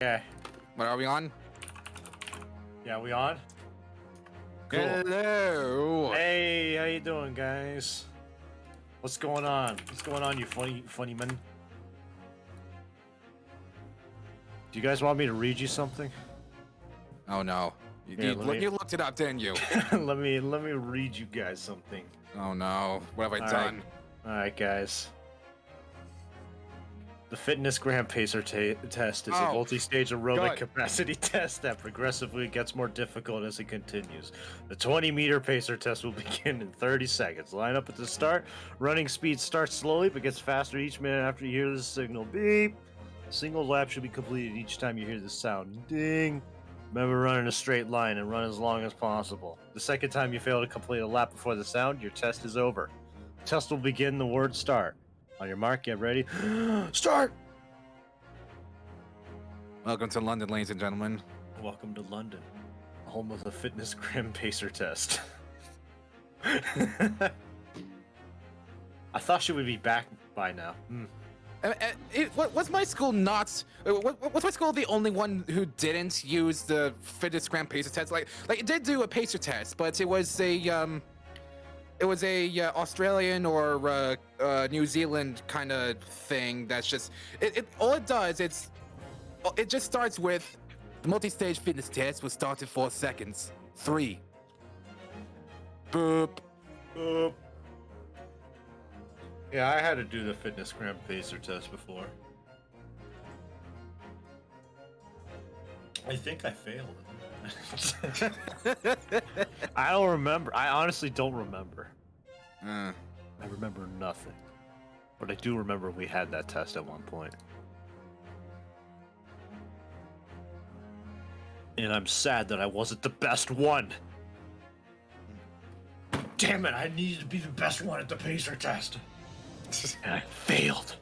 Okay. What are we on? Yeah, we on? Cool. Hello. Hey, how you doing, guys? What's going on? What's going on, you funny men? Do you guys want me to read you something? Oh no. You looked it up, didn't you? let me read you guys something. Oh no. What have I done? All right, guys. The Fitness Gram Pacer test is a multi-stage aerobic capacity test that progressively gets more difficult as it continues. The 20-meter pacer test will begin in 30 seconds. Line up at the start. Running speed starts slowly but gets faster each minute after you hear the signal beep. A single lap should be completed each time you hear the sound ding. Remember, run in a straight line and run as long as possible. The second time you fail to complete a lap before the sound, your test is over. The test will begin the word start. On your mark, get ready. Start! Welcome to London, ladies and gentlemen. Welcome to London, home of the Fitness Gram Pacer test. I thought she would be back by now. Was my school not? Was my school the only one who didn't use the Fitness Gram Pacer test? Like it did do a pacer test, but it was a Australian or New Zealand kind of thing. That's just all it does. It just starts with the multi-stage fitness test will start in 4 seconds. 3. Boop. Boop. Yeah, I had to do the Fitness Gram Pacer test before. I think I failed. I don't remember. I honestly don't remember. I remember nothing. But I do remember we had that test at one point. And I'm sad that I wasn't the best one. Damn it, I needed to be the best one at the Pacer test. And I failed.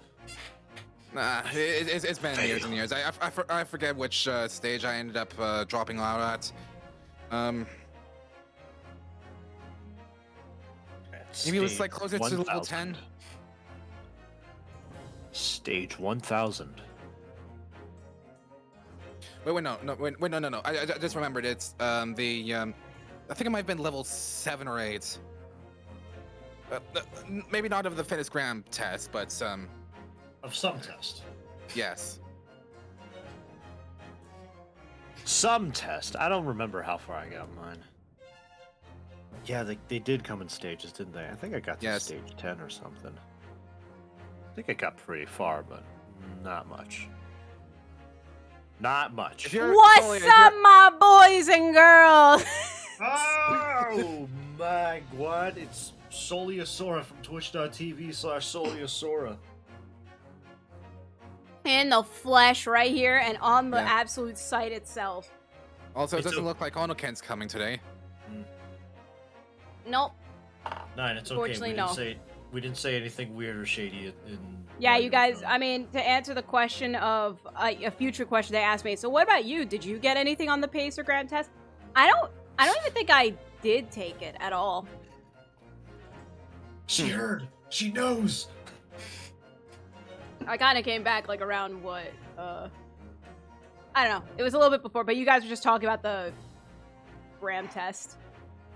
Nah, it's been years and years. I forget which stage I ended up dropping out at. Maybe it was like closer to level 10. Stage 1000. Wait, no. I just remembered it's I think it might have been level 7 or 8. Maybe not of the Fitness Gram test, but of some test. Yes. Some test. I don't remember how far I got mine. Yeah, they did come in stages, didn't they? I think I got to stage 10 or something. I think I got pretty far, but not much. Not much. What's up, my boys and girls? Oh my god, it's Soliosora from twitch.tv/Soliosora. In the flesh right here and on the absolute site itself. Also, it doesn't look like Onoken's coming today. Nope. Nine, it's okay. We didn't say anything weird or shady Yeah, you guys, I mean, to answer the question of a future question they asked me, so what about you? Did you get anything on the Pacer Gram test? I don't even think I did take it at all. She heard. She knows. I kind of came back like around what, I don't know. It was a little bit before, but you guys were just talking about the Gram test.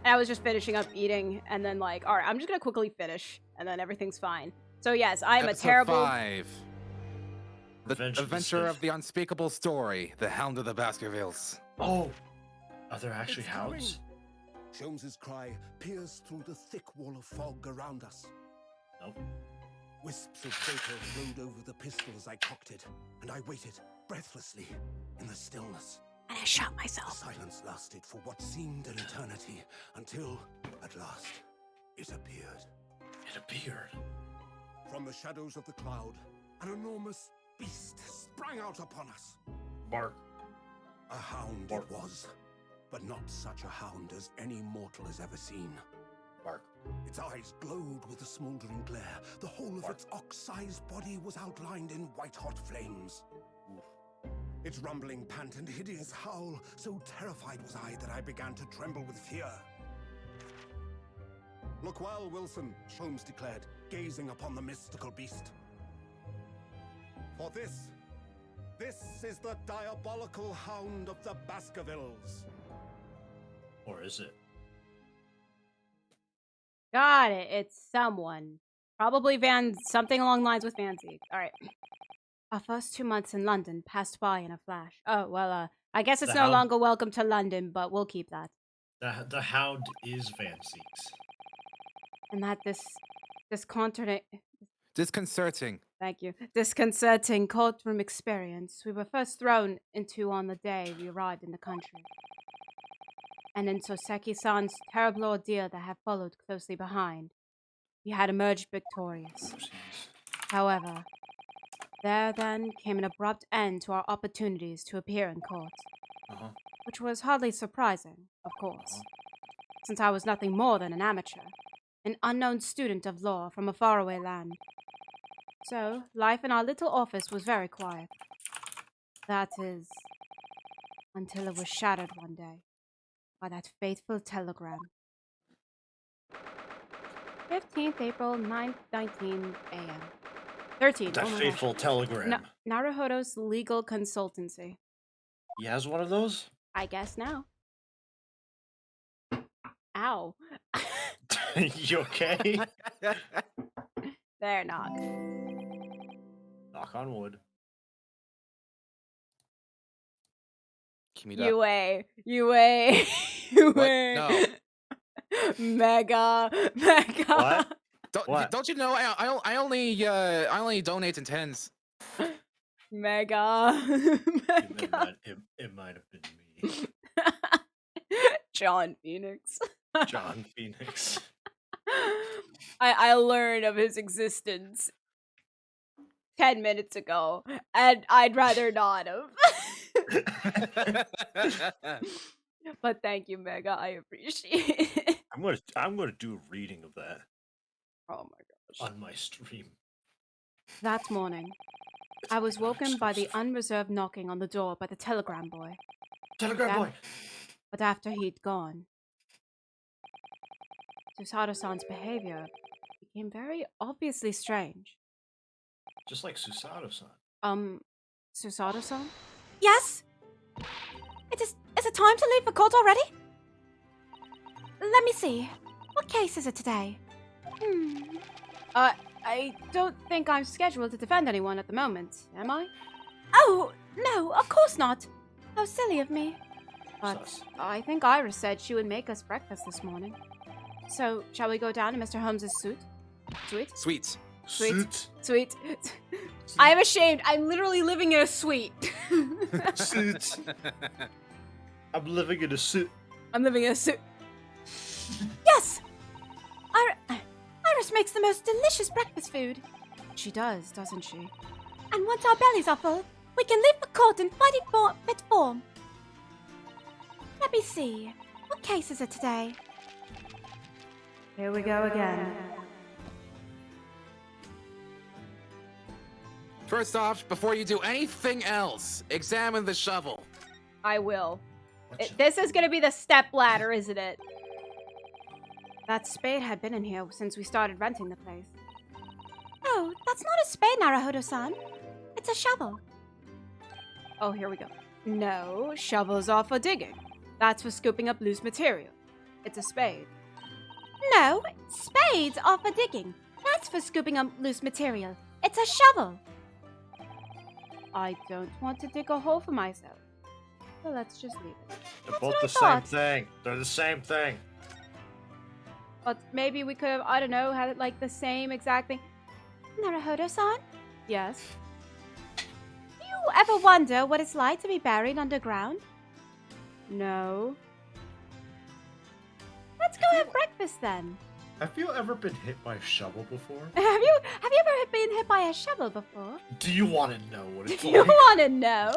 And I was just finishing up eating, and then like, all right, I'm just gonna quickly finish, and then everything's fine. So yes, I am Episode a terrible... 5. The Adventure of the Unspeakable Story, The Hound of the Baskervilles. Oh! Are there actually hounds? Sholmes's cry pierced through the thick wall of fog around us. Nope. Wisps of vapor rode over the pistol as I cocked it, and I waited, breathlessly, in the stillness. And I shot myself. The silence lasted for what seemed an eternity, until, at last, it appeared. It appeared. From the shadows of the cloud, an enormous beast sprang out upon us. Bark. A hound it was, but not such a hound as any mortal has ever seen. Bark. Its eyes glowed with a smoldering glare. The whole of its ox-sized body was outlined in white-hot flames. Its rumbling pant and hideous howl, so terrified was I that I began to tremble with fear. Look well, Wilson, Sholmes declared, gazing upon the mystical beast. For this This is the diabolical Hound of the Baskervilles. Or is it? Got it. It's someone. Probably something along the lines with Van Zeke. Alright. Our first 2 months in London passed by in a flash. Oh, well, I guess it's no longer welcome to London, but we'll keep that. The Hound is Van Zeke's. And that Disconcerting. Thank you. Disconcerting courtroom experience we were first thrown into on the day we arrived in the country. And in Soseki-san's terrible ordeal that had followed closely behind, we had emerged victorious. However, there then came an abrupt end to our opportunities to appear in court. Which was hardly surprising, of course, since I was nothing more than an amateur, an unknown student of law from a faraway land. So, life in our little office was very quiet. That is, until it was shattered one day by that fateful telegram. 15th April, 9:19 a.m. 13. That fateful telegram. Naruhodo's legal consultancy. He has one of those? I guess now. Ow. You okay? There, knock. Knock on wood. UA. No. Mega. What? Don't you know? I only donate in tens. Mega. It might have been me. John Phoenix. John Phoenix. I learned of his existence 10 minutes ago, and I'd rather not have. But thank you, Mega. I appreciate it. I'm gonna do a reading of that. Oh my gosh. On my stream. That morning, I was woken by the unreserved knocking on the door by the telegram boy. Telegram boy! But after he'd gone, Susato-san's behavior became very obviously strange. Just like Susato-san. Susato-san? Yes? Is it time to leave for court already? Let me see. What case is it today? I don't think I'm scheduled to defend anyone at the moment, am I? Oh, no, of course not. How silly of me. But I think Iris said she would make us breakfast this morning. So, shall we go down to Mr. Holmes's suite? Sweet. Sweet. I am ashamed. I'm literally living in a suite. Suit. I'm living in a suit. Yes! Iris makes the most delicious breakfast food. She does, doesn't she? And once our bellies are full, we can leave for court in fighting fit form. Let me see. What case is it today? Here we go again. First off, before you do anything else, examine the shovel. I will. This is gonna be the step ladder, isn't it? That spade had been in here since we started renting the place. Oh, that's not a spade, Naruhodo-san. It's a shovel. Oh, here we go. No, shovels are for digging. That's for scooping up loose material. It's a spade. No, spades are for digging. That's for scooping up loose material. It's a shovel. I don't want to dig a hole for myself. So let's just leave it. They're both the same thing. They're the same thing. But maybe we could have, I don't know, had it like the same exact thing. Naruhodo-san? Yes? Do you ever wonder what it's like to be buried underground? No. Let's go have breakfast then. Have you ever been hit by a shovel before? Have you ever been hit by a shovel before? Do you want to know what it's like? You want to know?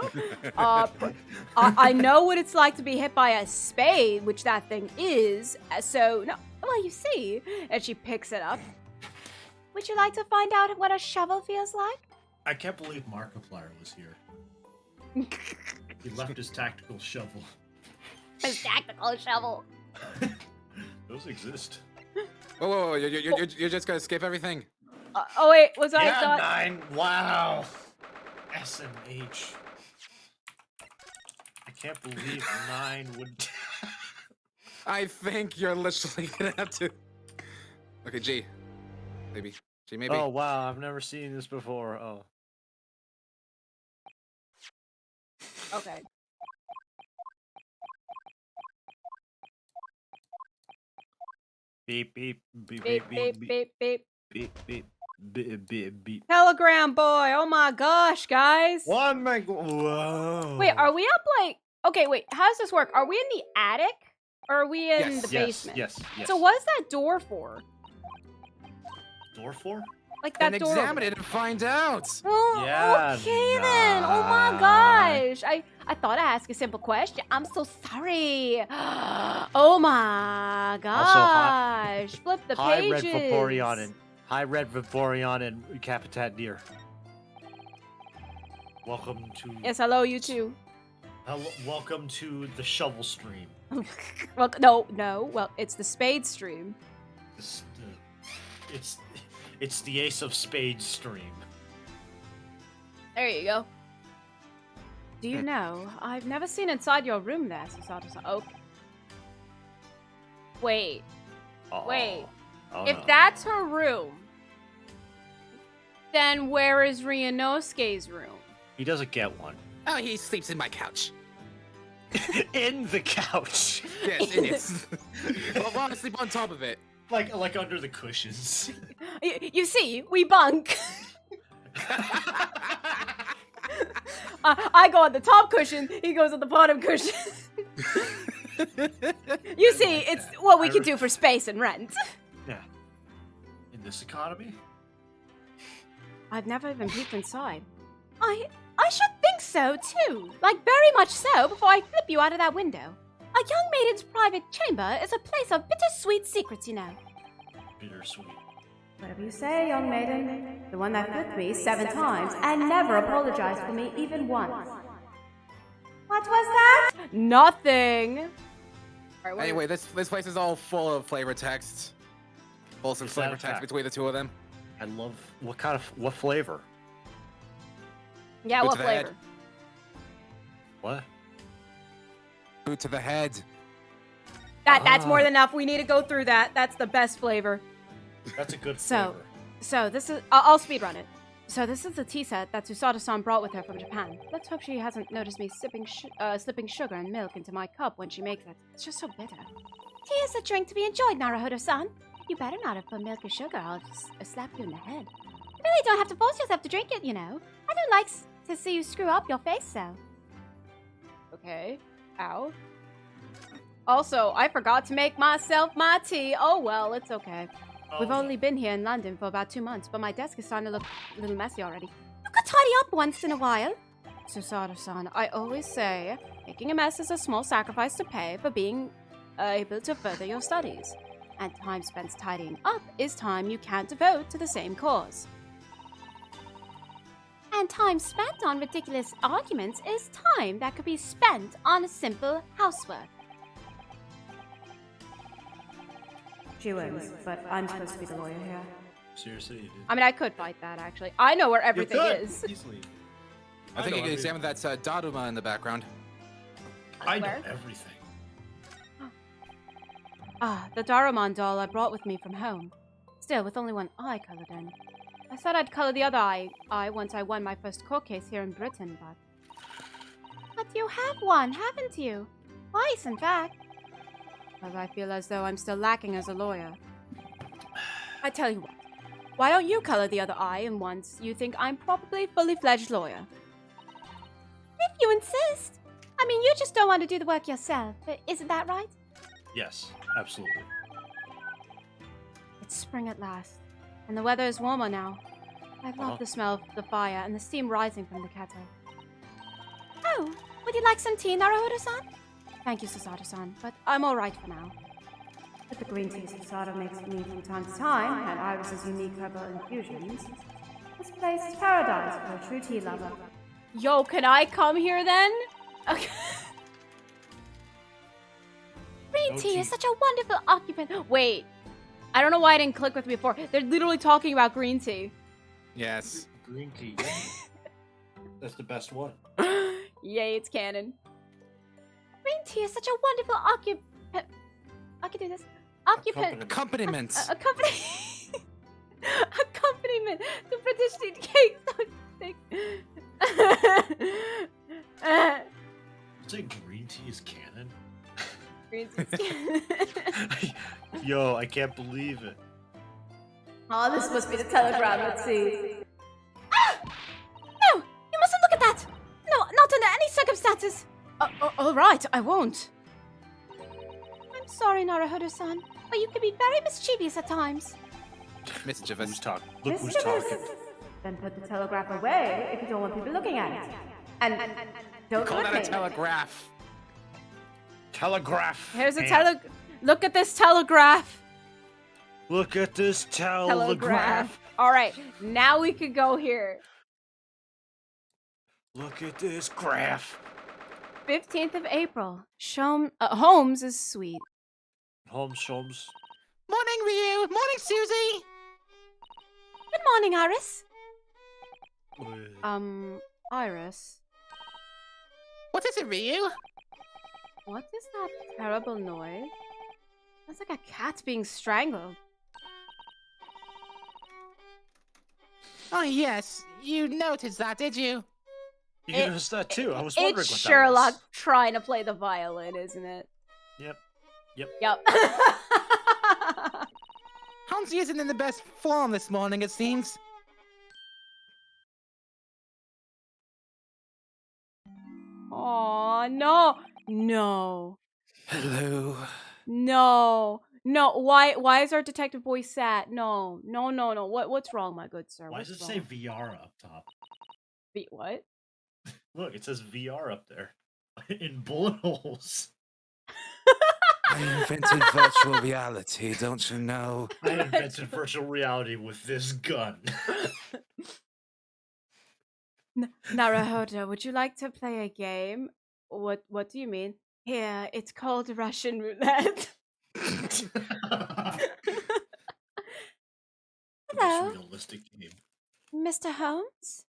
I know what it's like to be hit by a spade, which that thing is. So, no. Well, you see. And she picks it up. Would you like to find out what a shovel feels like? I can't believe Markiplier was here. He left his tactical shovel. His tactical shovel. Those exist. Whoa, you're just gonna skip everything? Oh wait, was I yeah, thought? 9. Wow. SMH. I can't believe 9 would. I think you're literally gonna have to. Okay, G. Maybe. G, maybe. Oh wow, I've never seen this before. Oh. Okay. Beep beep beep Beep, beep, beep, beep. beep beep beep beep beep. Telegram boy. Oh my gosh, guys. One meg. Whoa. Wait, are we up like? Okay, wait. How does this work? Are we in the attic? Or are we in Yes. the basement? Yes. So what is that door for? Door for? Like that Then door. examine it and find out. Oh, Yeah, okay then. Oh my nah. gosh. I thought I asked a simple question. I'm so sorry. Oh my gosh. Flip the Hi, Red pages. Red Vaporeon and Capitat Deer. Welcome to. Yes, hello, you too. Welcome to the shovel stream. Well, no. Well, it's the spade stream. It's the Ace of Spades stream. There you go. Do you know, I've never seen inside your room there, Susato-san. Oh. Wait. Uh-oh. Wait. Oh, If no. that's her room, then where is Ryunosuke's room? He doesn't get one. Oh, he sleeps in my couch. In the couch. Yes, it is. Well, I sleep on top of it. Like under the cushions. You see, we bunk. I go on the top cushion, he goes on the bottom cushion. You see, it's what we can do for space and rent. Yeah. In this economy? I've never even peeked inside. I should think so, too. Like, very much so, before I flip you out of that window. A young maiden's private chamber is a place of bittersweet secrets, you know. Bittersweet. Whatever you say, young maiden. The one that flipped me 7 times and never apologized for me even once. What was that? Nothing. Right, Anyway, this place is all full of flavor text. Full of Is that flavor a text fact? between the two of them. I love what flavor? Yeah, Boot what to the head. flavor? What? Boot to the head. That's more than enough. We need to go through that. That's the best flavor. That's a good So- flavor. So this is... I'll speedrun it. So this is the tea set that Susato-san brought with her from Japan. Let's hope she hasn't noticed me slipping sugar and milk into my cup when she makes it. It's just so bitter. Tea is a drink to be enjoyed, Naruhodo-san. You better not have put milk or sugar. I'll just slap you in the head. You really don't have to force yourself to drink it, you know. I don't like to see you screw up your face, so. Okay. Ow. Also, I forgot to make myself my tea. Oh well, it's okay. We've only been here in London for about 2 months, but my desk is starting to look a little messy already. You could tidy up once in a while. Susato-san, I always say, making a mess is a small sacrifice to pay for being able to further your studies. And time spent tidying up is time you can't devote to the same cause. And time spent on ridiculous arguments is time that could be spent on simple housework. She wins, but I'm supposed to be the lawyer here. Seriously, you did. I mean, I could fight that, actually. I know where everything is. Easily. I think you can know examine that Daruma in the background. I know Where? everything. Ah, the Darumon doll I brought with me from home. Still, with only one eye colored in. I said I'd color the other eye once I won my first court case here in Britain, but... But you have one, haven't you? Twice, in fact. Because I feel as though I'm still lacking as a lawyer. I tell you what. Why don't you color the other eye, and once you think I'm probably a fully fledged lawyer? If you insist. I mean, you just don't want to do the work yourself, isn't that right? Yes, absolutely. It's spring at last, and the weather is warmer now. I love the smell of the fire and the steam rising from the kettle. Oh, would you like some tea, Naruhodo-san? Thank you, Susato-san, but I'm all right for now. With the green tea Susato makes for me from time to time, and Iris's unique herbal infusions, this place is paradise for a true tea lover. Yo, can I come here then? Okay. Green tea is such a wonderful occupant. Wait, I don't know why I didn't click with me before. They're literally talking about green tea. Yes. Green tea. That's the best one. Yay, it's canon. Green tea is such a wonderful I can do this. Accompaniment. Accompaniment to traditional cake. Say green tea is canon? Green tea is canon. Yo, I can't believe it. Oh, this must be the telegram. Let's see. Ah! No! You mustn't look at that! No, not under any circumstances! All right, I won't. I'm sorry, Naruhodo-san, but you can be very mischievous at times. Mischievous. Who's talking? Look who's talking. Then put the telegraph away if you don't want people looking at it. And don't Call look that a at me. telegraph. Telegraph. Here's a hand. Look at this telegraph. Look at this telegraph. All right, now we can go here. Look at this graph. 15th of April. Holmes is sweet. Holmes. Morning, Ryu. Morning, Susie. Good morning, Iris. Iris. What is it, Ryu? What is that terrible noise? Sounds like a cat being strangled. Oh, yes. You noticed that, did you? You noticed that too. I was wondering what It's that Sherlock was. trying to play the violin, isn't it? Yep. Yep. Hansi isn't in the best form this morning, it seems. Oh no. Hello. No. Why is our detective boy sad? No. What's wrong, my good sir? Why What's does it wrong? say VR up top? What? Look, it says VR up there. In bullet holes. I invented virtual reality, don't you know? I invented virtual reality with this gun. Naruhodo, would you like to play a game? What do you mean? Here, it's called Russian roulette. Hello, Realistic game. Mr. Holmes?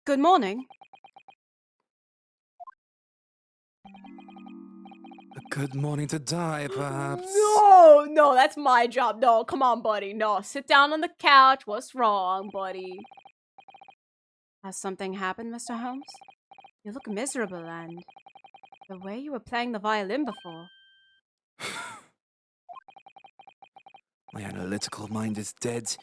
Good morning. A good morning to die, perhaps. No, that's my job. No, come on, buddy. No, sit down on the couch. What's wrong, buddy? Has something happened, Mr. Holmes? You look miserable, and the way you were playing the violin before. My analytical mind is dead.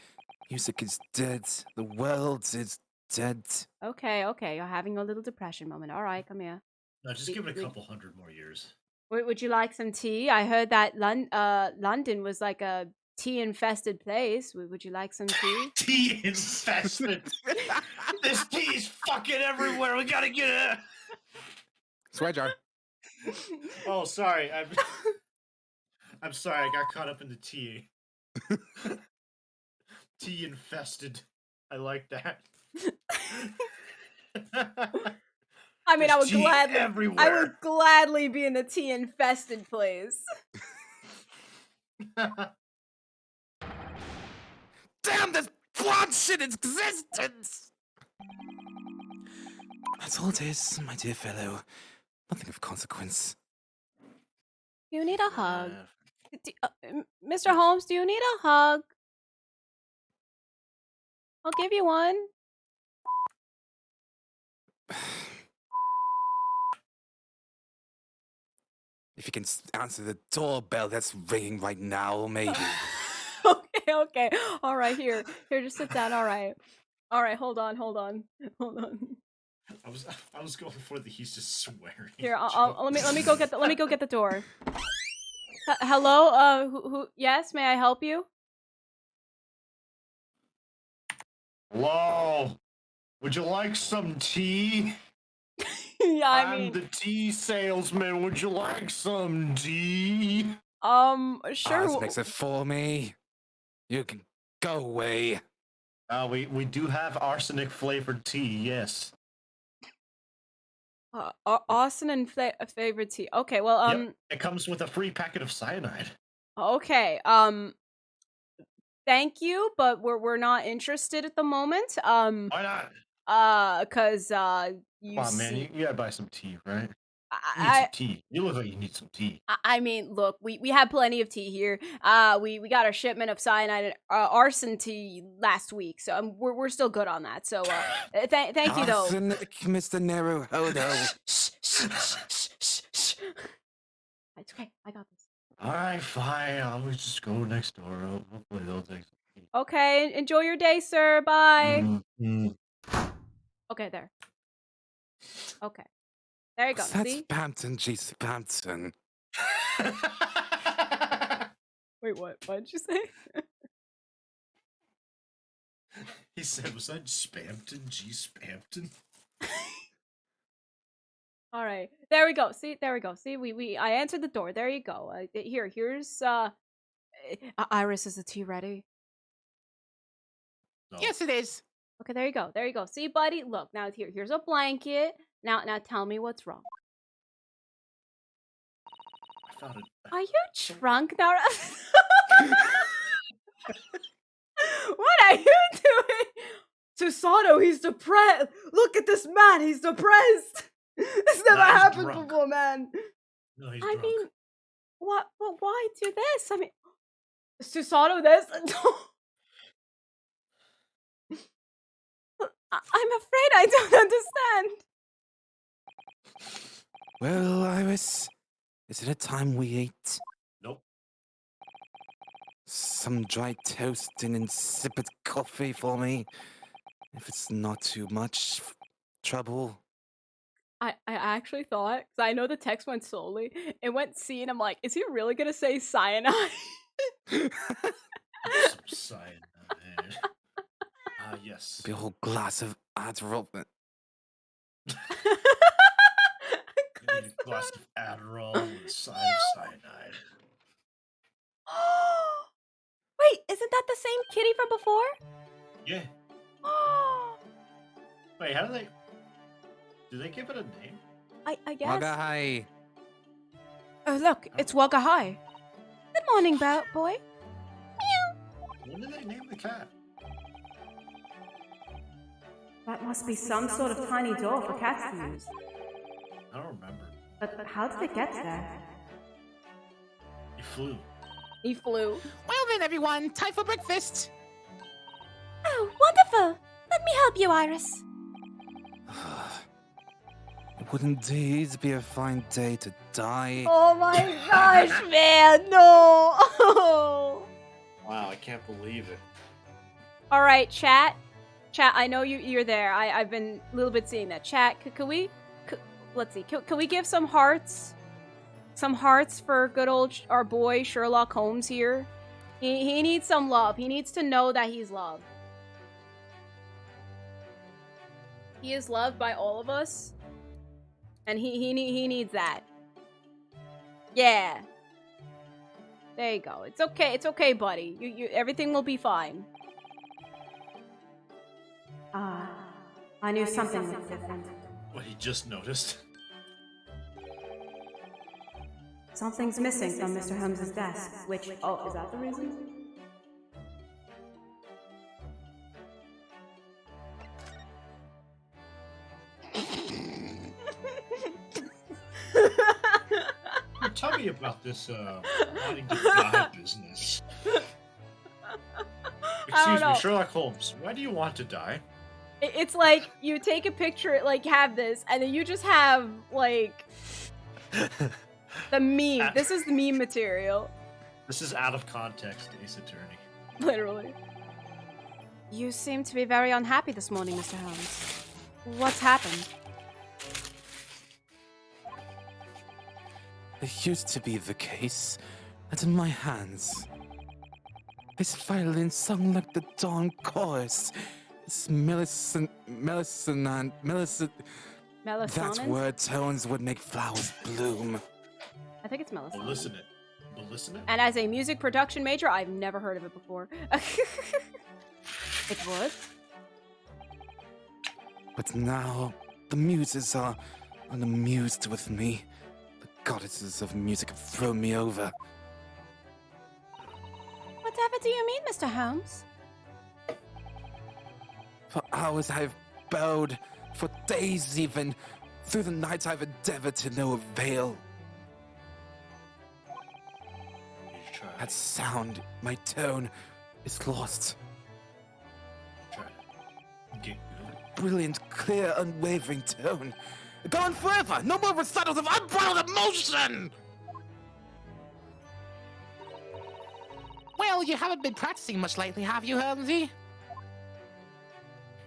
Music is dead. The world is dead. Okay, you're having a little depression moment. All right, come here. No, just give it a couple hundred more years. Would you like some tea? I heard that London was like a tea-infested place. Would you like some tea? Tea infested. This tea's fucking everywhere. We gotta get it. Swear jar. Oh, sorry. I'm sorry. I got caught up in the tea. Tea infested. I like that. I mean, I everywhere. would gladly be in the tea-infested place. Damn this blood shit existence! That's all it is, my dear fellow. Nothing of consequence. You need a hug. Mr. Holmes, do you need a hug? I'll give you one. If you can answer the doorbell that's ringing right now, maybe. Okay. All right, here, just sit down. All right, hold on. I was going for the he's just swearing. Here, let me go get the door. Hello, who? Yes, may I help you? Hello. Would you like some tea? Yeah, I'm the tea salesman. Would you like some tea? Sure. This makes it for me. You can go away. We do have arsenic flavored tea. Yes. Arsenic flavored tea. Okay, well, Yep. It comes with a free packet of cyanide. Okay, thank you, but we're not interested at the moment. Why not? Cause you Come on, see, man, you gotta buy some tea, right? You need I some tea. You look like you need some tea. I mean, look, we have plenty of tea here. We got a shipment of cyanide and arson tea last week, so we're still good on that. So thank you though. Arsenic, Mr. Naruhodo. It's okay, I got this. All right, fine. I'll just go next door. Hopefully they'll take some tea. Okay, enjoy your day, sir. Bye. Mm-hmm. Okay, there. Okay, there you go. That's See? Spampton G. Spampton. Wait, what? What did you say? He said, "Was that Spampton G. Spampton?" All right, there we go. See, there we go. See, I answered the door. There you go. Here's Iris. Is the tea ready? No. Yes, it is. Okay, there you go. There you go. See, buddy. Look, now here's a blanket. Now tell me what's wrong. I found it. Are you drunk now? What are you doing? Susato, he's depressed. Look at this man. He's depressed. This never Nah, he's happened drunk. before, man. No, he's I drunk. mean, what? But why do this? I mean, Susato, this. I'm afraid I don't understand. Well, Iris, is it a time we ate? Nope. Some dry toast and insipid coffee for me, if it's not too much trouble. I actually thought, because I know the text went slowly, it went C, and I'm like, is he really gonna say cyanide? Some cyanide. Yes. Be a whole glass of Adderall. You need a glass of Adderall with a side of cyanide. Wait, isn't that the same kitty from before? Yeah. Wait, how do they... Do they give it a name? I guess. Wagahai. Oh, look, it's Wagga High. Good morning, boy. When did they name the cat? That must be some sort of tiny door for cats to use. I don't remember. But how did it get there? He flew. He flew. Well then, everyone, time for breakfast. Oh, wonderful. Let me help you, Iris. It would indeed be a fine day to die. Oh my gosh, man, no. Wow, I can't believe it. All right, chat. Chat, I know you're there. I've been a little bit seeing that. Chat, let's see. Can we give some hearts? Some hearts for good old our boy Sherlock Holmes here. He needs some love. He needs to know that he's loved. He is loved by all of us, and he needs that. Yeah. There you go. It's okay. It's okay, buddy. You everything will be fine. I knew something was different. What, he just noticed? Something's missing from Mr. Holmes' desk, which... Oh, is that the reason? Tell me about this, wanting to die business. Excuse me, Sherlock Holmes, why do you want to die? It's like, you take a picture, like, have this, and then you just have, like... the meme. This is the meme material. This is out of context, Ace Attorney. Literally. You seem to be very unhappy this morning, Mr. Holmes. What's happened? It used to be the case that in my hands, this violin sung like the dawn chorus. It's Millicent. That word tones would make flowers bloom. I think it's Melissa. Melissonant. Melissonant? And as a music production major, I've never heard of it before. It would. But now, the muses are unamused with me. The goddesses of music have thrown me over. Whatever do do you mean, Mr. Holmes? For hours I've bowed, for days even. Through the night I've endeavored to no avail. That sound, my tone, is lost. Brilliant, clear, unwavering tone. Gone forever! No more recitals of unbridled emotion! Well, you haven't been practicing much lately, have you, Holmesy?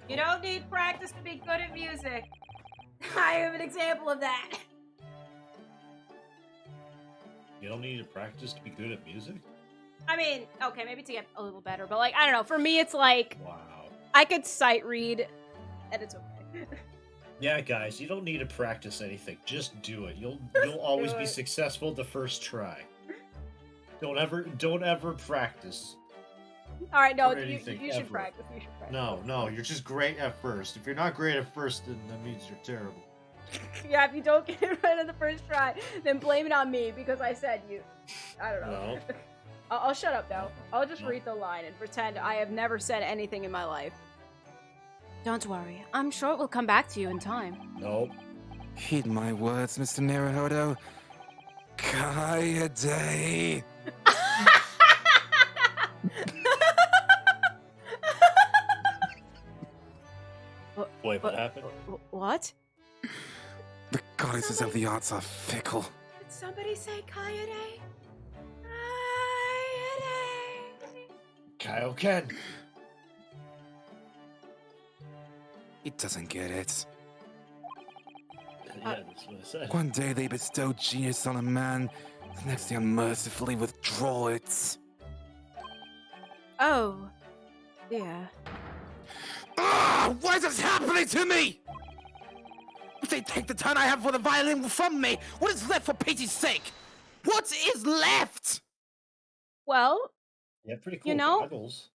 You don't need practice to be good at music. I have an example of that. You don't need to practice to be good at music? I mean, okay, maybe to get a little better, but like, I don't know. For me, it's like, Wow. I could sight read, and it's okay. Yeah, guys, you don't need to practice anything. Just do it. You'll always be successful the first try. Don't ever practice. All right, no, For you anything, should ever. practice. You should practice. No, you're just great at first. If you're not great at first, then that means you're terrible. Yeah, if you don't get it right on the first try, then blame it on me because I said you. I don't know. No. I'll shut up now. I'll just read the line and pretend I have never said anything in my life. Don't worry. I'm sure it will come back to you in time. Nope. Heed my words, Mr. Naruhodo. Kaede. Wait, what happened? What? The goddesses of the arts are fickle. Did somebody say Kaede? Kaede. Kaioken. He doesn't get it. Yeah, that's what I said. One day they bestow genius on a man, the next they unmercifully withdraw it. Oh. Yeah. Ah! Why is this happening to me? If they take the time I have for the violin from me, what is left for Peachy's sake? What is left? Well, Yeah, pretty cool you know, goggles.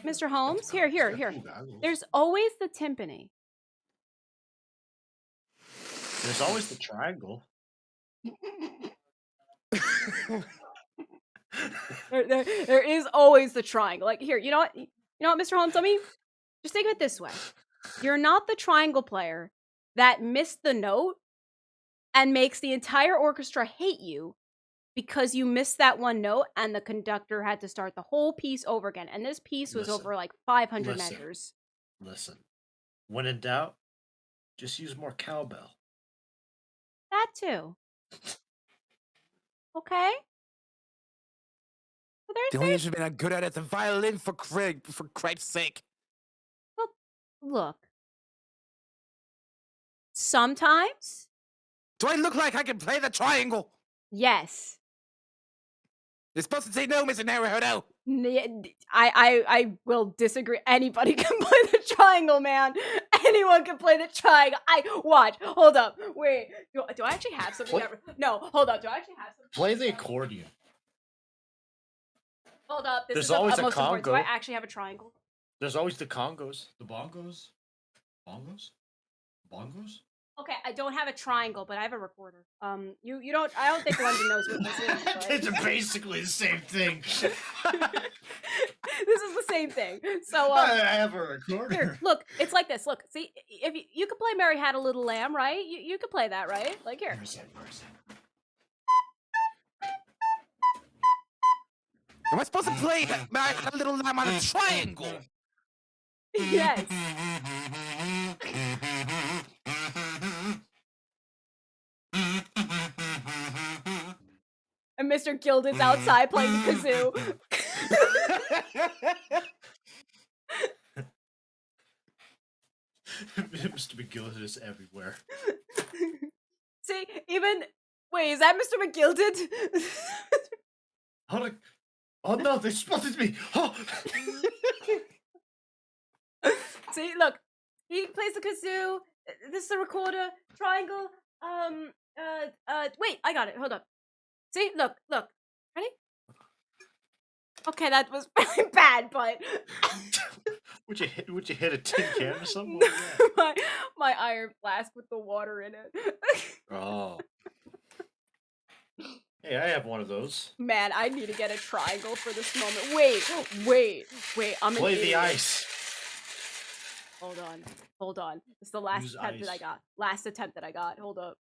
Mr. Holmes, here. Cool goggles. There's always the timpani. There's always the triangle. There is always the triangle. Like, here, you know what? You know what, Mr. Holmes, let me just think of it this way. You're not the triangle player that missed the note and makes the entire orchestra hate you because you missed that one note and the conductor had to start the whole piece over again. And this piece was over like 500 measures. Listen. When in doubt, just use more cowbell. That too. Okay? Well, The only issue being I'm good at it, the violin for Christ's sake. Look. Sometimes, Do I look like I can play the triangle? yes. You're supposed to say no, Mr. Naruhodo. I will disagree. Anybody can play the triangle, man. Anyone can play the triangle. Watch. Hold up. Wait. Do I actually have something? No. Hold up. Do I actually have something? Play the accordion. Hold up. This There's is always a most important. Do I congo. actually have a triangle? There's always the congos. The bongos? Bongos? Bongos? Okay, I don't have a triangle, but I have a recorder. You don't. I don't think London knows what this is. But... It's basically the same thing. This is the same thing. So I have a recorder. here, look, it's like this. Look, see, if you could play "Mary Had a Little Lamb," right? You could play that, right? Like here. Am I supposed to play a little lamb on a triangle? Yes. And Mr. Gilded's outside playing the kazoo. Mr. McGilded is everywhere. See, even wait, is that Mr. McGilded? Hold on. Oh no, they spotted me! Oh. See, look, he plays the kazoo. This is the recorder. Triangle. Wait, I got it. Hold up. See, look. Ready? Okay, that was really bad, but Would you hit a tin can or something? my iron flask with the water in it. Oh. Hey, I have one of those. Man, I need to get a triangle for this moment. Wait. I'm an Play the idiot. ice. Hold on. It's the last Use attempt that I ice. got. Last attempt that I got. Hold up.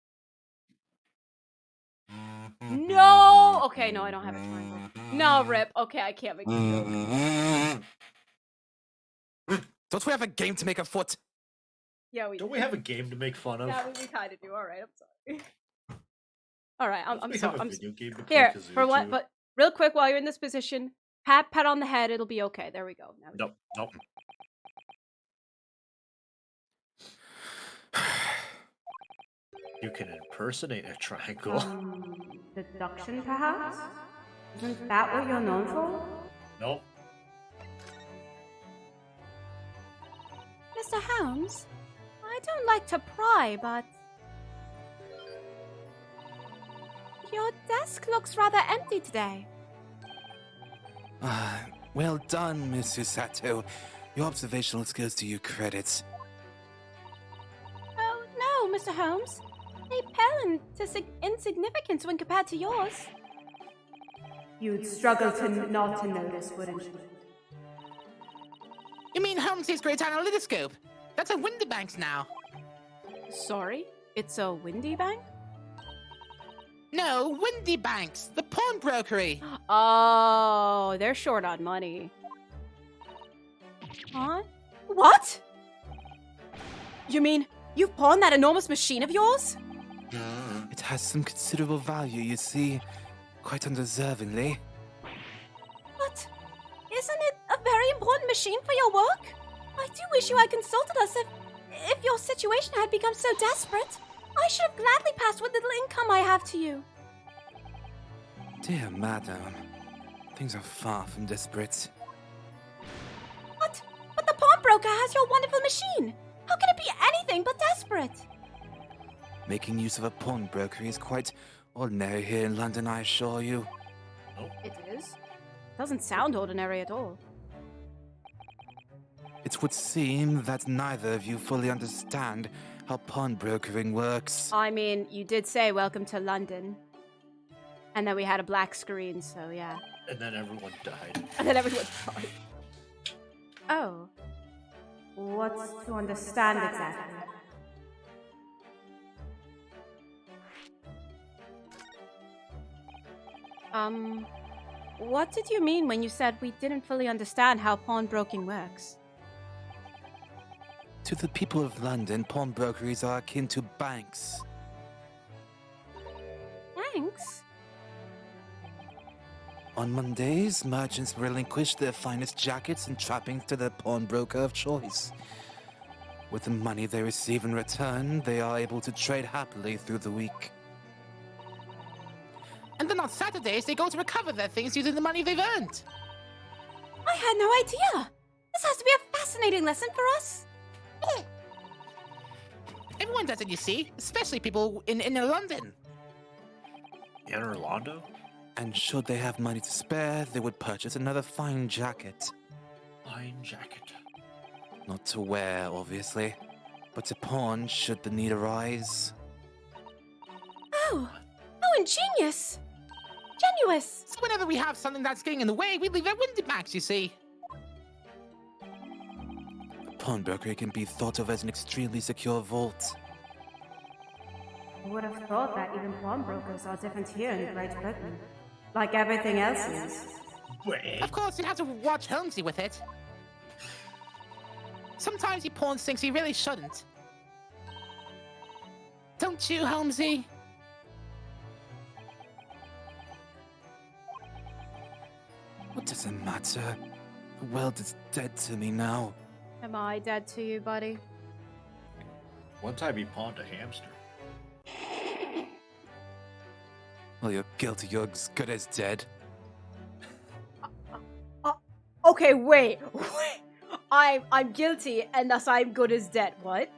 No! Okay, no, I don't have a triangle. No, Rip. Okay, I can't make the joke. Don't we have a game to make a foot? Yeah, we Don't do. we have a game to make fun of? Yeah, we kind of do. Alright, I'm sorry. Alright, I'm we sorry. have a I'm video game to play Here, Kazoo for what? too? But real quick, while you're in this position, pat on the head. It'll be okay. There we go. Now we Nope. You can impersonate a triangle. Deduction, perhaps? Isn't that what you're known for? Nope. Mr. Holmes, I don't like to pry, but your desk looks rather empty today. Well done, Mrs. Sato. Your observational skills do you credit. Oh, no, Mr. Holmes. They pale into insignificance when compared to yours. You'd struggle not to notice, wouldn't you? You mean Holmes' great analytoscope? That's a Windybanks now. Sorry? It's a windy bank? No, Windybanks, the pawnbrokery. Oh, they're short on money. Huh? What? You mean you've pawned that enormous machine of yours? It has some considerable value, you see. Quite undeservingly. But isn't it a very important machine for your work? I do wish you had consulted us if your situation had become so desperate. I should have gladly passed what little income I have to you. Dear madam, things are far from desperate. But the pawnbroker has your wonderful machine. How can it be anything but desperate? Making use of a pawnbroker is quite ordinary here in London, I assure you. It is? Doesn't sound ordinary at all. It would seem that neither of you fully understand how pawnbrokering works. I mean, you did say welcome to London. And then we had a black screen, so yeah. And then everyone died. And then everyone died. Oh. What's to understand exactly? What did you mean when you said we didn't fully understand how pawnbroking works? To the people of London, pawnbrokeries are akin to banks. Thanks. On Mondays, merchants relinquish their finest jackets and trappings to the pawnbroker of choice. With the money they receive in return, they are able to trade happily through the week. And then on Saturdays, they go to recover their things using the money they've earned. I had no idea. This has to be a fascinating lesson for us. Everyone does it, you see, especially people in inner London. In Orlando? And should they have money to spare, they would purchase another fine jacket. Fine jacket. Not to wear, obviously, but to pawn should the need arise. Oh, how ingenious. Genuous. So whenever we have something that's getting in the way, we leave our Windybanks, you see. Pawnbroker can be thought of as an extremely secure vault. I would have thought that even pawnbrokers are different here in Great Britain. Like everything else is. Wait. Of course, you'd have to watch Holmesy with it. Sometimes he pawns things he really shouldn't. Don't you, Holmesy? What does it matter? The world is dead to me now. Am I dead to you, buddy? One time he pawned a hamster. Well, you're guilty. You're as good as dead. Okay, wait. I'm guilty, and thus I'm good as dead. What?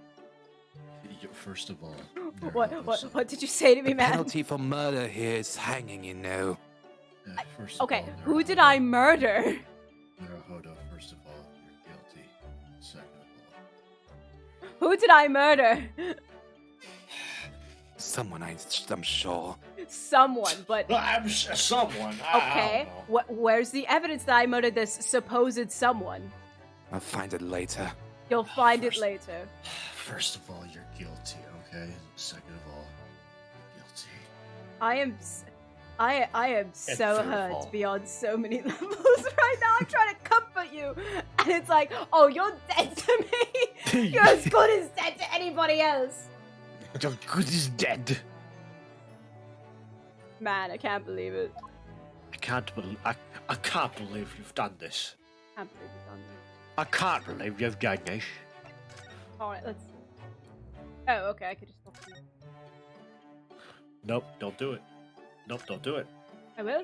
First of all, What did you say to me, The man? penalty for murder here is hanging, you know. First of Okay, all, who did I murder? Hold on. First of all, you're guilty. Second of all, Who did I murder? someone, I'm sure. Someone, but Well, someone. okay. Where's the evidence that I murdered this supposed someone? I'll find it later. You'll find it later. First of all, you're guilty, okay? Second of all, you're guilty. I am so third of hurt all. beyond so many levels right now. I'm trying to comfort you, and it's like, oh, you're dead to me. You're as good as dead to anybody else. You're good as dead. Man, I can't believe it. I can't believe you've done this. I can't believe you've done this. I can't believe you've done this. All right, let's. Oh, okay. I could just. Nope, don't do it. Nope, don't do it. I will.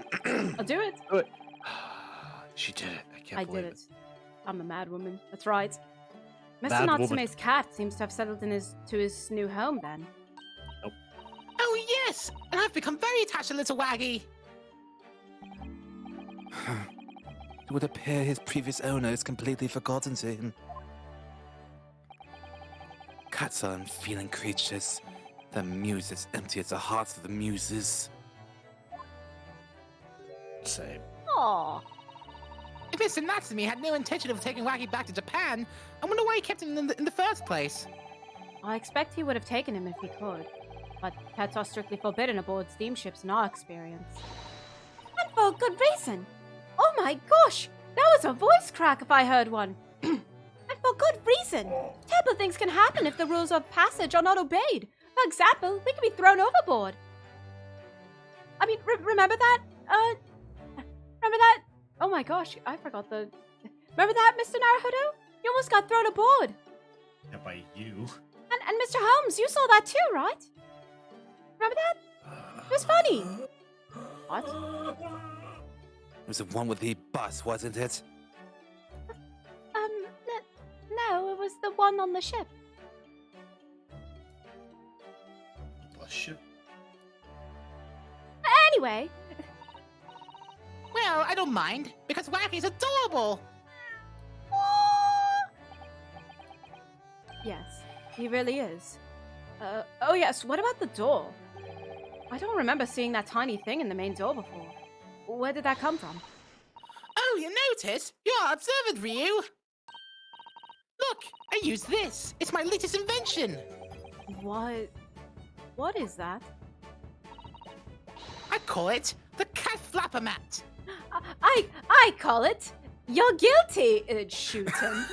I'll do it. Do it. She did it. I can't I believe did it. I'm a mad woman. That's right. Mr. Mad woman. Natsume's cat seems to have settled in to his new home then. Oh, yes! And I've become very attached to little Waggy. It would appear his previous owner is completely forgotten to him. Cats are unfeeling creatures. The muses empty as the hearts of the muses. Same. Aww. If Mr. Natsume had no intention of taking Waggy back to Japan, I wonder why he kept him in the first place. I expect he would have taken him if he could. But pets are strictly forbidden aboard steamships in our experience. And for a good reason. Oh my gosh! That was a voice crack if I heard one. And for good reason. Terrible things can happen if the rules of passage are not obeyed. For example, we could be thrown overboard. I mean, remember that? Remember that? Oh my gosh, I forgot the... Remember that, Mr. Naruhodo? You almost got thrown aboard. Yeah, by you. And Mr. Holmes, you saw that too, right? Remember that? It was funny. What? It was the one with the bus, wasn't it? No, it was the one on the ship. Bless you. Anyway. Well, I don't mind, because Waggy's adorable! Yes, he really is. Oh yes, what about the door? I don't remember seeing that tiny thing in the main door before. Where did that come from? Oh, you notice? You are observant, Ryu! Look, I use this. It's my latest invention. What is that? I call it the cat flapper mat. I call it, you're guilty. It'd shoot him.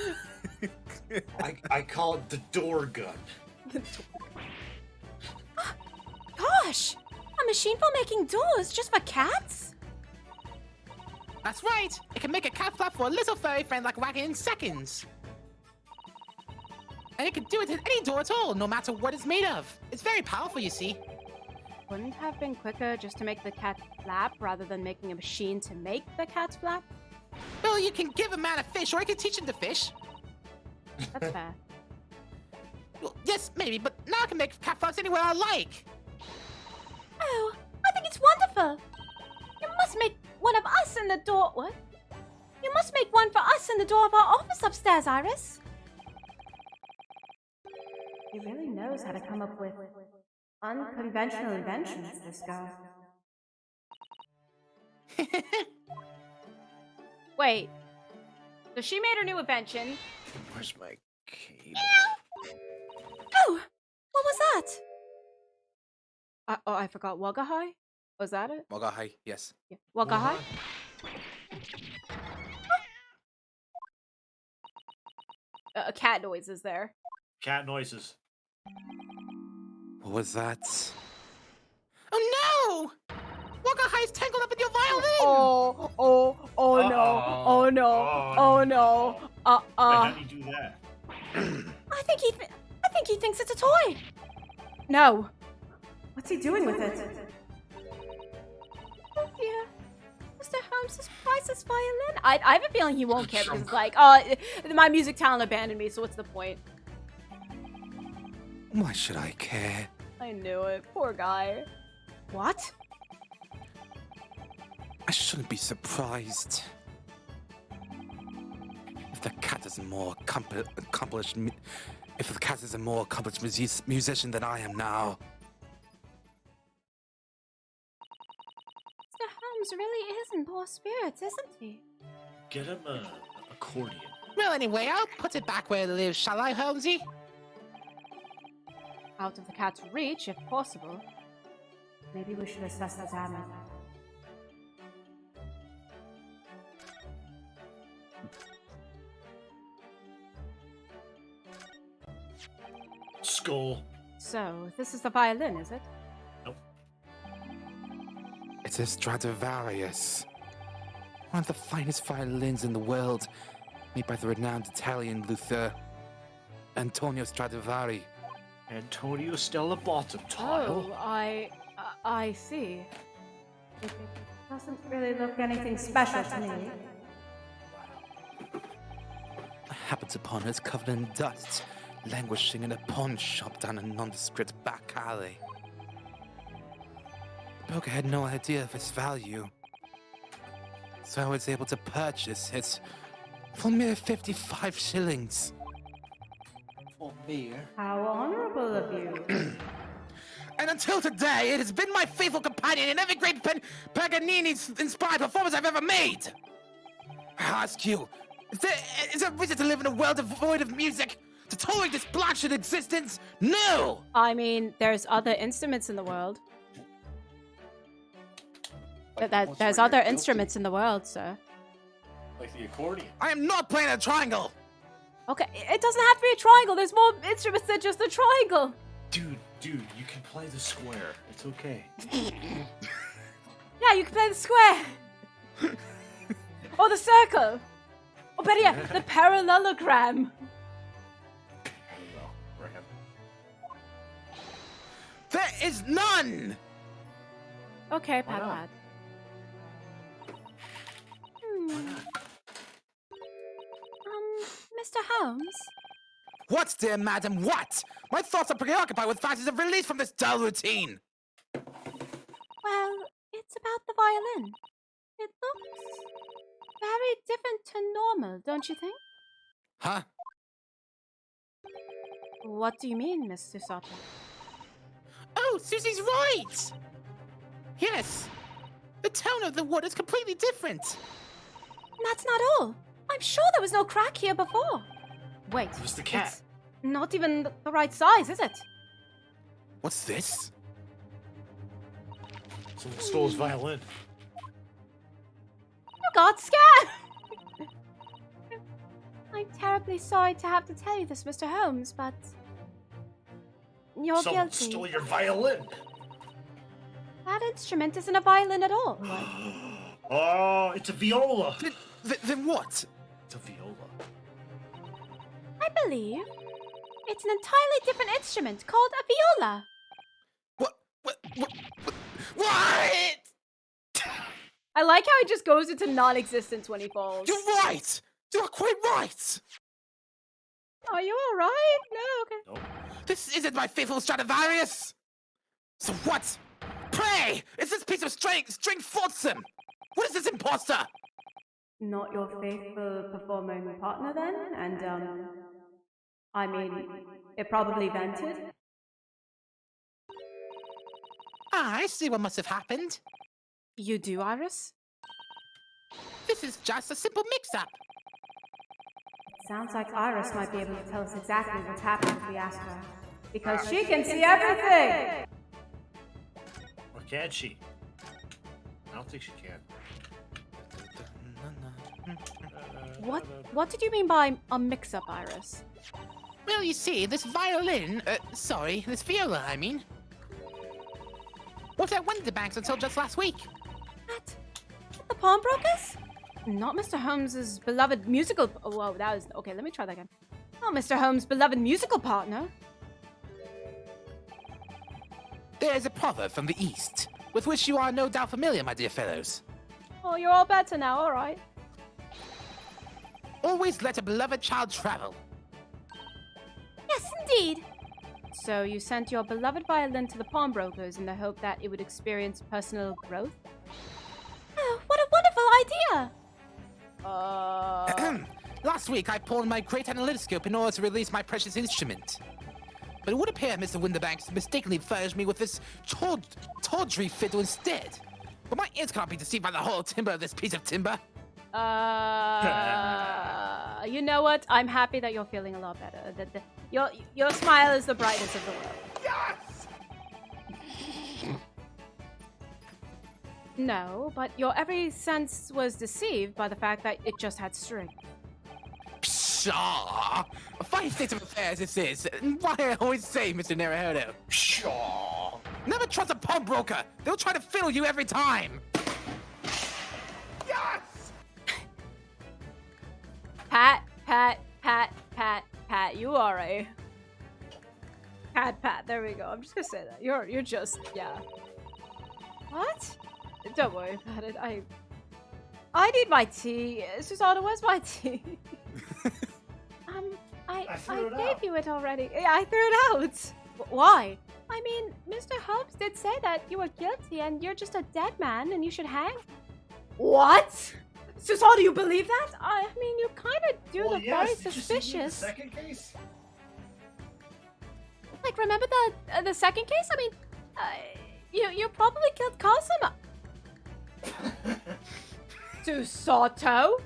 I call it the door gun. Gosh, a machine for making doors just for cats? That's right. It can make a cat flap for a little furry friend like Waggy in seconds. And it can do it to any door at all, no matter what it's made of. It's very powerful, you see. Wouldn't it have been quicker just to make the cat flap rather than making a machine to make the cat flap? Well, you can give a man a fish, or I can teach him to fish. That's fair. Well, yes, maybe, but now I can make cat flaps anywhere I like. Oh, I think it's wonderful. You must make one of us in the door. What? You must make one for us in the door of our office upstairs, Iris. He really knows how to come up with unconventional inventions, this guy. Wait. So she made her new invention. Where's my cable? Oh! What was that? I forgot. Wagahai? Was that it? Wagahai, yes. Yeah. Wagahai? Cat noises there. Cat noises. What was that? Oh no! Wagahai's tangled up in your violin! Oh no, oh no, oh no. Wait, how do you do that? I think he thinks it's a toy. No. What's he doing with it? Oh dear. Mr. Holmes' priceless violin. I have a feeling he won't care because it's like, my music talent abandoned me, so what's the point? Why should I care? I knew it. Poor guy. What? I shouldn't be surprised. If the cat is a more accomplished musician than I am now, poor spirits, isn't he? Get him a accordion. Well, anyway, I'll put it back where it lives, shall I, Holmesy? Out of the cat's reach, if possible. Maybe we should assess the damage. Skull. So, this is the violin, is it? Nope. It's a Stradivarius. One of the finest violins in the world, made by the renowned Italian luthier Antonio Stradivari. Antonio Stella Bottom tile. Oh, I see. It doesn't really look anything special to me. I happened upon it covered in dust, languishing in a pawn shop down a nondescript back alley. The broker had no idea of its value, so I was able to purchase it for mere 55 shillings. For mere. How honorable of you. And until today, it has been my faithful companion in every great Paganini-inspired performance I've ever made. I ask you, is there reason to live in a world devoid of music? To tolerate this blasted existence? No! I mean, there's other instruments in the world. There's other instruments in the world, sir. Like the accordion. I am not playing a triangle! Okay, it doesn't have to be a triangle. There's more instruments than just a triangle. Dude, you can play the square. It's okay. Yeah, you can play the square. Or the circle. Or better yet, the parallelogram. There is none! Okay, Why not? Pad. Mr. Holmes? What, dear madam, what? My thoughts are preoccupied with fancies of release from this dull routine. Well, it's about the violin. It looks very different to normal, don't you think? Huh? What do you mean, Miss Susata? Oh, Susie's right! Yes, the tone of the wood is completely different. That's not all. I'm sure there was no crack here before. Wait, It was the cat. it's not even the right size, is it? What's this? Someone stole his violin. You got scared! I'm terribly sorry to have to tell you this, Mr. Holmes, but you're Someone guilty. stole your violin. That instrument isn't a violin at all. Oh, it's a viola. Then what? It's a viola. I believe it's an entirely different instrument called a viola. What? I like how he just goes into non-existence when he falls. You're right! You are quite right! Are you alright? No, okay. Nope. This isn't my faithful Stradivarius! So what? Pray! Is this piece of string flotsam? What is this imposter? Not your faithful performing partner then? And, I mean, it probably vented? Ah, I see what must have happened. You do, Iris? This is just a simple mix-up. Sounds like Iris might be able to tell us exactly what's happened if we ask her. Because she can see everything! Or can she? I don't think she can. What did you mean by a mix-up, Iris? Well, you see, this violin, this viola, I mean, was at Winterbanks until just last week. At the pawnbrokers? Not Mr. Holmes's beloved musical... Oh, whoa, that was... Okay, let me try that again. Not Mr. Holmes' beloved musical partner. There is a proverb from the East, with which you are no doubt familiar, my dear fellows. Oh, you're all better now, alright. Always let a beloved child travel. Yes, indeed. So you sent your beloved violin to the pawnbrokers in the hope that it would experience personal growth? Oh, what a wonderful idea! Last week, I pawned my great analytoscope in order to release my precious instrument. But it would appear Mr. Winterbanks mistakenly furnished me with this tawdry fiddle instead. But my ears can't be deceived by the whole timber of this piece of timber. You know what? I'm happy that you're feeling a lot better. Your smile is the brightness of the world. Yes! No, but your every sense was deceived by the fact that it just had string. Pshaw! A funny state of affairs this is. Why I always say, Mr. Naruhodo. Pshaw. Never trust a pawnbroker. They'll try to fiddle you every time. Yes! Pat, pat, pat, pat, pat. You are a pat. There we go. I'm just gonna say that. You're just, yeah. What? Don't worry about it. I need my tea. Susanna, where's my tea? I gave you it already. Yeah, I threw it out. Why? I mean, Mr. Holmes did say that you were guilty and you're just a dead man and you should hang. What? Susanna, do you believe that? I mean, you kind of do look very suspicious. The second case? Like, remember the second case? I mean, you probably killed Cosima. Susato?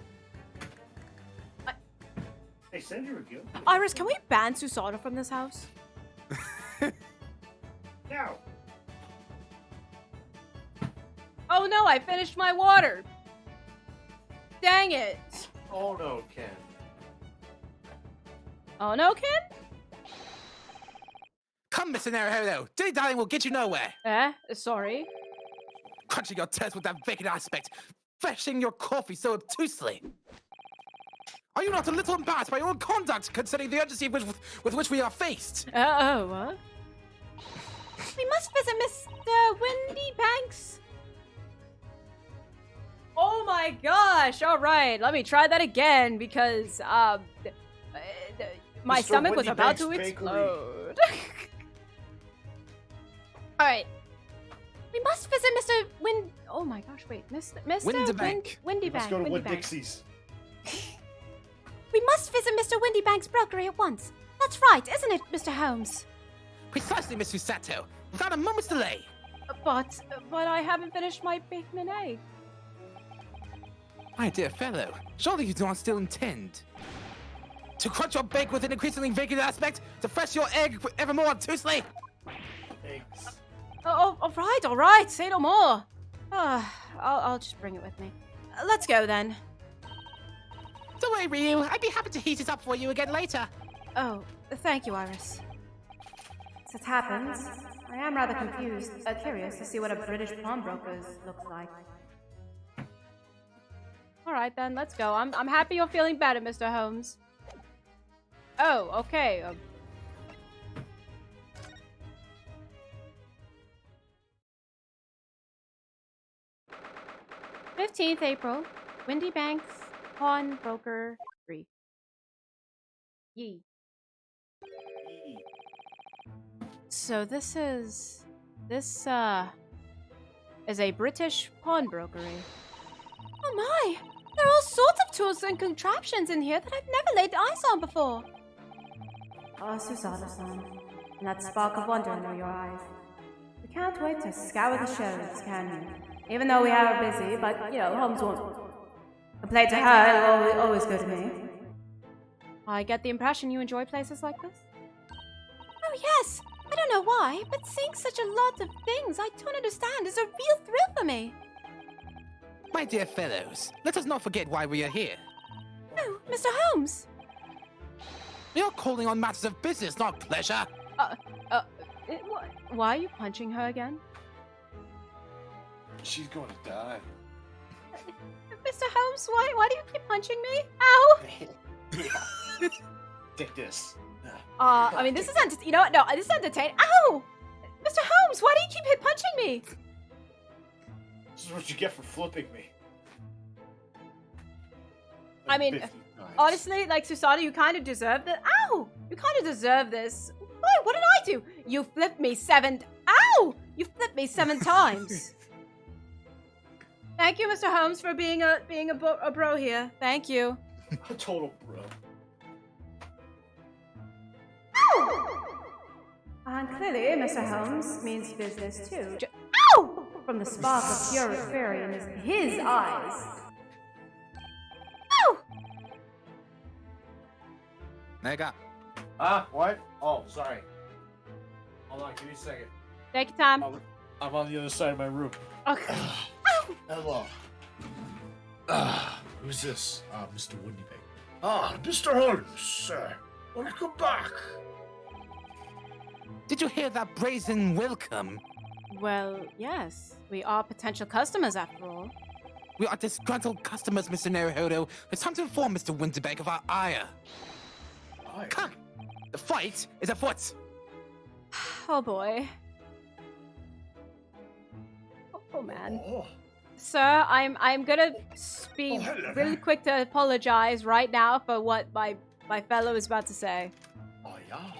They said you were guilty. Iris, can we ban Susato from this house? No. Oh no, I finished my water. Dang it. Oh no, Ken. Onoken? Come, Mr. Naruhodo. Dilly-dallying will get you nowhere. Sorry. Crunching your teeth with that vacant aspect. Fetching your coffee so obtusely. Are you not a little embarrassed by your own conduct, considering the urgency with which we are faced? What? We must visit Mr. Windybanks. Oh my gosh! All right, let me try that again because my Mr. stomach was about to Windybanks explode. All right, we must visit Mr. Oh my gosh! Wait, Mr. Windybank. Windybank. Let's go to Windybank. Winn-Dixie's. We must visit Mr. Windybank's brokery at once. That's right, isn't it, Mr. Holmes? Precisely, Miss Susato. Without a moment's delay. But I haven't finished my bacon and egg. My dear fellow, surely you do not still intend to crunch your bake with an increasingly vacant aspect, to fresh your egg ever more obtusely? Thanks. Oh, all right, say no more. I'll just bring it with me. Let's go then. Don't worry, Ryu. I'd be happy to heat it up for you again later. Oh, thank you, Iris. As it happens, I am rather confused, curious to see what a British pawnbroker looks like. All right then, let's go. I'm happy you're feeling better, Mr. Holmes. Oh, okay. 15th April, Windybanks, Pawnbroker 3. Yee. So this is a British pawnbrokery. Oh my! There are all sorts of tools and contraptions in here that I've never laid eyes on before. Oh, Susato-san, and that spark of wonder in your eyes. We can't wait to scour the shelves, can we? Even though we are busy, but, you know, Holmes won't complain to her, it'll always go to me. I get the impression you enjoy places like this? Oh, yes! I don't know why, but seeing such a lot of things I don't understand is a real thrill for me. My dear fellows, let us not forget why we are here. Oh, Mr. Holmes! We are calling on matters of business, not pleasure. Why are you punching her again? She's going to die. Mr. Holmes, why do you keep punching me? Ow! Take this. I mean, this is you know what? No, this is entertaining. Ow! Mr. Holmes, why do you keep punching me? This is what you get for flipping me. I mean, 50 times. honestly, like, Susato, you kind of deserve this. Ow! You kind of deserve this. Why? What did I do? You flipped me 7... Ow! You flipped me 7 times. Thank you, Mr. Holmes, for being a bro here. Thank you. A total bro. And clearly, Mr. Holmes means business too. Ow! from the spark of pure fairy in his eyes. Oh! Mega. What? Oh, sorry. Hold on, give me a second. Take your time. I'm on the other side of my room. Okay. Hello. Who's this? Mr. Windybag. Mr. Holmes, sir. Welcome back. Did you hear that brazen welcome? Well, yes. We are potential customers, after all. We are disgruntled customers, Mr. Naruhodo. It's time to inform Mr. Winterbank of our ire. Come! The fight is afoot! Oh, boy. Oh, man. Sir, I'm gonna be really quick to apologize right now for what my fellow is about to say. Oh, yeah?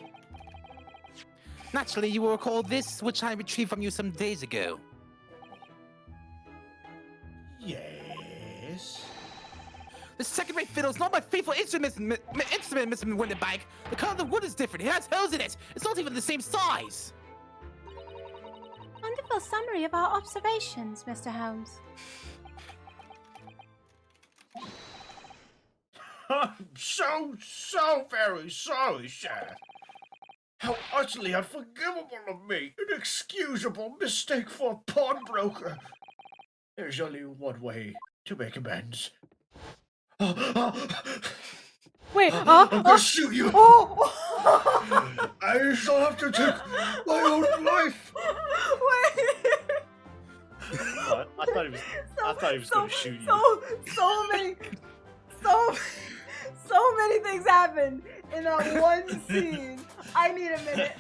Naturally, you will recall this, which I retrieved from you some days ago. Yes? The second-rate fiddle is not my faithful instrument, Mr. Winterbank. The color of the wood is different. It has holes in it. It's not even the same size. Wonderful summary of our observations, Mr. Holmes. I'm so very sorry, sir. How utterly unforgivable of me. Inexcusable mistake for a pawnbroker. There's only one way to make amends. Wait, I'm gonna shoot you. I shall have to take my own life. Wait. I thought he was gonna shoot you. So many things happened in that one scene. I need a minute.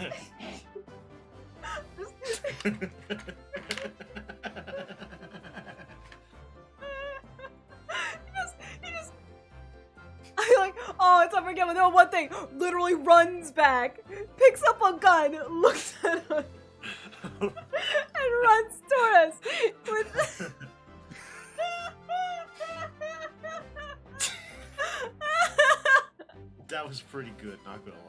I like, oh, it's unforgivable. No, one thing. Literally runs back, picks up a gun, looks at us, and runs toward us with. That was pretty good, not gonna lie.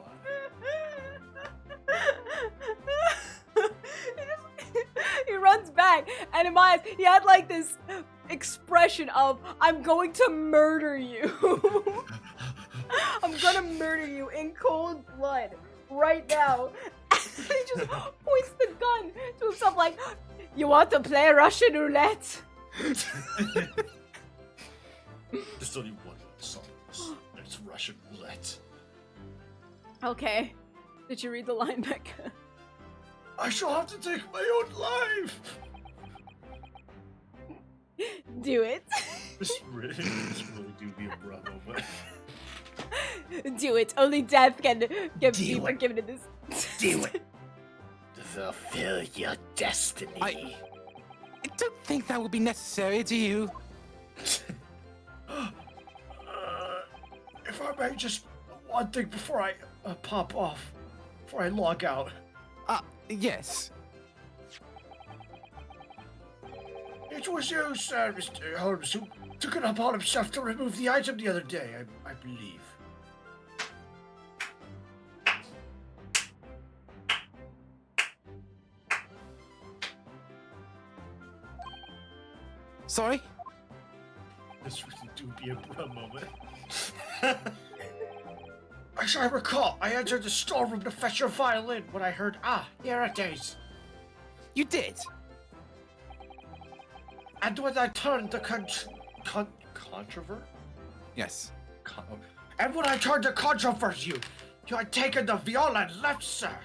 He runs back, and in my eyes, he had like this expression of, I'm going to murder you. I'm gonna murder you in cold blood right now. And he just points the gun to himself like, you want to play Russian roulette? There's only one song. It's Russian roulette. Okay. Did you read the line, Becca? I shall have to take my own life. Do it. This really do be a rough moment. Do it. Only death can be Do it. forgiven in this. Do it. Fulfill your destiny. I don't think that would be necessary, do you? If I may, just one thing before I pop off, before I log out. Yes. It was you, sir, Mr. Holmes, who took it upon himself to remove the item the other day, I believe. Sorry? This really do be a bruh moment. As I recall, I entered the storeroom to fetch your violin when I heard, here it is. You did? And when I turned the controvert? Yes. And when I turned to controvert you had taken the viola and left, sir.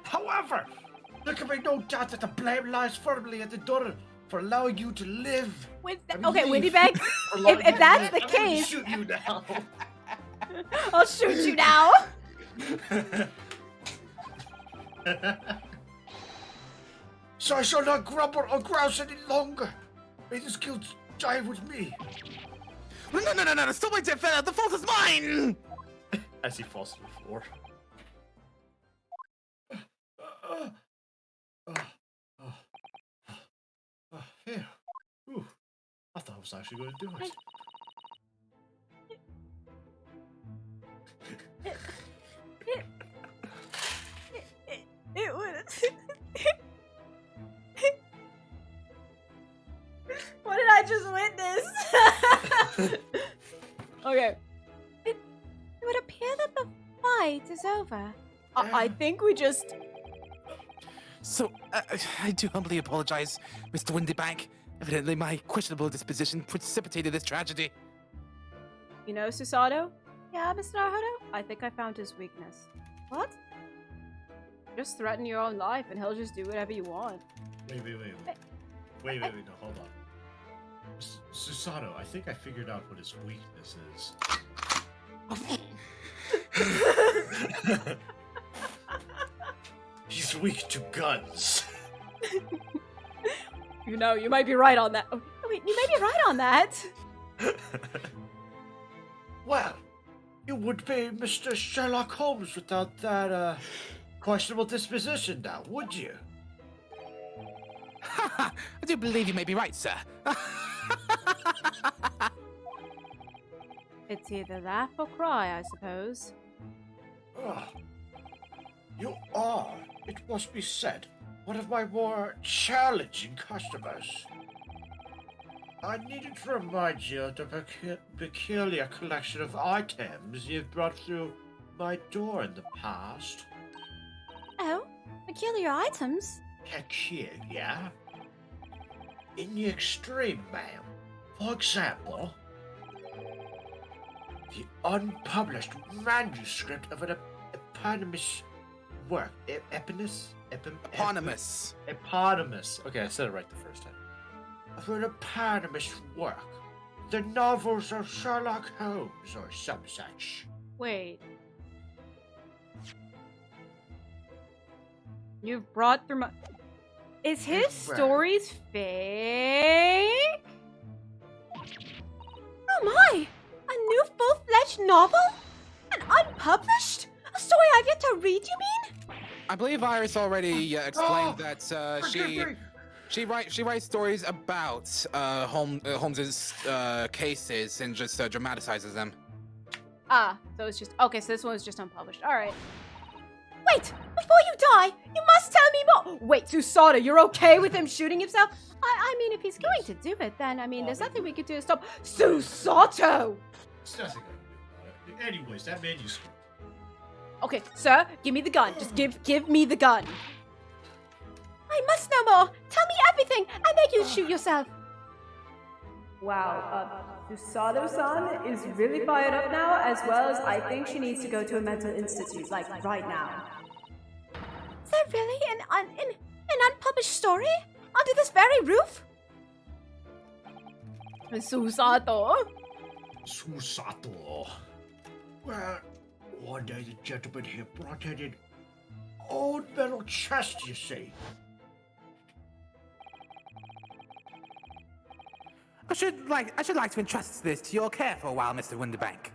However, there can be no doubt that the blame lies firmly at the daughter for allowing you to live. Okay, Windybag, if that's the case, shoot you now. I'll shoot you now. So I shall not grumble or grouse any longer. May this guilt die with me. No, stop my dear fella, the fault is mine! As he falls to the floor. Yeah. Ooh. I thought I was actually going to do it. It would. the fight is over. I think we just... So, I do humbly apologize, Mr. Windybank. Evidently, my questionable disposition precipitated this tragedy. You know, Susato? Yeah, Mr. Naruto? I think I found his weakness. What? Just threaten your own life and he'll just do whatever you want. Wait, no, hold on. Susato, I think I figured out what his weakness is. He's weak to guns. You know, you might be right on that. Oh, wait, you may be right on that. Well, you would be Mr. Sherlock Holmes without that, questionable disposition now, would you? I do believe you may be right, sir. It's either laugh or cry, I suppose. You are, it must be said, one of my more challenging customers. I needed to remind you of the peculiar collection of items you've brought through my door in the past. Oh, peculiar items? Peculiar? In the extreme, ma'am. For example, the unpublished manuscript of an eponymous work. Eponymous. Okay, I said it right the first time. Of an eponymous work. The novels of Sherlock Holmes or some such. Wait. You've brought through my... Is his stories fake? Oh my! A new full-fledged novel? An unpublished? A story I've yet to read, you mean? I believe Iris already explained that she writes stories about Holmes's cases and just dramatizes them. Ah, so it's just... Okay, so this one was just unpublished. Alright. Wait! Before you die, you must tell me more! Wait, Susato, you're okay with him shooting himself? I mean, if he's going to do it, then, I mean, there's nothing we could do to stop... Susato! There's nothing I can do about it. Anyways, that manuscript. Okay, sir, give me the gun. Just give me the gun. I must know more. Tell me everything. I beg you to shoot yourself. Wow, Susato-san is really fired up now, as well as I think she needs to go to a mental institute, like, right now. Is there really an unpublished story? Under this very roof? Susato? Well, one day the gentleman here brought in an old metal chest, you see. I should like to entrust this to your care for a while, Mr. Windybank.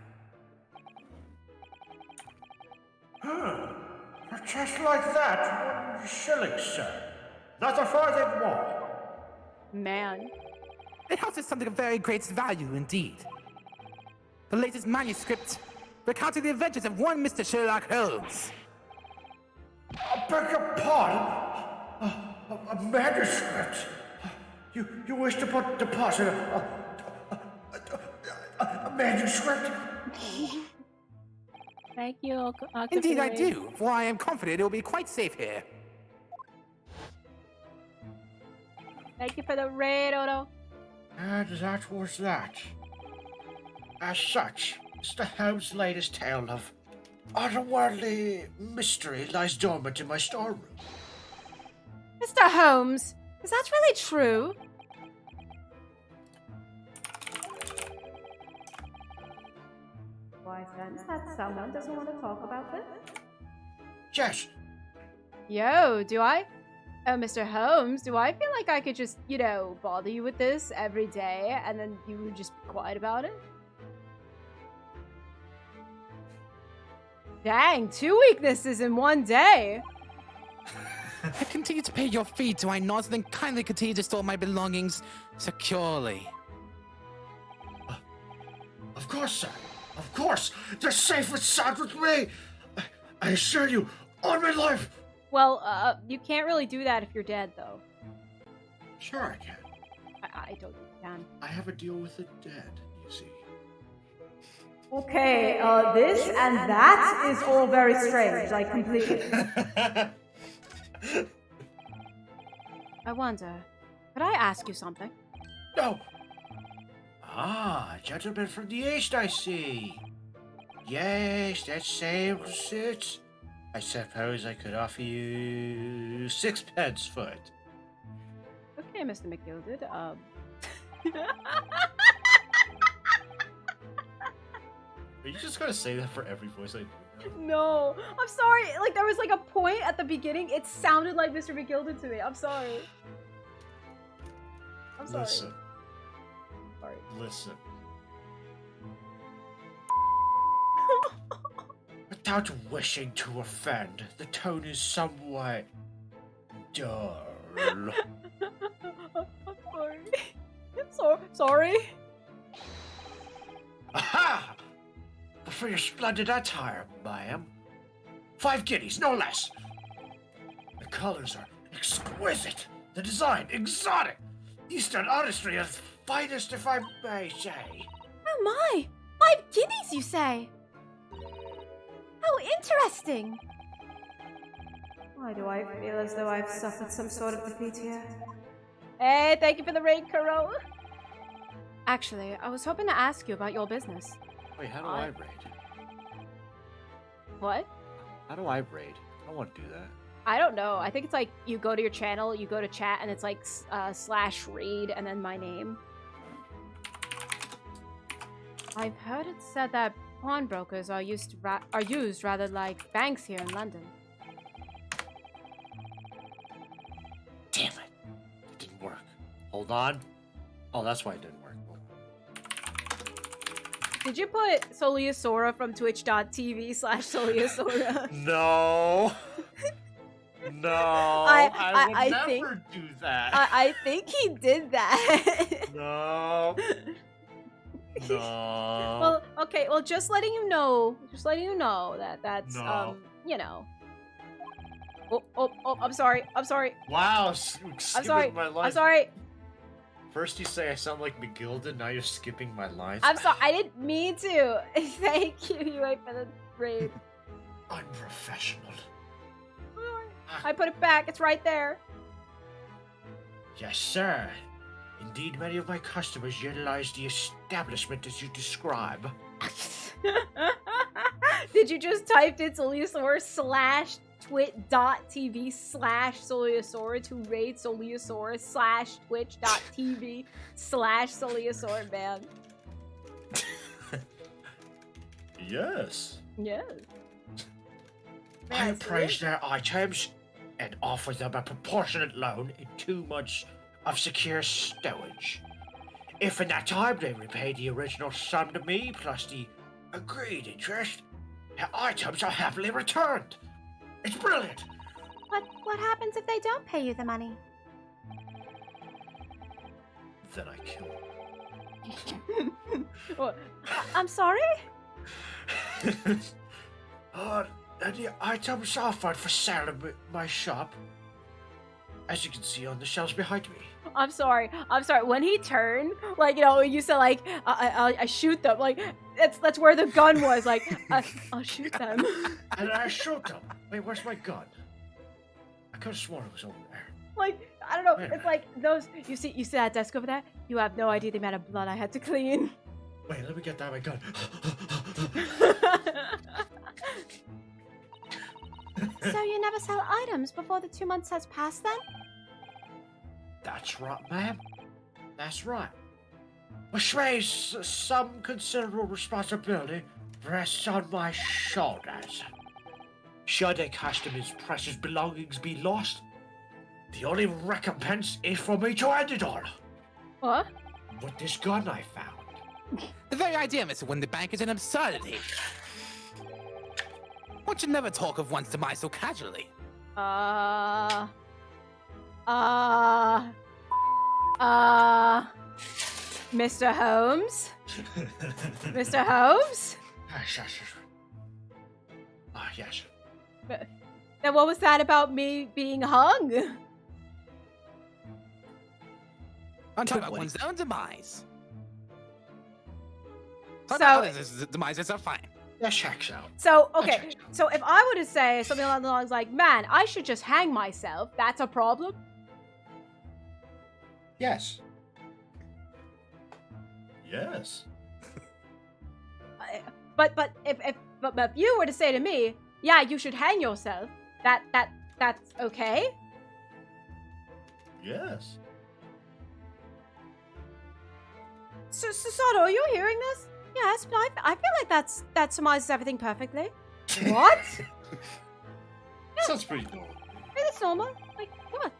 A chest like that, 1 shilling, sir. Not a farthing more. Man. It houses something of very great value indeed. The latest manuscript recounting the adventures of one Mr. Sherlock Holmes. I beg your pardon? A manuscript? You wish to deposit a manuscript? Thank you. Indeed I do, for I am confident it will be quite safe here. Thank you for the raid, Odo. And that was that. As such, Mr. Holmes' latest tale of otherworldly mystery lies dormant in my storeroom. Mr. Holmes, is that really true? Do I sense that someone doesn't want to talk about this? Yes. Yo, do I? Oh, Mr. Holmes, do I feel like I could just, bother you with this every day and then you would just be quiet about it? Dang, 2 weaknesses in 1 day. I continue to pay your fee, do I not? Then kindly continue to store my belongings securely. Of course, sir. Of course. They're safe and sound with me. I assure you, on my life. Well, you can't really do that if you're dead, though. Sure I can. I don't think you can. I have a deal with the dead, you see. Okay, this and that is all very strange, like completely. I wonder, could I ask you something? No. Ah, gentleman from the east, I see. Yes, that sounds it. I suppose I could offer you 6 pence for it. Okay, Mr. McGilded, Are you just gonna say that for every voice I do? No, I'm sorry. Like, there was like a point at the beginning, it sounded like Mr. McGilded to me. I'm sorry. I'm sorry. Listen. Sorry. Listen. Without wishing to offend, the tone is somewhat dull. I'm sorry. Sorry? Aha! For your splendid attire, ma'am. 5 guineas, no less. The colors are exquisite. The design, exotic. Eastern artistry at its finest, if I may say. Oh my! 5 guineas, you say? How interesting! Why do I feel as though I've suffered some sort of defeat here? Hey, thank you for the raid, Kuro. Actually, I was hoping to ask you about your business. Wait, how do I raid? What? How do I raid? I don't want to do that. I don't know. I think it's like you go to your channel, you go to chat, and it's like /raid and then my name. I've heard it said that pawnbrokers are used rather like banks here in London. Damn it. It didn't work. Hold on. Oh, that's why it didn't work. Did you put Soliasora from twitch.tv/Soliasora? No. No. I would never do that. I think he did that. No. No. Well, okay. Well, just letting you know that that's No. you know. Oh, I'm sorry. Wow. I'm Skipping sorry. my lines. I'm sorry. First you say I sound like McGilded, now you're skipping my lines. I'm sorry. I didn't mean to. Thank you. You wait for the raid. Unprofessional. I put it back. It's right there. Yes, sir. Indeed, many of my customers utilize the establishment as you describe. Did you just type in Soliasaur /twit.tv/Soliasaur to raid Soliasaur /twitch.tv/Soliasaur, man? Yes. Yes. I appraise their items and offer them a proportionate loan in 2 months of secure stowage. If in that time they repay the original sum to me plus the agreed interest, their items are happily returned. It's brilliant. What happens if they don't pay you the money? Then I kill What? I'm sorry? them. And the items offered for sale in my shop, as you can see on the shelves behind me. I'm sorry. When he turned, like, you know, you said, like, I shoot them. Like, that's where the gun was. Like, I'll shoot them. And I shoot them. Wait, where's my gun? I could have sworn it was over there. Like, I don't know. Wait a It's like those. You see that desk over there? You have no idea the amount of blood I had to clean. Wait, let me get that my gun. So you never sell items before the 2 months has passed, then? That's right, ma'am. That's right. Which means some considerable responsibility rests on my shoulders. Should a customer's precious belongings be lost, the only recompense is for me to end it all. What? With this gun I found. The very idea, Mr. Win, the bank is an absurdity. One should never talk of one's demise so casually. Mr. Holmes? Mr. Holmes? Yes. Then what was that about me being hung? I'm talking about one's own demise. So demises are fine. That checks out. So, okay. So if I were to say something along the lines like, man, I should just hang myself, that's a problem? Yes. Yes. But if you were to say to me, yeah, you should hang yourself, that's okay? Yes. Soto, are you hearing this? Yes, but I feel like that surmises everything perfectly. What? Sounds pretty normal. Hey, that's normal. Like, what?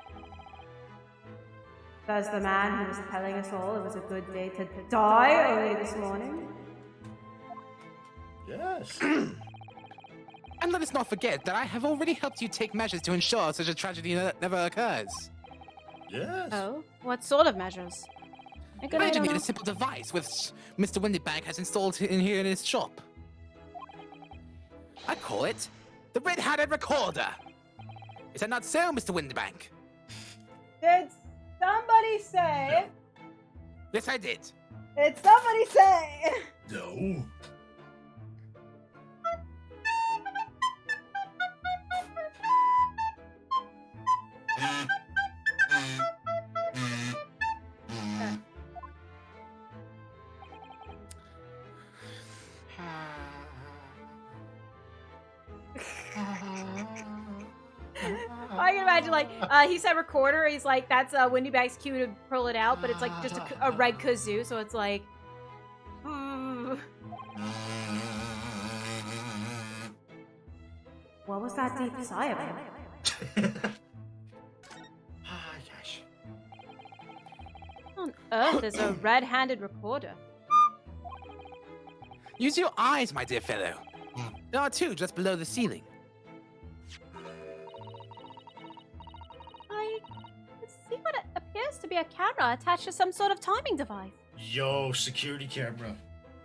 Says the man who was telling us all it was a good day to die early this morning. Yes. And let us not forget that I have already helped you take measures to ensure such a tragedy never occurs. Yes. Oh, what sort of measures? I engineered a simple device which Mr. Windybank has installed in here in his shop. I call it the Red-Hatted Recorder. Is that not so, Mr. Windybank? Did somebody say? Yes, I did. Did somebody say? No. I can imagine, like, he said recorder, he's like, that's Windybank's cue to pull it out, but it's like just a red kazoo, so it's like... What was that deep sigh about? Yes. What on earth is a red-handed recorder? Use your eyes, my dear fellow. There are two just below the ceiling. I can see what appears to be a camera attached to some sort of timing device. Yo, security camera.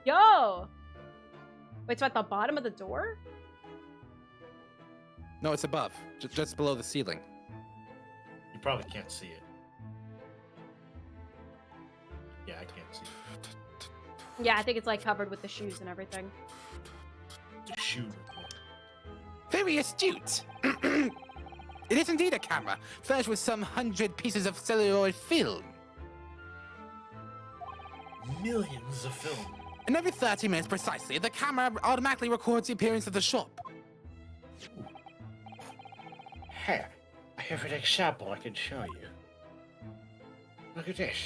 Yo! Wait, so at the bottom of the door? No, it's above, just below the ceiling. You probably can't see it. Yeah, I can't see it. Yeah, I think it's like covered with the shoes and everything. The shoe. Very astute. It is indeed a camera, furnished with some 100 pieces of celluloid film. Millions of film. And every 30 minutes precisely, the camera automatically records the appearance of the shop. Here, I have an example I can show you. Look at this.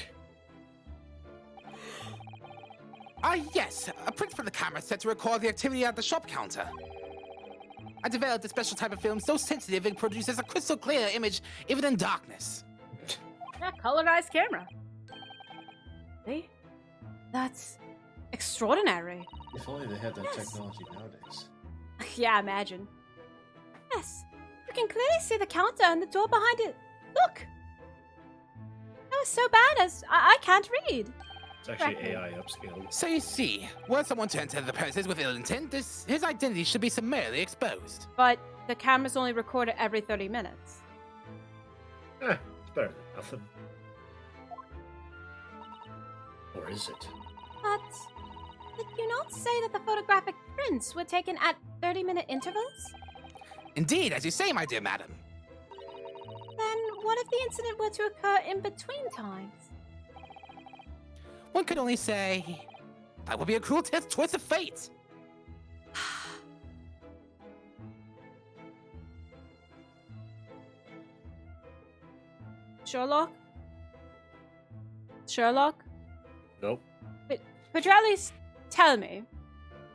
Ah, yes, a print from the camera set to record the activity at the shop counter. I developed a special type of film so sensitive it produces a crystal clear image even in darkness. Yeah, colorized camera. See? That's extraordinary. If only they had that technology nowadays. Yeah, imagine. Yes, we can clearly see the counter and the door behind it. Look! That was so bad as I can't read. It's actually AI upscaled. So you see, were someone to enter the premises with ill intent, his identity should be summarily exposed. But the cameras only record it every 30 minutes. It's better than nothing. Or is it? But did you not say that the photographic prints were taken at 30-minute intervals? Indeed, as you say, my dear madam. Then what if the incident were to occur in between times? One could only say that would be a cruel twist of fate. Sherlock? Sherlock? Nope. Could you at least tell me,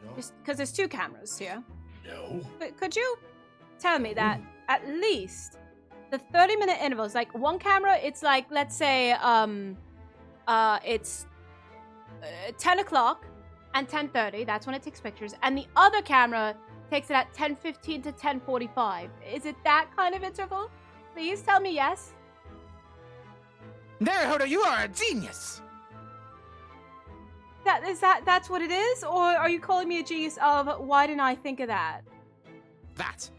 No. because there's two cameras here, No. could you tell me that at least the 30-minute intervals, like one camera, it's like, let's say, it's 10 o'clock and 10:30, that's when it takes pictures, and the other camera takes it at 10:15 to 10:45. Is it that kind of interval? Please tell me yes. There, Hodo, you are a genius! That's what it is? Or are you calling me a genius of why didn't I think of that? That.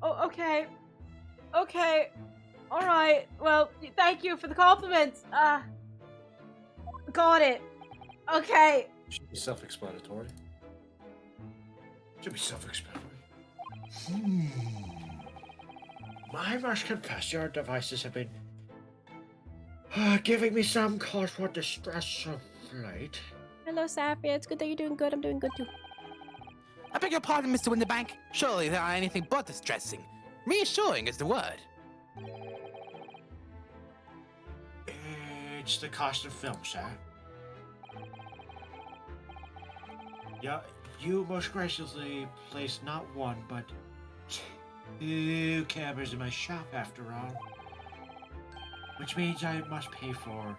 Oh, okay. Okay. Alright. Well, thank you for the compliment. Got it. Okay. Should be self-explanatory. Should be self-explanatory. I must confess, your devices have been giving me some cause for distress of late. Hello, Sapphire. It's good that you're doing good. I'm doing good too. I beg your pardon, Mr. Winterbank. Surely they are anything but distressing. Reassuring is the word. It's the cost of film, sir. Yeah, you most graciously placed not one, but 2 cameras in my shop, after all. Which means I must pay for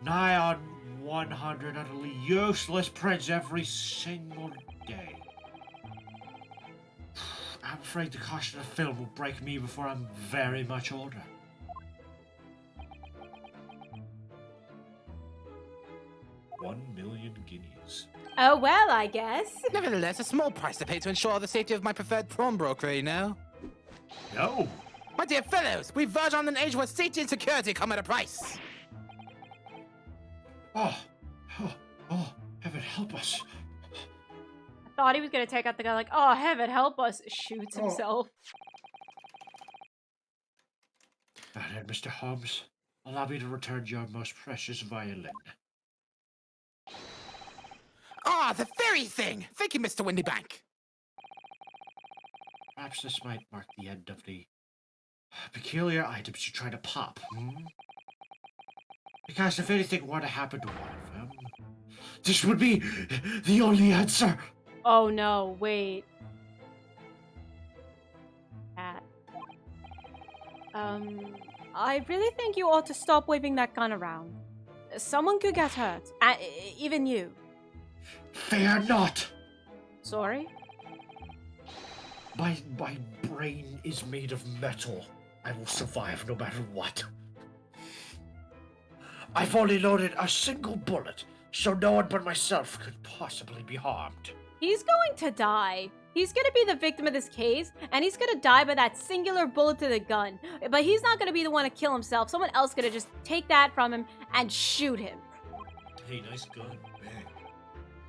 nigh on 100 utterly useless prints every single day. I'm afraid the cost of the film will break me before I'm very much older. $1,000,000 guineas. Oh, well, I guess. Nevertheless, a small price to pay to ensure the safety of my preferred pawnbroker, you know? No! My dear fellows, we verge on an age where safety and security come at a price. Oh, heaven help us. I thought he was gonna take out the guy like, oh, heaven help us. Shoots himself. And Mr. Holmes, allow me to return your most precious violin. Ah, the very thing! Thank you, Mr. Windybank. Perhaps this might mark the end of the peculiar items you try to pop, Because if anything were to happen to one of them, this would be the only answer. Oh, no. Wait. Cat. I really think you ought to stop waving that gun around. Someone could get hurt. Even you. Fear not! Sorry? My brain is made of metal. I will survive no matter what. I've only loaded a single bullet, so no one but myself could possibly be harmed. He's going to die. He's gonna be the victim of this case, and he's gonna die by that singular bullet to the gun. But he's not gonna be the one to kill himself. Someone else gonna just take that from him and shoot him. Hey, nice gun. Bang.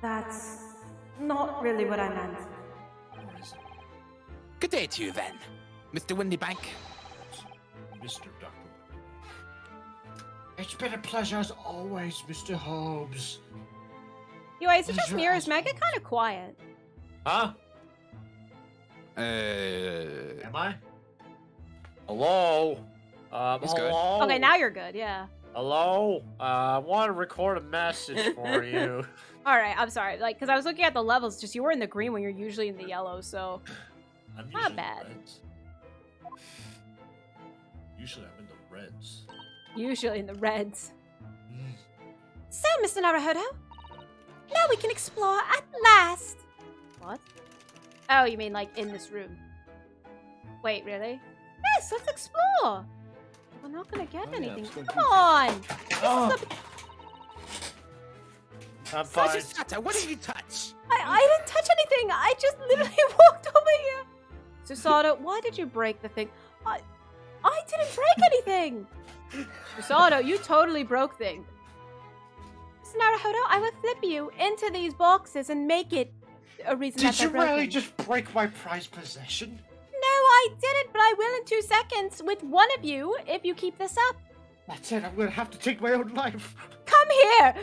That's not really what I meant. Or is it? Good day to you, then, Mr. Windybank. Mr. Dr. It's been a pleasure as always, Mr. Holmes. Anyway, is it just me or is Mega kind of quiet? Huh? Am I? Hello? He's good. Hello? Okay, now you're good, yeah. Hello? I want to record a message for you. Alright, I'm sorry. Like, because I was looking at the levels, just you were in the green when you're usually in the yellow, so... I'm Not usually in the bad. reds. Usually I'm in the reds. Usually in the reds. Mm. So, Mr. Naruhodo, now we can explore at last. What? Oh, you mean like in this room? Wait, really? Yes, let's explore. We're not gonna get anything. let's go Come do- on. Oh. I'm fine. Susata, what did you touch? I didn't touch anything. I just literally walked over here. Susato, why did you break the thing? I didn't break anything. Susato, you totally broke things. Mr. Naruhodo, I will flip you into these boxes and make it a reason that Did they're you broken. really just break my prized possession? No, I didn't, but I will in 2 seconds with one of you if you keep this up. That's it, I'm gonna have to take my own life. Come here!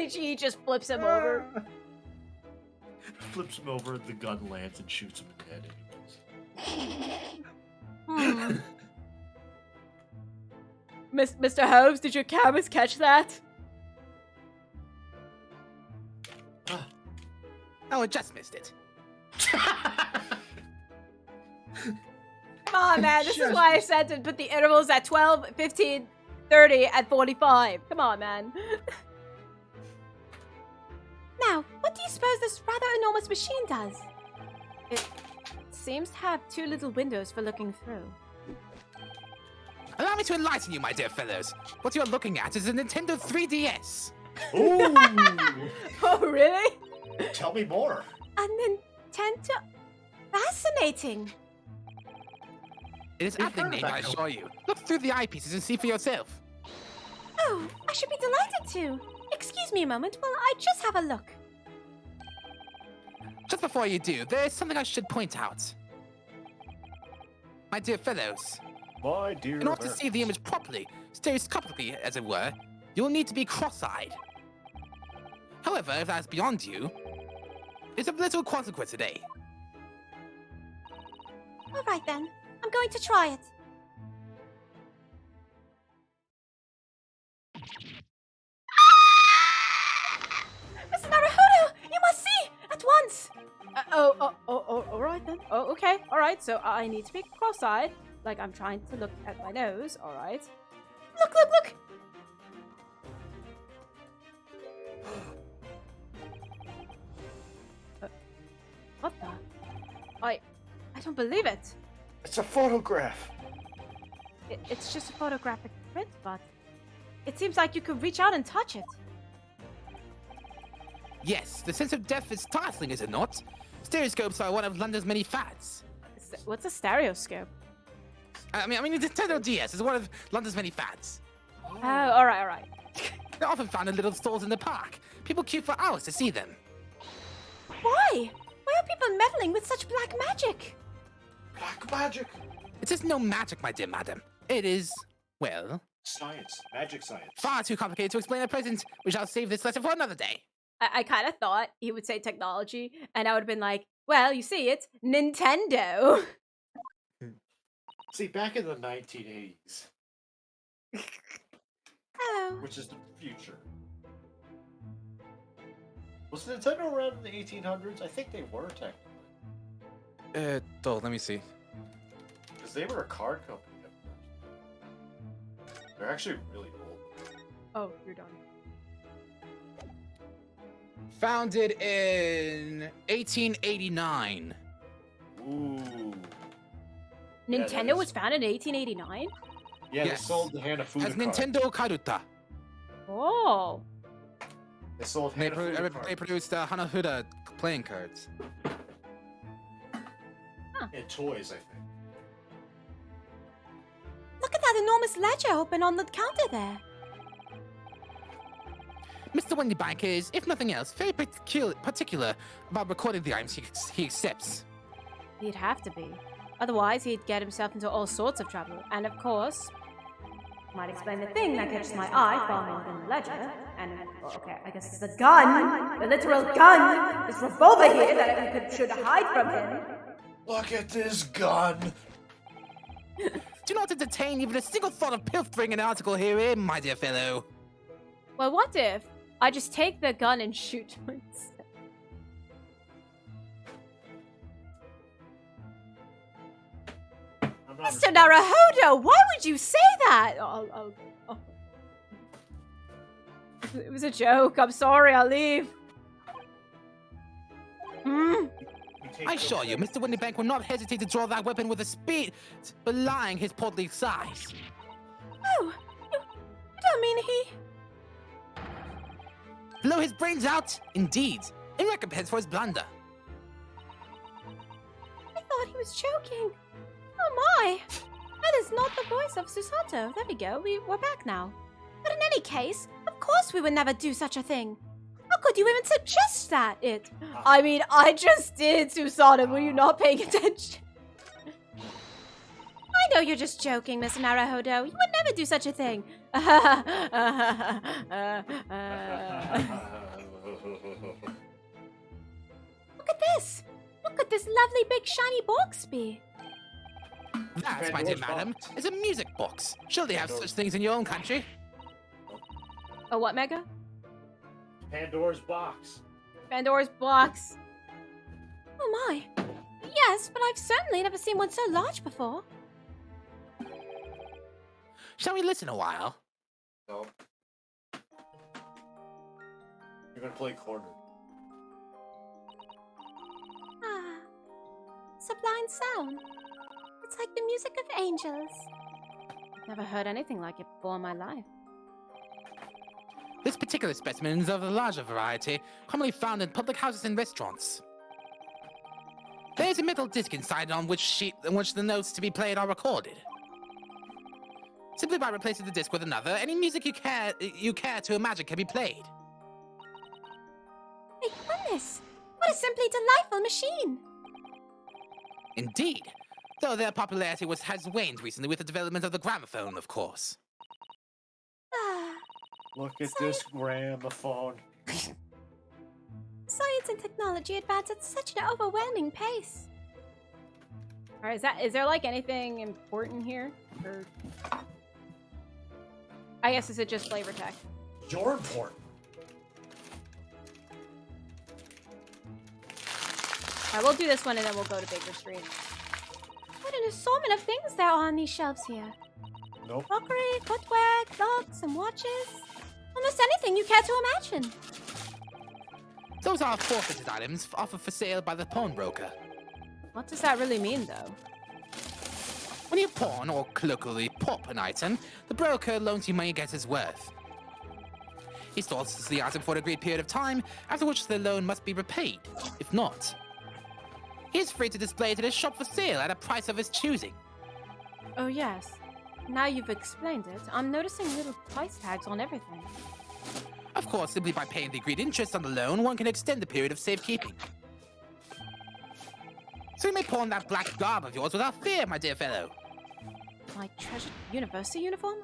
She just flips him over. Flips him over, the gun lands and shoots him in the head. Mr. Holmes, did your cameras catch that? Oh, I just missed it. Come on, man. This is why I said to put the intervals at 12, 15, 30, and 45. Come on, man. Now, what do you suppose this rather enormous machine does? It seems to have 2 little windows for looking through. Allow me to enlighten you, my dear fellows. What you're looking at is a Nintendo 3DS. Ooh! Oh, really? Tell me more. A Nintendo? Fascinating. It is aptly named, I assure you. Look through the eyepieces and see for yourself. Oh, I should be delighted to. Excuse excuse me a moment while I just have a look. Just before you do, there's something I should point out. My dear fellows, My dear. in order to see the image properly, stereoscopically as it were, you'll need to be cross-eyed. However, if that's beyond you, it's of little consequence today. All right then, I'm going to try it. Mr. Naruhodo, you must see at once. All right then. Oh, okay, all right. So I need to be cross-eyed, like I'm trying to look at my nose. All right. Look! What the? I don't believe it. It's a photograph. It's just a photographic print, but it seems like you could reach out and touch it. Yes, the sense of depth is startling, is it not? Stereoscopes are one of London's many fads. What's a stereoscope? I mean, the Nintendo DS is one of London's many fads. Oh, all right. They're often found in little stalls in the park. People queue for hours to see them. Why? Why are people meddling with such black magic? Black magic. It is no magic, my dear madam. It is, well, Science. Magic science. far too complicated to explain at present. We shall save this lesson for another day. I kind of thought he would say technology, and I would have been like, well, you see, it's Nintendo. See, back in the 1980s, Hello. which is the future. Was Nintendo around in the 1800s? I think they were technically. Let me see. Because they were a card company at first. They're actually really old. Oh, you're done. Founded in 1889. Ooh. Nintendo was founded in 1889? Yeah, Yes. they sold the Hanafuda As card. Nintendo Karuta. Oh. They sold They, Hanafuda card. they produced Hanafuda playing cards. And toys, I think. Look at that enormous ledger open on the counter there. Mr. Wendybank is, if nothing else, very particular about recording the items he accepts. He'd have to be. Otherwise, he'd get himself into all sorts of trouble. And of course, might explain the thing that catches my eye far more than the ledger. And, well, okay, I guess it's the gun. The literal gun. This revolver here that we should hide from him. Look at this gun! Do not entertain even a single thought of pilfering an article herein, my dear fellow. Well, what if I just take the gun and shoot myself? Mr. Naruhodo, why would you say that? Oh. It was a joke. I'm sorry. I'll leave. I assure you, Mr. Wendybank will not hesitate to draw that weapon with a speed belying his portly size. Oh, you don't mean he... Blow his brains out, indeed, in recompense for his blunder. I thought he was joking. Oh my! That is not the voice of Susato. There we go. We're back now. But in any case, of course we would never do such a thing. How could you even suggest that? I mean, I just did, Susato. Were you not paying attention? I know you're just joking, Mr. Naruhodo. You would never do such a thing. Look at this. Look at this lovely big shiny Boxby. That, my dear madam, is a music box. Surely you have such things in your own country. Oh, what, Mega? Pandora's box. Pandora's box. Oh my. Yes, but I've certainly never seen one so large before. Shall we listen a while? No. You're gonna play corner. Ah, sublime sound. It's like the music of angels. Never heard anything like it before in my life. This particular specimen is of the larger variety, commonly found in public houses and restaurants. There is a metal disc inside on which the notes to be played are recorded. Simply by replacing the disc with another, any music you care to imagine can be played. goodness! What a simply delightful machine! Indeed. Though their popularity has waned recently with the development of the gramophone, of course. Ah, Look at this gramophone. science and technology advance at such an overwhelming pace. Alright, is there like anything important here? Or I guess is it just flavor tech? You're important. Alright, we'll do this one and then we'll go to Baker Street. What an assortment of things there are on these shelves here. Nope. Crockery, footwear, clocks, and watches. Almost anything you care to imagine. Those are forfeited items offered for sale by the pawnbroker. What does that really mean, though? When you pawn, or colloquially pop an item, the broker loans you money against its worth. He stores the item for an agreed period of time, after which the loan must be repaid. If not, he is free to display it in his shop for sale at a price of his choosing. Oh, yes. Now you've explained it, I'm noticing little price tags on everything. Of course, simply by paying the agreed interest on the loan, one can extend the period of safekeeping. So you may pawn that black garb of yours without fear, my dear fellow. My treasured university uniform?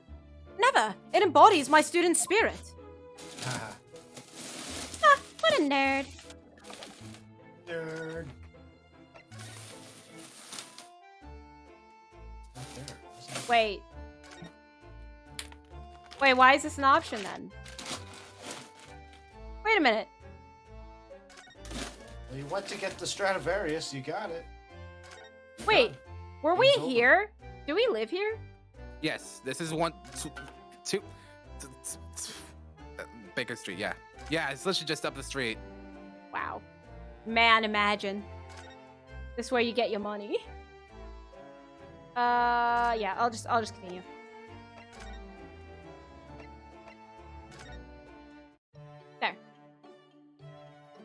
Never! It embodies my student spirit. Ah, what a nerd. Nerd. Wait. Wait, why is this an option then? Wait a minute. Well, you went to get the Stradivarius, you got it. Wait, were we Game's over. here? Do we live here? Yes, this is Baker Street, yeah. Yeah, it's literally just up the street. Wow. Man, imagine. This is where you get your money. Yeah, I'll just continue. There.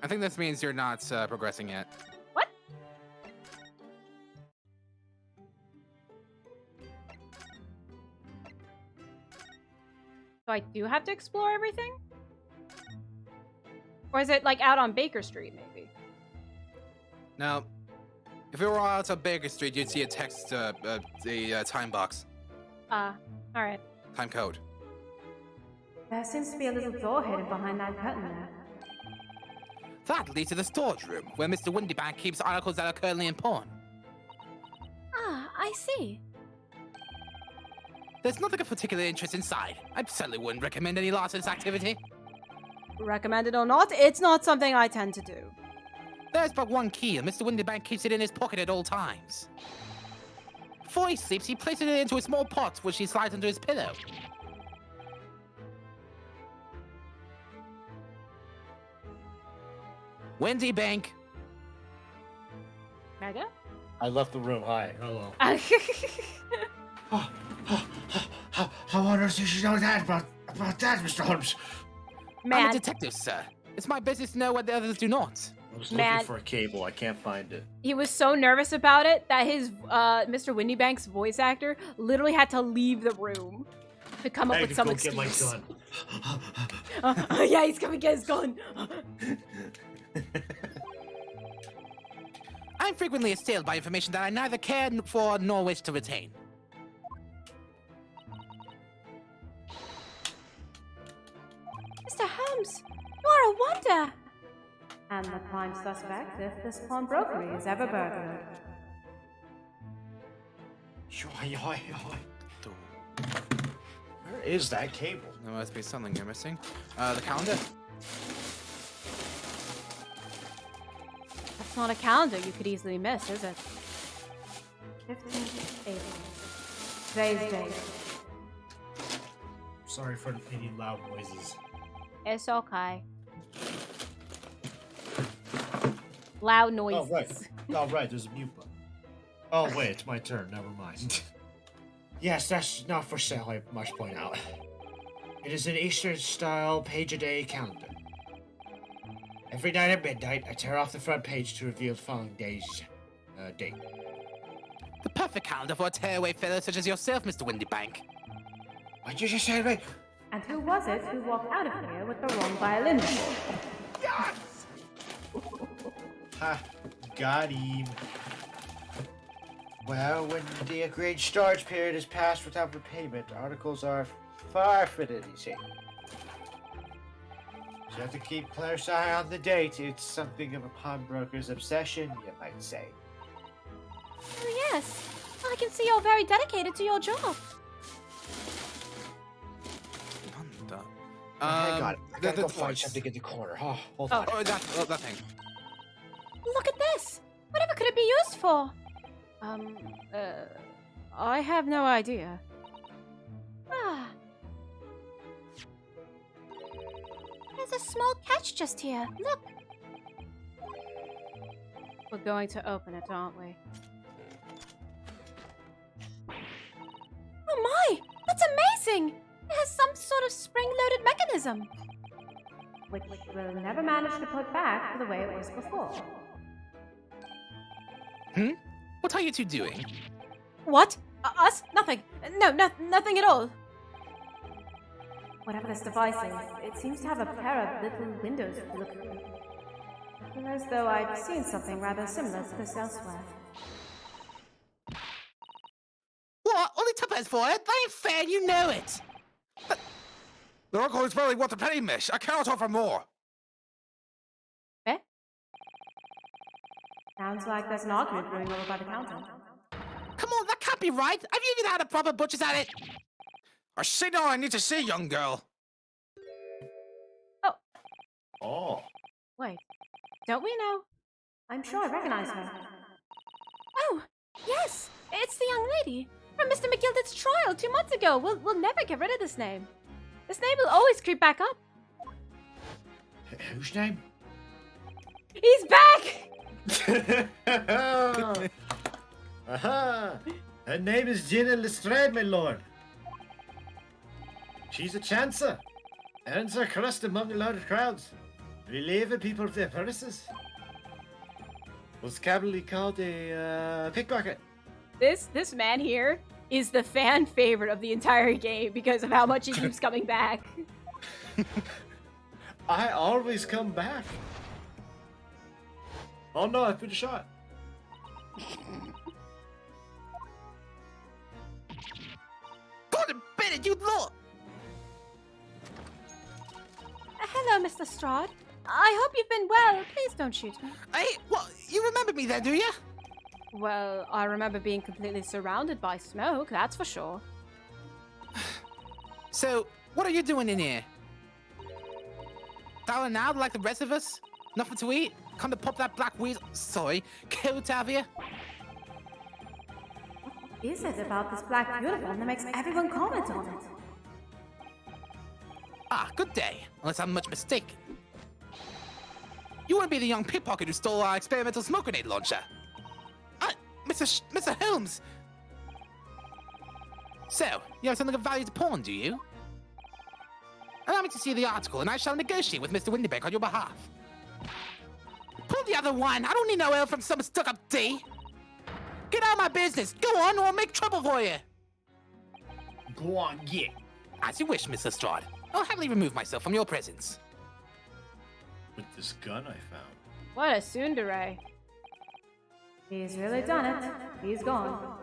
I think this means you're not progressing yet. What? So I do have to explore everything? Or is it like out on Baker Street, maybe? Now, if we were out on Baker Street, you'd see a text, the time box, Alright. time code. There seems to be a little door hidden behind that curtain there. That leads to the storage room, where Mr. Windybank keeps articles that are currently in pawn. Ah, I see. There's nothing of particular interest inside. I certainly wouldn't recommend any loss of this activity. Recommended or not, it's not something I tend to do. There's but one key, and Mr. Windybank keeps it in his pocket at all times. Before he sleeps, he places it into a small pot, which he slides under his pillow. Windybank. Mega? I left the room. Hi. Hello. How on earth did you know that about that, Mr. Holmes? I'm Man, a detective, sir. It's my business to know what the others do not. I was Man. looking for a cable. I can't find it. he was so nervous about it that his Mr. Windybank's voice actor literally had to leave the room to come up with some go excuse. get my gun. Yeah, he's coming to get his gun. I'm frequently assailed by information that I neither care for nor wish to retain. Mr. Holmes, you are a wonder. And the prime suspect if this pawnbrokery is ever burglared. Where is that cable? There must be something you're missing. The calendar? That's not a calendar you could easily miss, is it? 15th April. Today's date. Sorry for any loud noises. It's okay. Loud noises. Oh, right. Oh, right, there's a mute button. Oh, wait, it's my turn. Never mind. Yes, that's not for sale, I must point out. It is an Eastern-style page-a-day calendar. Every night at midnight, I tear off the front page to reveal the following day's date. The perfect calendar for a tearaway fellow such as yourself, Mr. Windybank. What did you just say to me? And who was it who walked out of here with the wrong violin? Ha! Got him. Well, when the agreed storage period is passed without repayment, articles are forfeited, you see. So you have to keep close eye on the date. It's something of a pawnbroker's obsession, you might say. Oh, yes. I can see you're very dedicated to your job. Hang on. I gotta go find something in the corner. Oh, hold on. Oh, that thing. Look at this. Whatever could it be used for? I have no idea. Ah. There's a small catch just here. Look. We're going to open it, aren't we? Oh my! That's amazing! It has some sort of spring-loaded mechanism. Which we'll never manage to put back to the way it was before. What are you two doing? What? Us? Nothing. No, nothing at all. Whatever this device is, it seems to have a pair of little windows to look through. I feel as though I've seen something rather similar to this elsewhere. What? Only tuppence for it? That ain't fair, you know it! The uncle is very worth a penny, miss. I cannot offer more. Eh? Sounds like there's an argument brewing over by the counter. Come on, that can't be right. Have you even had a proper butcher's at it? I see all I need to see, young girl. Oh. Wait, don't we know? I'm sure I recognize her. Oh, yes! It's the young lady from Mr. McGilded's trial 2 months ago. We'll never get rid of this name. This name will always creep back up. Whose name? He's back! Aha! Her name is Gina Lestrade, my lord. She's a chancer. Earns her crust among large crowds, relieving people of their purses. Was commonly called a pickpocket. This man here is the fan favorite of the entire game because of how much he keeps coming back. I always come back. Oh no, I've been shot. God damn it, you lot! Hello, Mr. Strahd. I hope you've been well. Please don't shoot me. Hey, what? You remember me then, do you? Well, I remember being completely surrounded by smoke, that's for sure. So, what are you doing in here? Darling out like the rest of us? Nothing to eat? Come to pop that black weasel, sorry, coat out of you? What is it about this black uniform that makes everyone comment on it? Ah, good day, unless I'm much mistaken. You wouldn't be the young pickpocket who stole our experimental smoke grenade launcher. Mr. Holmes! So, you have something of value to pawn, do you? Allow me to see the article, and I shall negotiate with Mr. Windybank on your behalf. Pull the other one! I don't need no help from some stuck-up D! Get out of my business! Go on, or I'll make trouble for you! Go on, get. As you wish, Mr. Strahd. I'll happily remove myself from your presence. With this gun I found. What a tsundere. He's really done it. He's gone.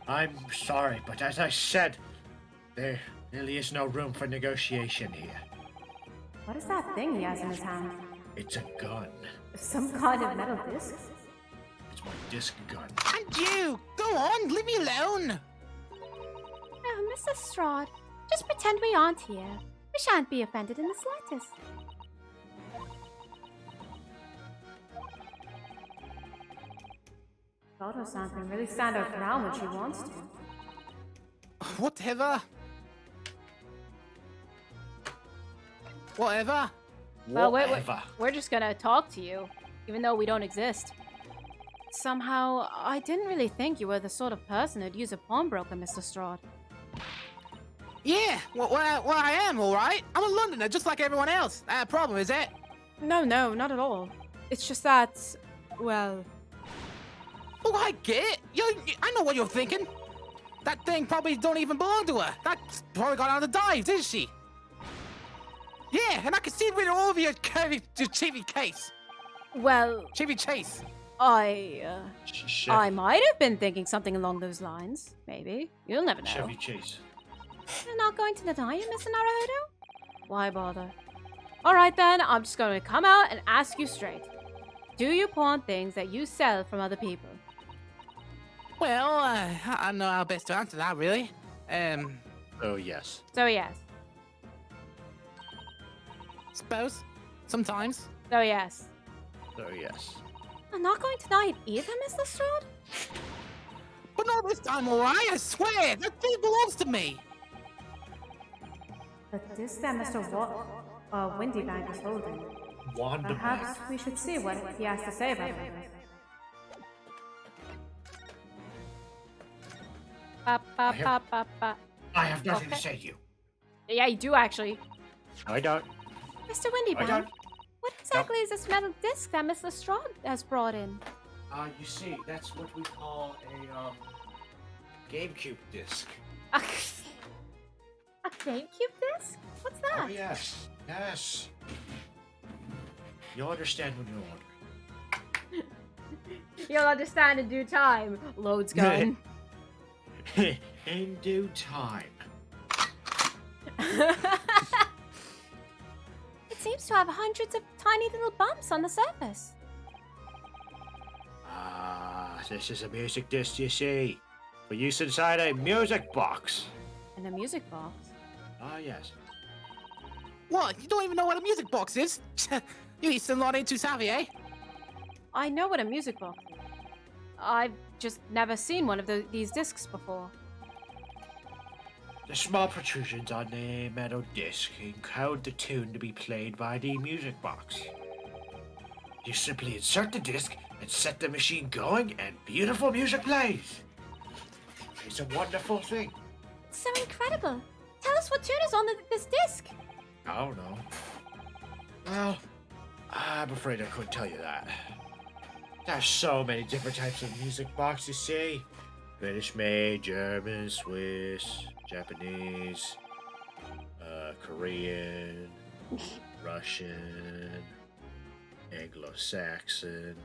I'm sorry, but as I said, there really is no room for negotiation here. What is that thing he has in his hand? It's a gun. Some kind of metal disc? It's my disc gun. And you! Go on, leave me alone! Oh, Mr. Strahd, just pretend we aren't here. We shan't be offended in the slightest. Photo-san can really stand her ground when she wants to. Whatever. Whatever. Well, Whatever. we're just gonna talk to you, even though we don't exist. Somehow, I didn't really think you were the sort of person who'd use a pawnbroker, Mr. Strahd. Yeah, well, I am, all right. I'm a Londoner, just like everyone else. Problem, is it? No, not at all. It's just that, well... Oh, I get it. I know what you're thinking. That thing probably don't even belong to her. That's probably got on the dive, didn't she? Yeah, and I can see it with all of your TV case. Well, Chevy Chase. I Chevy, might have been thinking something along those lines. Maybe. You'll never know. Chevy Chase. You're not going to deny you, Mr. Naruto? Why bother? Alright then, I'm just going to come out and ask you straight. Do you pawn things that you sell from other people? Well, I don't know how best to answer that, really. Oh, yes. So yes. Suppose. Sometimes. So yes. Oh, yes. I'm not going to deny it either, Mr. Strahd. But not this time, alright? I swear! That thing belongs to me! But this that Mr. Windy Bank is holding. Wanda Perhaps we should see what he has to say about it. Ba, ba, ba, ba, ba. I have nothing to Okay. say to you. Yeah, you do actually. I don't. Mr. Windy I don't. what exactly is this metal disc that Mr. Strahd has brought in? You see, that's what we call a GameCube disc. A GameCube disc? What's that? Oh yes, yes. You'll understand when you're older. You'll understand in due time. Loads gun. In due time. It seems to have hundreds of tiny little bumps on the surface. This is a music disc, you see. For use inside a music box. In a music box. Ah, yes. What? You don't even know what a music box is? You still not into savvy, eh? I know what a music box is. I've just never seen one of these discs before. The small protrusions on the metal disc encode the tune to be played by the music box. You simply insert the disc and set the machine going, and beautiful music plays. It's a wonderful thing. It's so incredible. Tell us what tune is on this disc. I don't know. Well, I'm afraid I couldn't tell you that. There's so many different types of music boxes, see? British made, German, Swiss, Japanese, Korean, Russian, Anglo-Saxon,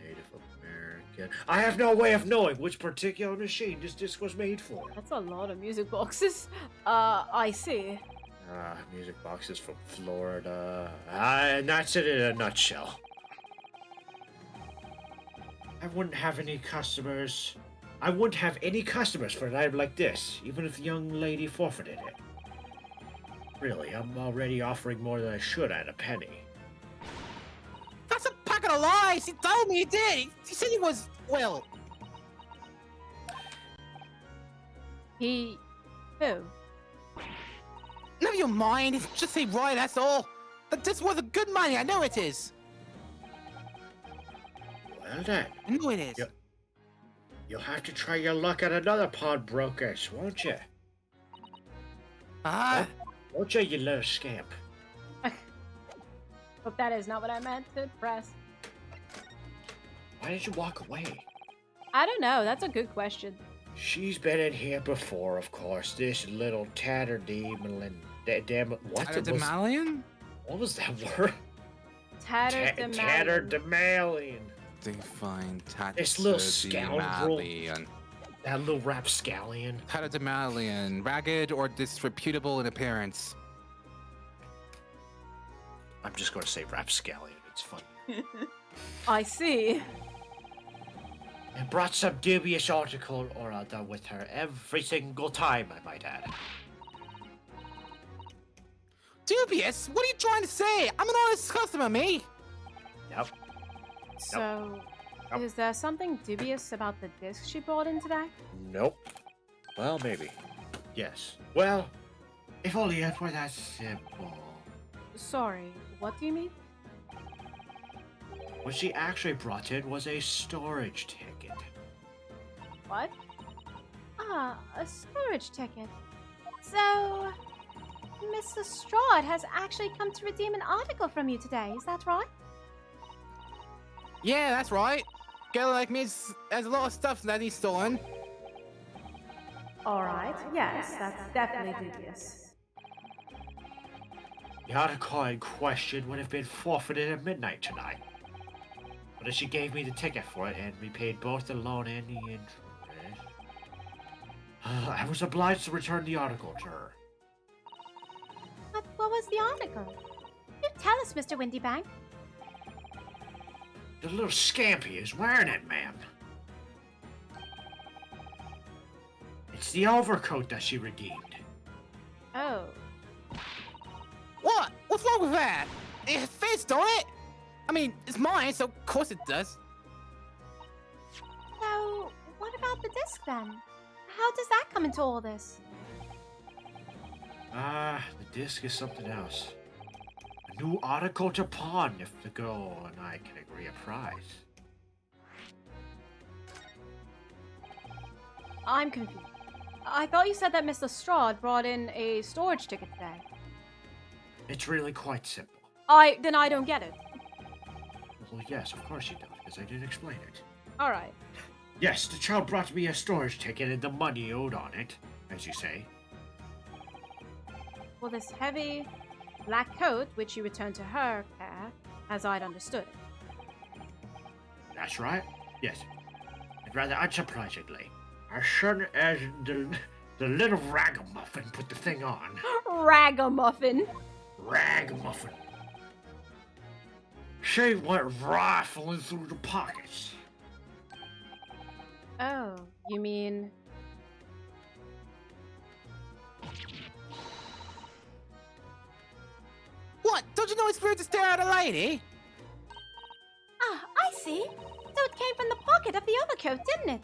Native American. I have no way of knowing which particular machine this disc was made for. That's a lot of music boxes. I see. Music boxes from Florida. And that's it in a nutshell. I wouldn't have any customers. I wouldn't have any customers for an item like this, even if the young lady forfeited it. Really, I'm already offering more than I should at a penny. That's a packet of lies! He told me he did! He said he was, well... Who? Never you mind, just say right, that's all. But this was a good money, I know it is. Well then, I know it is. Yep. You'll have to try your luck at another pawnbroker's, won't you? Ah, Won't you, you little scamp? Hope that is not what I meant to press. Why did you walk away? I don't know. That's a good question. She's been in here before, of course. This little tatterdemalion. Demalion? What was that word? Tatterdemalion. Tatterdemalion. Define This little scoundrel. That little rapscallion. Tatterdemalion, ragged or disreputable in appearance. I'm just going to say rapscallion. It's funny. I see. And brought some dubious article or other with her every single time, I might add. Dubious? What are you trying to say? I'm an honest customer, me. Yep. So, Nope. is there something dubious about the disc she brought in today? Nope. Well, maybe. Yes. Well, if only it were that simple. Sorry, what do you mean? What she actually brought in was a storage ticket. What? Ah, a storage ticket. So, Mr. Strahd has actually come to redeem an article from you today, is that right? Yeah, that's right. Girl like me has a lot of stuff that he's stolen. Alright, yes, that's definitely dubious. The article in question would have been forfeited at midnight tonight. But she gave me the ticket for it and repaid both the loan and the interest. I was obliged to return the article to her. But what was the article? Do tell us, Mr. Windybank. The little scampy is wearing it, ma'am. It's the overcoat that she redeemed. Oh. What? What's wrong with that? It fits, don't it? I mean, it's mine, so of course it does. So, what about the disc then? How does that come into all this? The disc is something else. A new article to pawn if the girl and I can agree a price. I'm confused. I thought you said that Miss Lestrade brought in a storage ticket today. It's really quite simple. Then I don't get it. Well, yes, of course you don't, because I didn't explain it. Alright. Yes, the child brought me a storage ticket and the money owed on it, as you say. Well, this heavy black coat, which you returned to her care, as I'd understood it. That's right. Yes. And rather unsurprisingly, as soon as the little ragamuffin put the thing on. Ragamuffin. Ragamuffin. She went rifling through the pockets. Oh, you mean... What? Don't you know it's rude to stare at a lady? Ah, I see. So it came from the pocket of the overcoat, didn't it?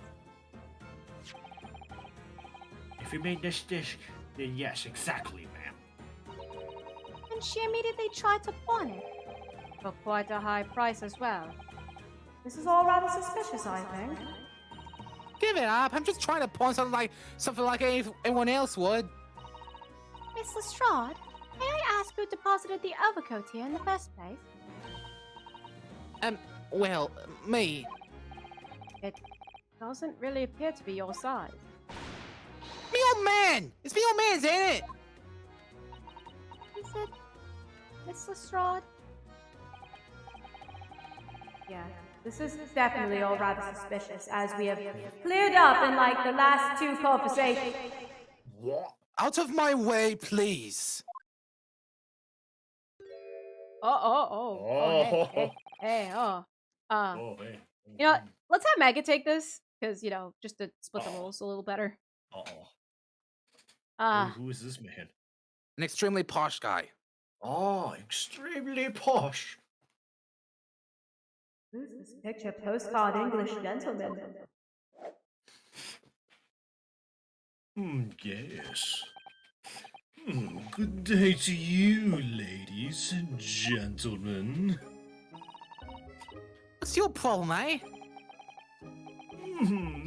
If you mean this disc, then yes, exactly, ma'am. And she immediately tried to pawn it. for quite a high price as well. This is all rather suspicious, I think. Give it up. I'm just trying to pawn something like anyone else would. Miss Lestrade, may I ask who deposited the overcoat here in the first place? Well, me. It doesn't really appear to be your size. Me old man! It's me old man's, ain't it? Is it Miss Lestrade? Yeah, this is definitely all rather suspicious, as we have cleared up in like the last two conversations. What? Out of my way, please. Hey. Oh, hey. You know, let's have Mega take this, because, you know, just to split the roles a little better. Who is this man? An extremely posh guy. Oh, extremely posh. Who's this picture postcard English gentleman? Yes. Good day to you, ladies and gentlemen. What's your problem, eh?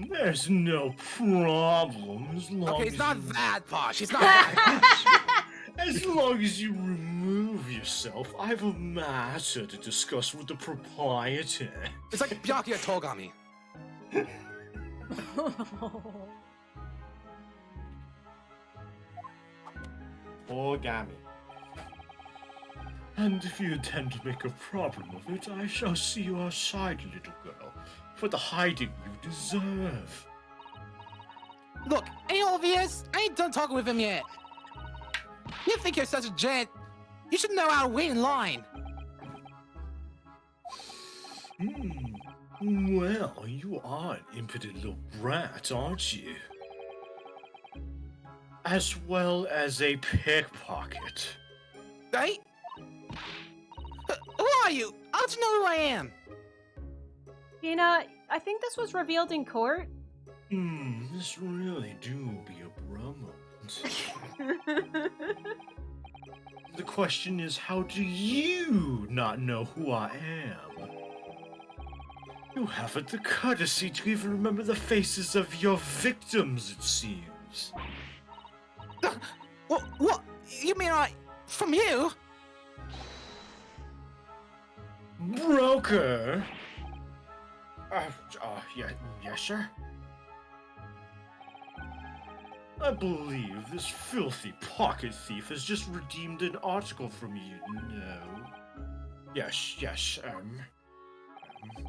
There's no problem as long Okay, as it's not you... that posh. It's not that posh. As long as you remove yourself, I have a matter to discuss with the proprietor. It's like Byakuya Togami. Origami. And if you intend to make a problem of it, I shall see you outside, little girl, for the hiding you deserve. Look, ain't obvious? I ain't done talking with him yet. You think you're such a gent? You should know how to wait in line. Well, you are an impotent little brat, aren't you? As well as a pickpocket. Right? Who are you? How'd you know who I am? Tina, I think this was revealed in court. This really do be a moment. The question is, how do you not know who I am? You haven't the courtesy to even remember the faces of your victims, it seems. What? You mean from you? Broker? Yes, sir? I believe this filthy pocket thief has just redeemed an article from you. No. Yes, yes,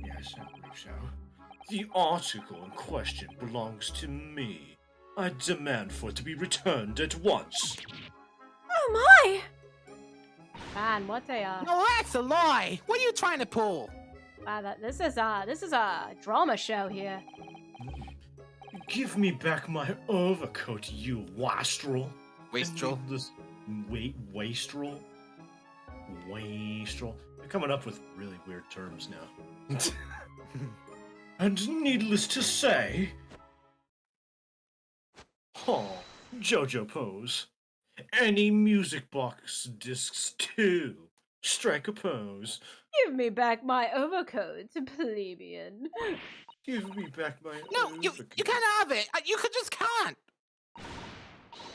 yes, I believe so. The article in question belongs to me. I demand for it to be returned at once. Oh my! Man, what a No, that's a lie. What are you trying to pull? wow, this is a drama show here. Give me back my overcoat, you wastrel. Wastrel? Wastrel? Wastrel. They're coming up with really weird terms now. And needless to say... JoJo pose. Any music box discs too. Strike a pose. Give me back my overcoat, plebeian. Give me back my No, you can't have it. You just can't.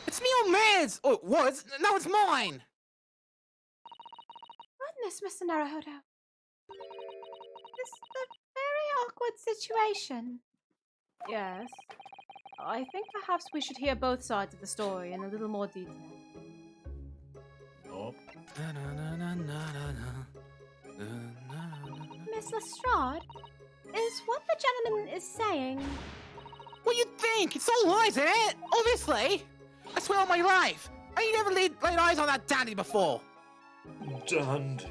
It's me old man's. Oh, it was. Now it's mine. Goodness, Mr. Naruhodo. This is a very awkward situation. Yes. I think perhaps we should hear both sides of the story in a little more detail. Nope. Miss Lestrade, is what the gentleman is saying... What do you think? It's all lies, isn't it? Obviously. I swear on my life. I ain't never laid eyes on that dandy before. Dandy.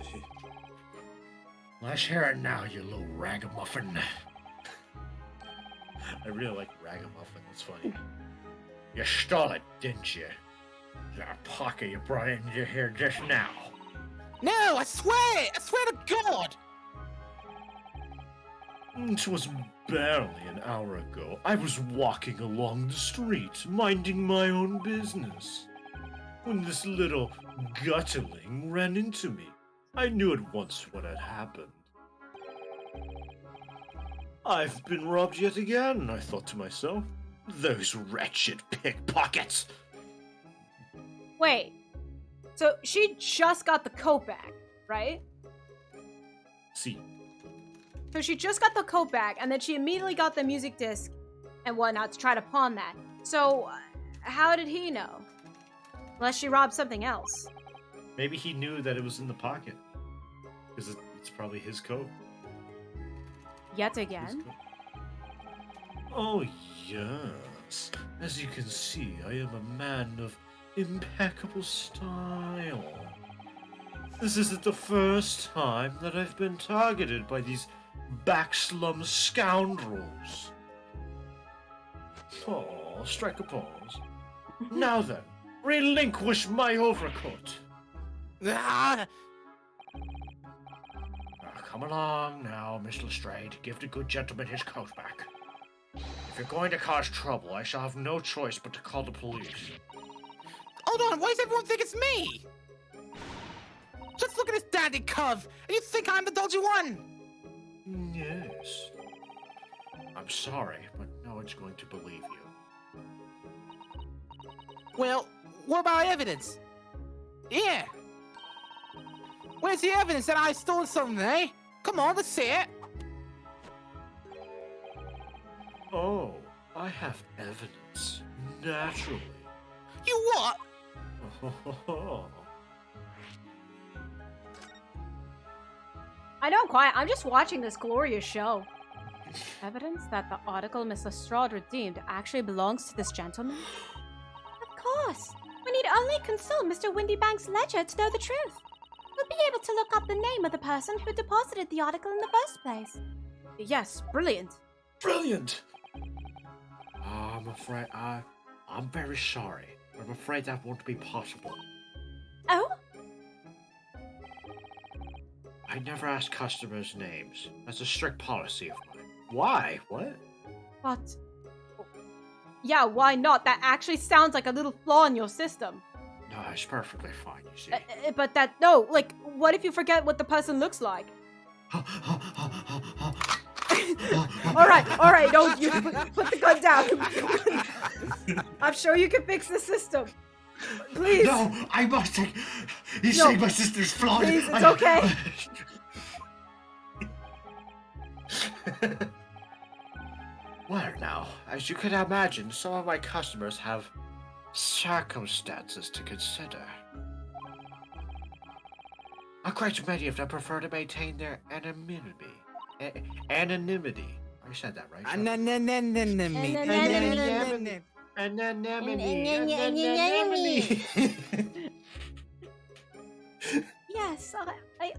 Let's hear it now, you little ragamuffin. I really like ragamuffin. That's funny. You stole it, didn't you? That pocket you brought into here just now. No, I swear it. I swear to God. It was barely an hour ago. I was walking along the street, minding my own business, when this little gutterling ran into me. I knew at once what had happened. I've been robbed yet again, I thought to myself. Those wretched pickpockets! Wait. So she just got the coat back, right? See. So she just got the coat back, and then she immediately got the music disc and whatnot to try to pawn that. So, how did he know? Unless she robbed something else. Maybe he knew that it was in the pocket. Because it's probably his coat. Yet again? Oh, yes. As you can see, I am a man of impeccable style. This isn't the first time that I've been targeted by these backslum scoundrels. Oh, strike a pose. Now then, relinquish my overcoat. Ah, Come along now, Miss Lestrade. Give the good gentleman his coat back. If you're going to cause trouble, I shall have no choice but to call the police. hold on. Why does everyone think it's me? Just look at this dandy cove, and you think I'm the dodgy one? Yes. I'm sorry, but no one's going to believe you. Well, what about evidence? Yeah. Where's the evidence that I stole something, eh? Come on, let's see it. Oh, I have evidence. Naturally. You what? I know, quiet. I'm just watching this glorious show. Evidence that the article Miss Lestrade redeemed actually belongs to this gentleman? Of course. We need only consult Mr. Windybank's ledger to know the truth. We'll be able to look up the name of the person who deposited the article in the first place. Yes, brilliant. Brilliant! I'm afraid I'm very sorry. But I'm afraid that won't be possible. Oh? I never ask customers' names. That's a strict policy of mine. Why? What? But... yeah, why not? That actually sounds like a little flaw in your system. No, it's perfectly fine, you see. But that... no, like, what if you forget what the person looks like? Alright, no, you put the gun down. I'm sure you can fix the system. Please. No, I must take... You No. say my sister's flawed. Please, it's okay. Well, now, as you can imagine, some of my customers have circumstances to consider. A great many of them prefer to maintain their anonymity. Anonymity. I said that right. Anonymity. Yes,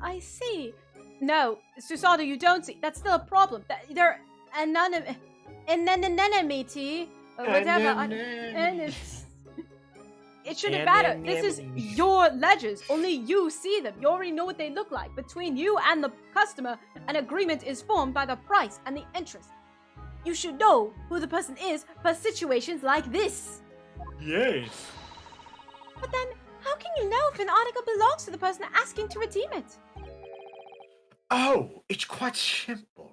I see. No, Susado, you don't see. That's still a problem. They're anonymity, or whatever. And it shouldn't matter. This is your ledgers. Only you see them. You already know what they look like. Between you and the customer, an agreement is formed by the price and the interest. You should know who the person is for situations like this. Yes. But then, how can you know if an article belongs to the person asking to redeem it? Oh, it's quite simple.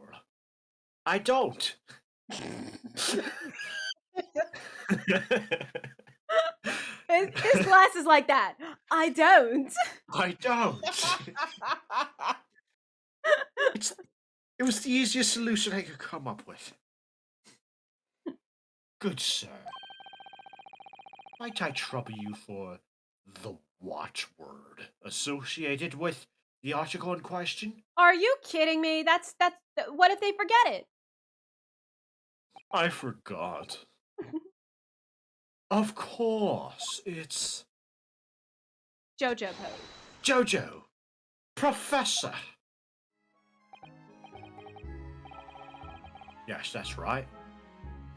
I don't. His glass is like that. I don't. I don't. It was the easiest solution I could come up with. Good sir. Might I trouble you for the watchword associated with the article in question? Are you kidding me? That's what if they forget it? I forgot. Of course, it's Jojo pose. Jojo, Professor. Yes, that's right.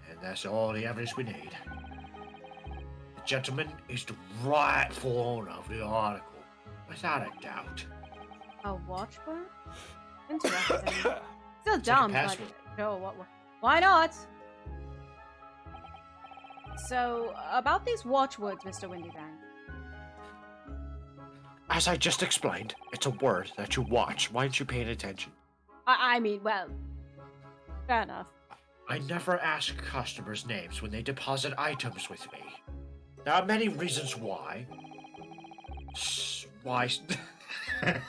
And that's all the evidence we need. The gentleman is the rightful owner of the article, without a doubt. A watchword? Interesting. Still Take a dumb, but password. no, why not? So, about these watchwords, Mr. Windybang. As I just explained, it's a word that you watch. Why aren't you paying attention? I mean, well, fair enough. I never ask customers' names when they deposit items with me. There are many reasons why. There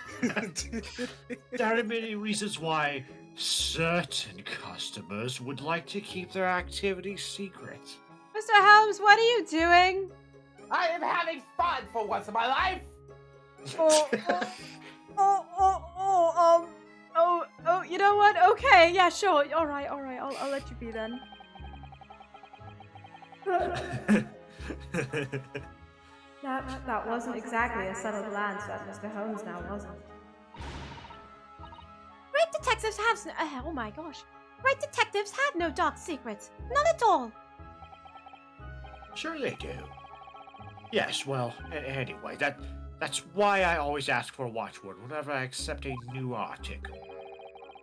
are many reasons why certain customers would like to keep their activities secret. Mr. Holmes, what are you doing? I am having fun for once in my life. You know what? Okay, yeah, sure. All right. I'll let you be then. That wasn't exactly a subtle glance at Mr. Holmes now, was it? Great detectives have oh my gosh. Great detectives have no dark secrets. None at all. Sure they do. Yes, well, anyway, that's why I always ask for a watchword whenever I accept a new article.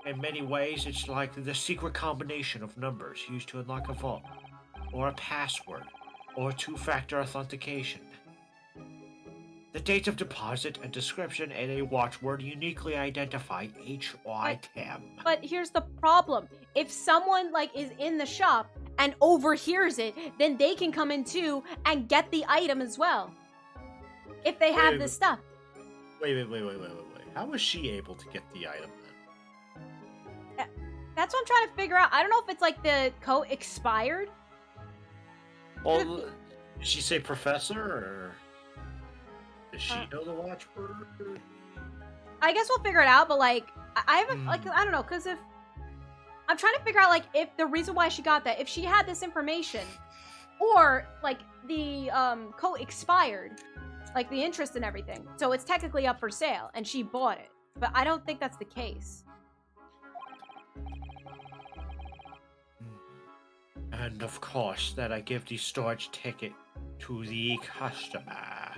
In many ways, it's like the secret combination of numbers used to unlock a vault, or a password, or two-factor authentication. The date of deposit and description in a watchword uniquely identify each item. But here's the problem. If someone, is in the shop and overhears it, then they can come in too and get the item as well. If they have this stuff. Wait. How was she able to get the item then? That's what I'm trying to figure out. I don't know if it's the coat expired. Well, did she say professor, or does she know the watchword? I guess we'll figure it out, but I haven't, I don't know, because if I'm trying to figure out if the reason why she got that, if she had this information, or the coat expired, the interest and everything, so it's technically up for sale and she bought it, but I don't think that's the case. And of course, that I give the storage ticket to the customer.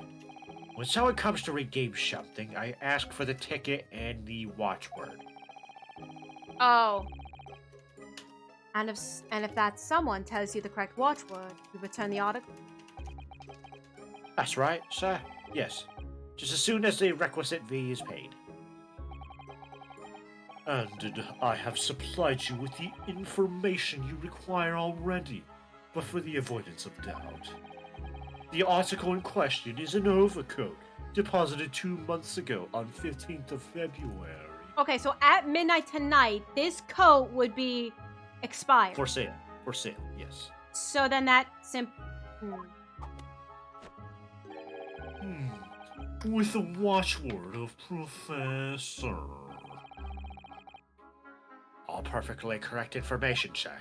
When someone comes to redeem something, I ask for the ticket and the watchword. Oh. And if that someone tells you the correct watchword, you return the article? That's right, sir. Yes. Just as soon as the requisite fee is paid. And I have supplied you with the information you require already, but for the avoidance of doubt. The article in question is an overcoat, deposited 2 months ago on 15th of February. Okay, so at midnight tonight, this coat would be expired. For sale, yes. So then that with the watchword of Professor. All perfectly correct information, sir.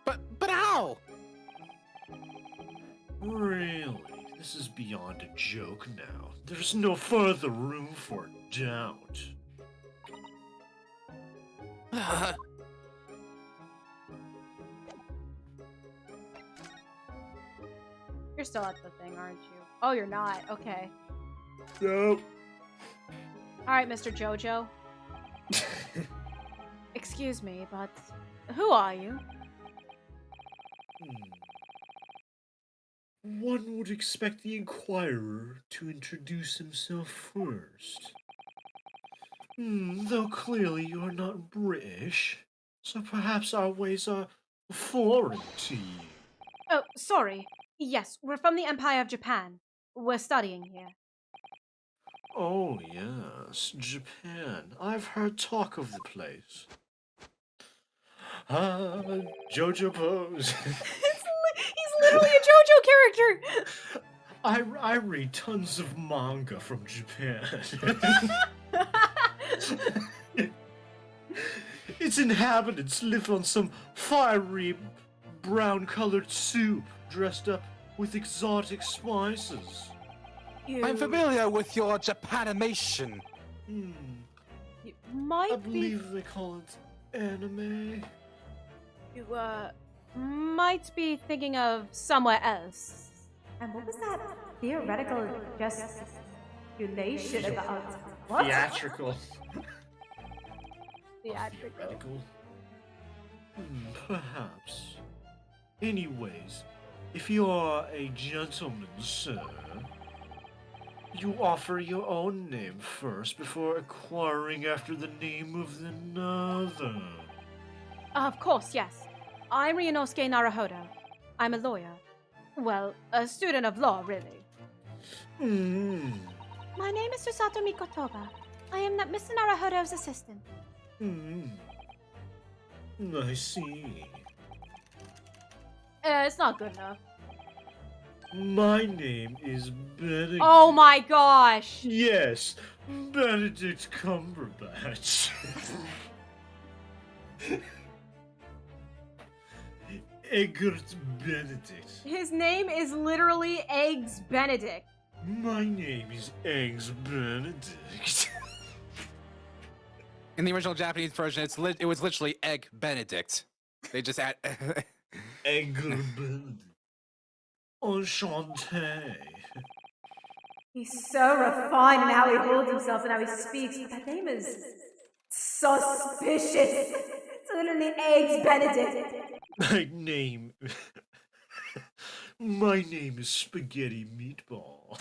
But how? Really? This is beyond a joke now. There's no further room for doubt. You're still at the thing, aren't you? Oh, you're not. Okay. Nope. All right, Mr. Jojo. Excuse me, but who are you? One would expect the Inquirer to introduce himself first. Though clearly you are not British, so perhaps our ways are foreign to you. Oh, sorry. Yes, we're from the Empire of Japan. We're studying here. Oh yes, Japan. I've heard talk of the place. Jojo pose. He's literally a JoJo character! I read tons of manga from Japan. Its inhabitants live on some fiery brown-colored soup dressed up with exotic spices. I'm familiar with your Japanimation. You might I believe they call it anime. You, might be thinking of somewhere else. And what was that theoretical gesticulation about? What? Theatrical. Theatrical. Perhaps. Anyways, if you are a gentleman, sir, you offer your own name first before inquiring after the name of another. Of course, yes. I'm Ryunosuke Naruhodo. I'm a lawyer. Well, a student of law, really. My name is Susato Mikotoba. I am Mr. Naruhodo's assistant. I see. It's not good enough. My name is Benedict. Oh my gosh! Yes, Benedict Cumberbatch. Eggert Benedict. His name is literally Eggs Benedict. My name is Eggs Benedict. In the original Japanese version, it was literally Egg Benedict. They just add Eggert Benedict. Enchanté. He's so refined in how he holds himself and how he speaks, but that name is suspicious. It's literally Eggs Benedict. My name is Spaghetti Meatball.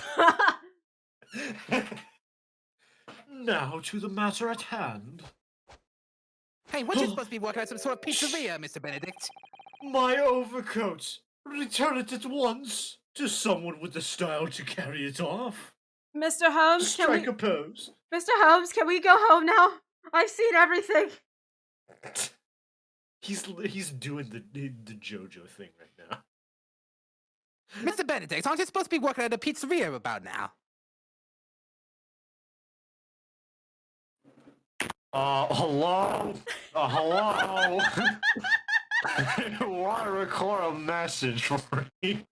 Now to the matter at hand. Hey, what you supposed to be working at some sort of pizzeria, Mr. Benedict? My overcoat. Return it at once to someone with the style to carry it off. Mr. Holmes, Strike a pose. Mr. Holmes, can we go home now? I've seen everything. He's doing the JoJo thing right now. Mr. Benedict, aren't you supposed to be working at a pizzeria about now? Hello? Hello? I want to record a message for you.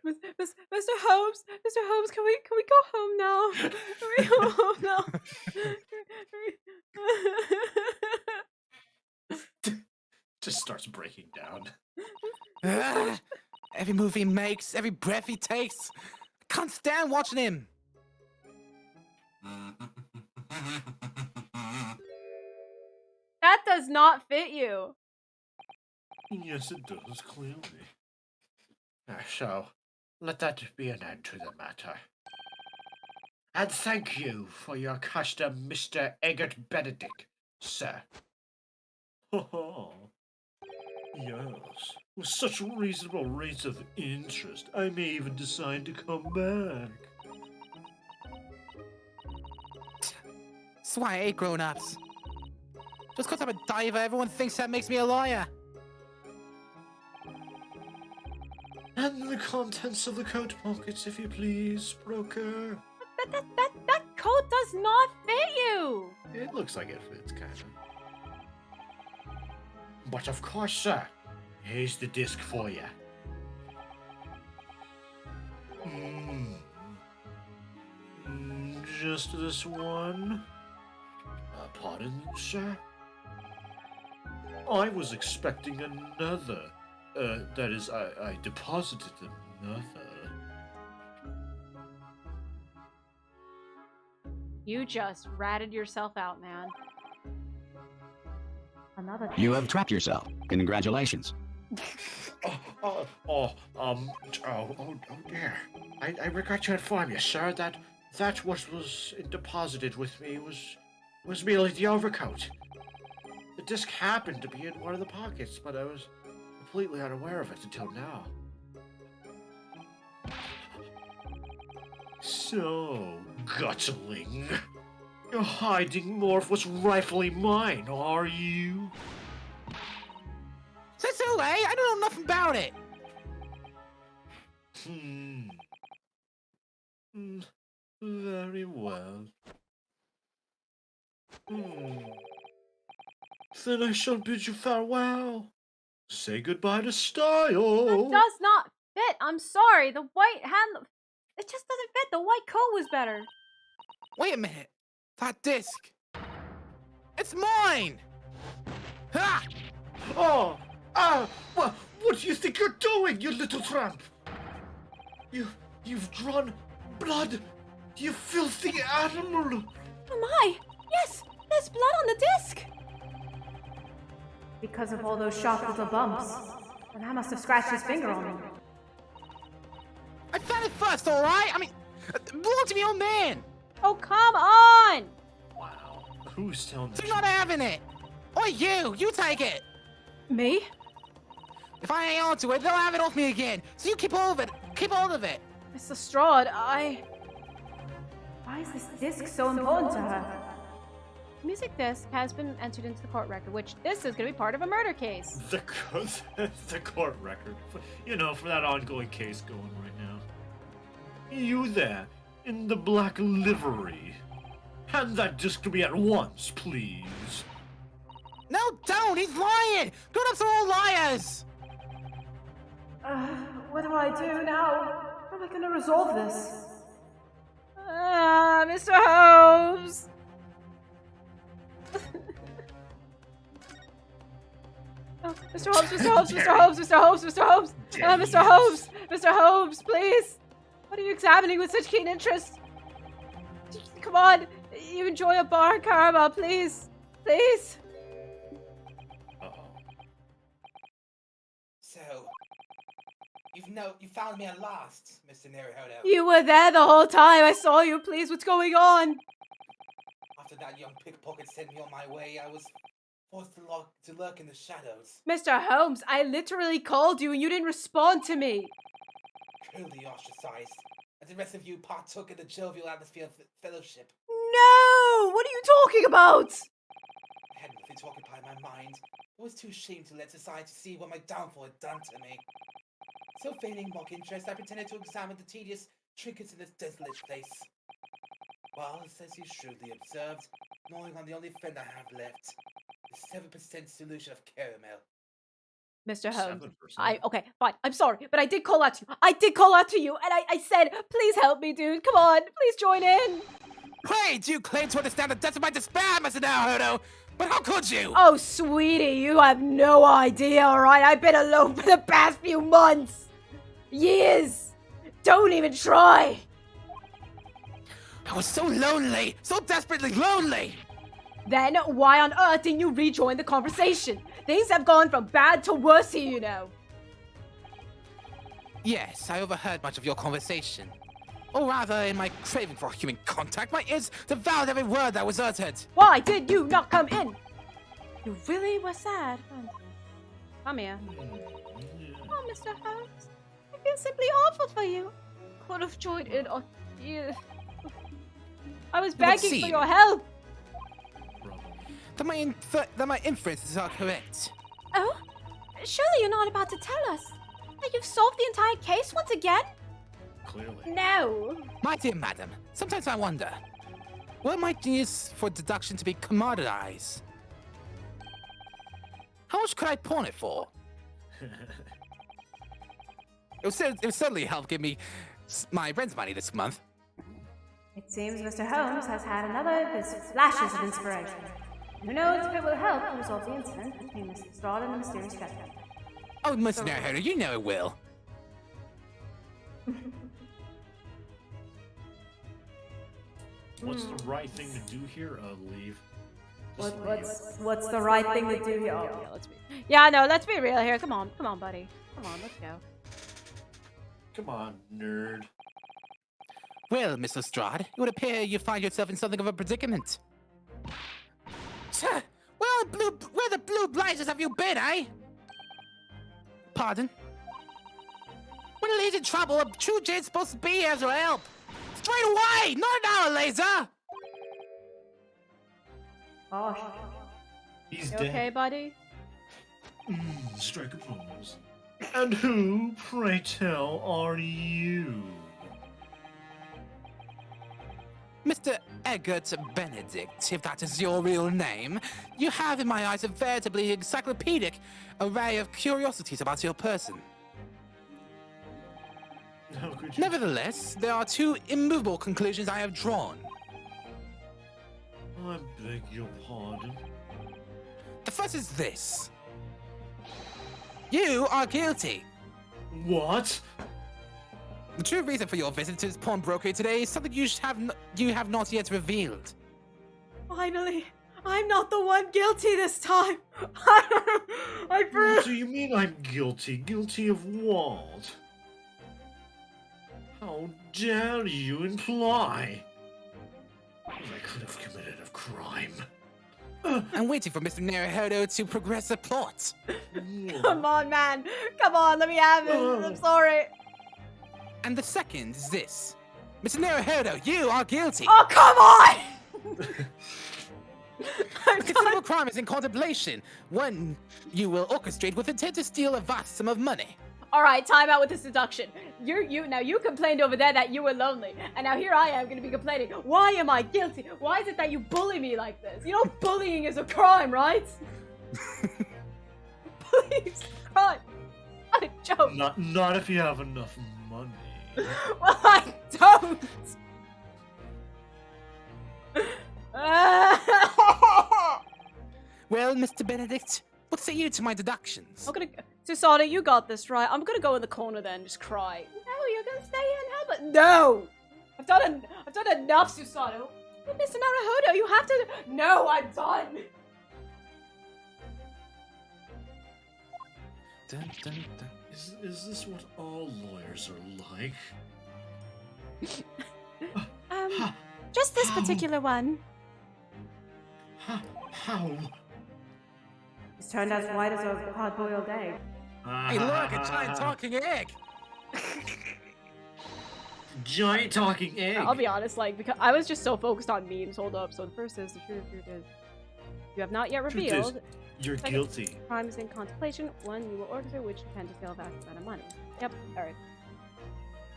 Mr. Holmes, can we go home now? Can we go home now? Just starts breaking down. Every move he makes, every breath he takes. I can't stand watching him. That does not fit you. Yes, it does, clearly. So, let that be an end to the matter. And thank you for your custom, Mr. Eggert Benedict, sir. Yes, with such reasonable rates of interest, I may even decide to come back. That's why I hate grown-ups. Just because I'm a diver, everyone thinks that makes me a lawyer. And the contents of the coat pockets, if you please, broker. That coat does not fit you. It looks like it fits, kind of. But of course, sir. Here's the disc for you. Just this one? Pardon, sir? I was expecting another. That is, I deposited another. You just ratted yourself out, man. Another. You have trapped yourself. Congratulations. Oh dear. I regret to inform you, sir, that what was deposited with me was merely the overcoat. The disc happened to be in one of the pockets, but I was completely unaware of it until now. So, Gutling, you're hiding more of what's rightfully mine, are you? That's all right. I don't know nothing about it. Very well. Then I shall bid you farewell. Say goodbye to style. That does not fit. I'm sorry. The white hand... It just doesn't fit. The white coat was better. Wait a minute. That disc. It's mine. Ha! What do you think you're doing, you little tramp? You've drawn blood, you filthy animal. Oh my! Yes! There's blood on the disc! Because of all those sharp little bumps. And I must have scratched his finger on them. I found it first, all right? I mean, it belonged to me old man. Oh, come on! Wow. Who's telling So the you're not having it. Or you take it. Me? If I hang on to it, they'll have it off me again. So you keep hold of it. Keep hold of it. Mr. Strahd, Why is this disc so important to her? Music disc has been entered into the court record, which this is going to be part of a murder case. The court record. You know, for that ongoing case going right now. You there, in the black livery. Hand that disc to me at once, please. No, don't. He's lying. Grown-ups are all liars. What do I do now? How am I going to resolve this? Mr. Holmes! Oh, Mr. Holmes, Mr. Holmes, Mr. Holmes, Mr. Holmes, Mr. Holmes! Mr. Holmes! Mr. Holmes, please! What are you examining with such keen interest? Come on! You enjoy a bar karma, please! Please! So, you found me at last, Mr. Naruhodo. You were there the whole time! I saw you! Please, what's going on? After that young pickpocket sent me on my way, I was forced to lurk in the shadows. Mr. Holmes, I literally called you and you didn't respond to me! Cruelly ostracized, as the rest of you partook in the jovial atmosphere of fellowship. No! What are you talking about? I had nothing to occupy my mind. I was too ashamed to let society see what my downfall had done to me. So feigning mock interest, I pretended to examine the tedious trinkets in this desolate place. Well, as you shrewdly observed, gnawing on the only friend I have left, the 7% solution of caramel. Mr. Holmes, 7%. okay, fine. I'm sorry, but I did call out to you. I did call out to you, and I said, please help me, dude. Come on, please join in. Hey, do you claim to understand the depths of my despair, Mr. Naruhodo? But how could you? Oh, sweetie, you have no idea, all right? I've been alone for the past few months. Years. Don't even try. I was so lonely, so desperately lonely. Then why on earth didn't you rejoin the conversation? Things have gone from bad to worse here, you know. Yes, I overheard much of your conversation. Or rather, in my craving for human contact, my ears devoured every word that was uttered. Why did you not come in? You really were sad. Come here. Oh, Mr. Holmes, I feel simply awful for you. Could have joined in on you. I was begging for your help. That my inferences are correct. Oh, surely you're not about to tell us. That you've solved the entire case once again? Clearly. No. My dear madam, sometimes I wonder, what might use for deduction to be commoditized? How much could I pawn it for? It would certainly help give me my rent's money this month. It seems Mr. Holmes has had another of his flashes of inspiration. Who knows if it will help to resolve the incident between Mr. Strahd and the mysterious captain. Oh, Mr. Narrator, you know it will. What's the right thing to do here? Leave. What's the right thing to do here? Yeah, no, let's be real here. Come on, buddy. Come on, let's go. Come on, nerd. Well, Mr. Strahd, it would appear you find yourself in something of a predicament. Where the blue blazes have you been, eh? Pardon? When a lady's in trouble, a true jade's supposed to be here to help. Straight away, not an hour later. Gosh. He's You dead. okay, buddy? Strike a pose. And who, pray tell, are you? Mr. Eggert Benedict, if that is your real name, you have in my eyes a veritably encyclopedic array of curiosities about your person. How could you? Nevertheless, there are two immovable conclusions I have drawn. I beg your pardon. The first is this. You are guilty. What? The true reason for your visit to this pawnbroker today is something you have not yet revealed. Finally, I'm not the one guilty this time. What do you mean I'm guilty? Guilty of what? How dare you imply that I could have committed a crime? I'm waiting for Mr. Naruhodo to progress the plot. Come on, man. Come on, let me have it. I'm sorry. And the second is this. Mr. Naruhodo, you are guilty. Oh, come on! A considerable crime is in contemplation. One you will orchestrate with intent to steal a vast sum of money. All right, time out with the seduction. You complained over there that you were lonely, and now here I am going to be complaining. Why am I guilty? Why is it that you bully me like this? You know, bullying is a crime, right? Bullying is a crime. Not a joke. Not if you have enough money. Well, I don't. Well, Mr. Benedict, what say you to my deductions? I'm gonna, Susanna, you got this right. I'm gonna go in the corner then, just cry. No, you're gonna stay here and help it. No, I've done enough, Susanna. Mr. Naruhodo, you have to. No, I'm done. Dun, dun, dun. Is this what all lawyers are like? Just this particular one. How? It's turned as white as a hard-boiled egg. Hey, look, a giant talking egg. Giant talking egg. I'll be honest, like, because I was just so focused on memes. Hold up. So the first is the truth is you have not yet Truth is, revealed. you're Second, guilty. Crime is in contemplation. One, you will order which tend to steal a vast amount of money. Yep. All right.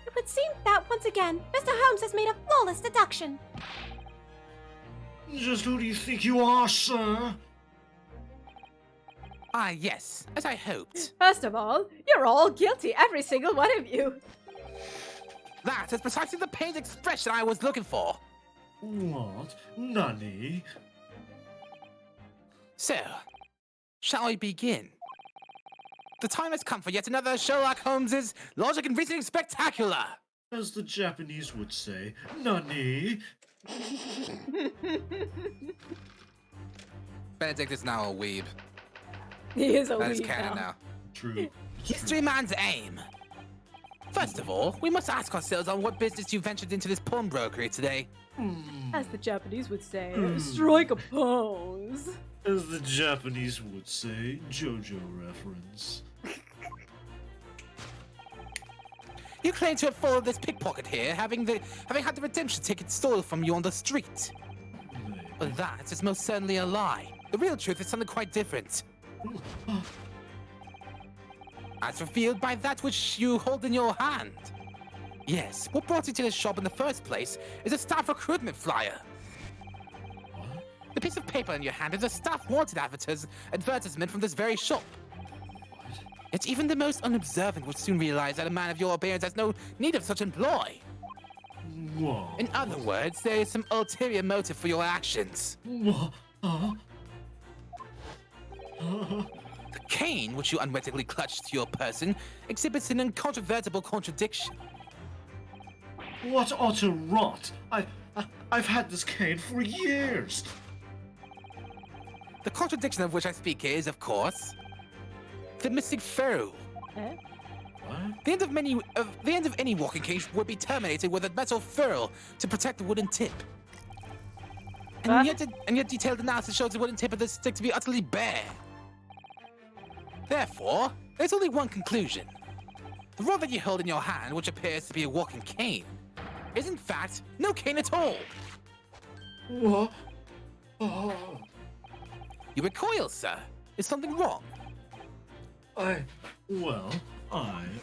It would seem that, once again, Mr. Holmes has made a flawless deduction. Just who do you think you are, sir? Ah, yes, as I hoped. First of all, you're all guilty, every single one of you. That is precisely the pained expression I was looking for. What? Nani? So, shall we begin? The time has come for yet another Sherlock Holmes's logic and reasoning spectacular. As the Japanese would say, Nani? Benedict is now a weeb. He is a That is weeb canon now. now. True. History man's aim. First of all, we must ask ourselves on what business you ventured into this pawnbrokery today. As the Japanese would say, strike a pose. As the Japanese would say, JoJo reference. You claim to have followed this pickpocket here, having had the redemption ticket stolen from you on the street. But that is most certainly a lie. The real truth is something quite different. as revealed by that which you hold in your hand. Yes, what brought you to this shop in the first place is a staff recruitment flyer. The piece of paper in your hand is a staff wanted advertisement from this very shop. Yet even the most unobservant would soon realize that a man of your appearance has no need of such employ. Whoa. In other words, there is some ulterior motive for your actions. The cane, which you unwittingly clutched to your person, exhibits an incontrovertible contradiction. What utter rot! I've had this cane for years. The contradiction of which I speak is, of course, the Missing Pharaoh. Eh? What? The end of any walking cane would be terminated with a metal ferrule to protect the wooden tip. And yet detailed analysis shows the wooden tip of this stick to be utterly bare. Therefore, there's only one conclusion. The rod that you hold in your hand, which appears to be a walking cane, is in fact no cane at all. What? Oh. You recoil, sir. Is something wrong? Well. And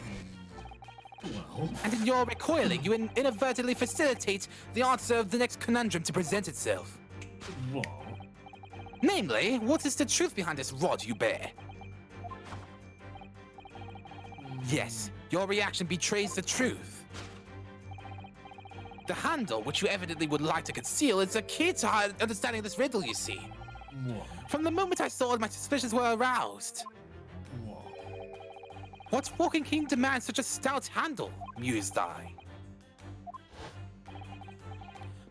in your recoiling, you inadvertently facilitate the answer of the next conundrum to present itself. What? Namely, what is the truth behind this rod you bear? Yes, your reaction betrays the truth. The handle, which you evidently would like to conceal, is a key to understanding this riddle, you see. What? From the moment I saw it, my suspicions were aroused. What? What walking cane demands such a stout handle? Mused I.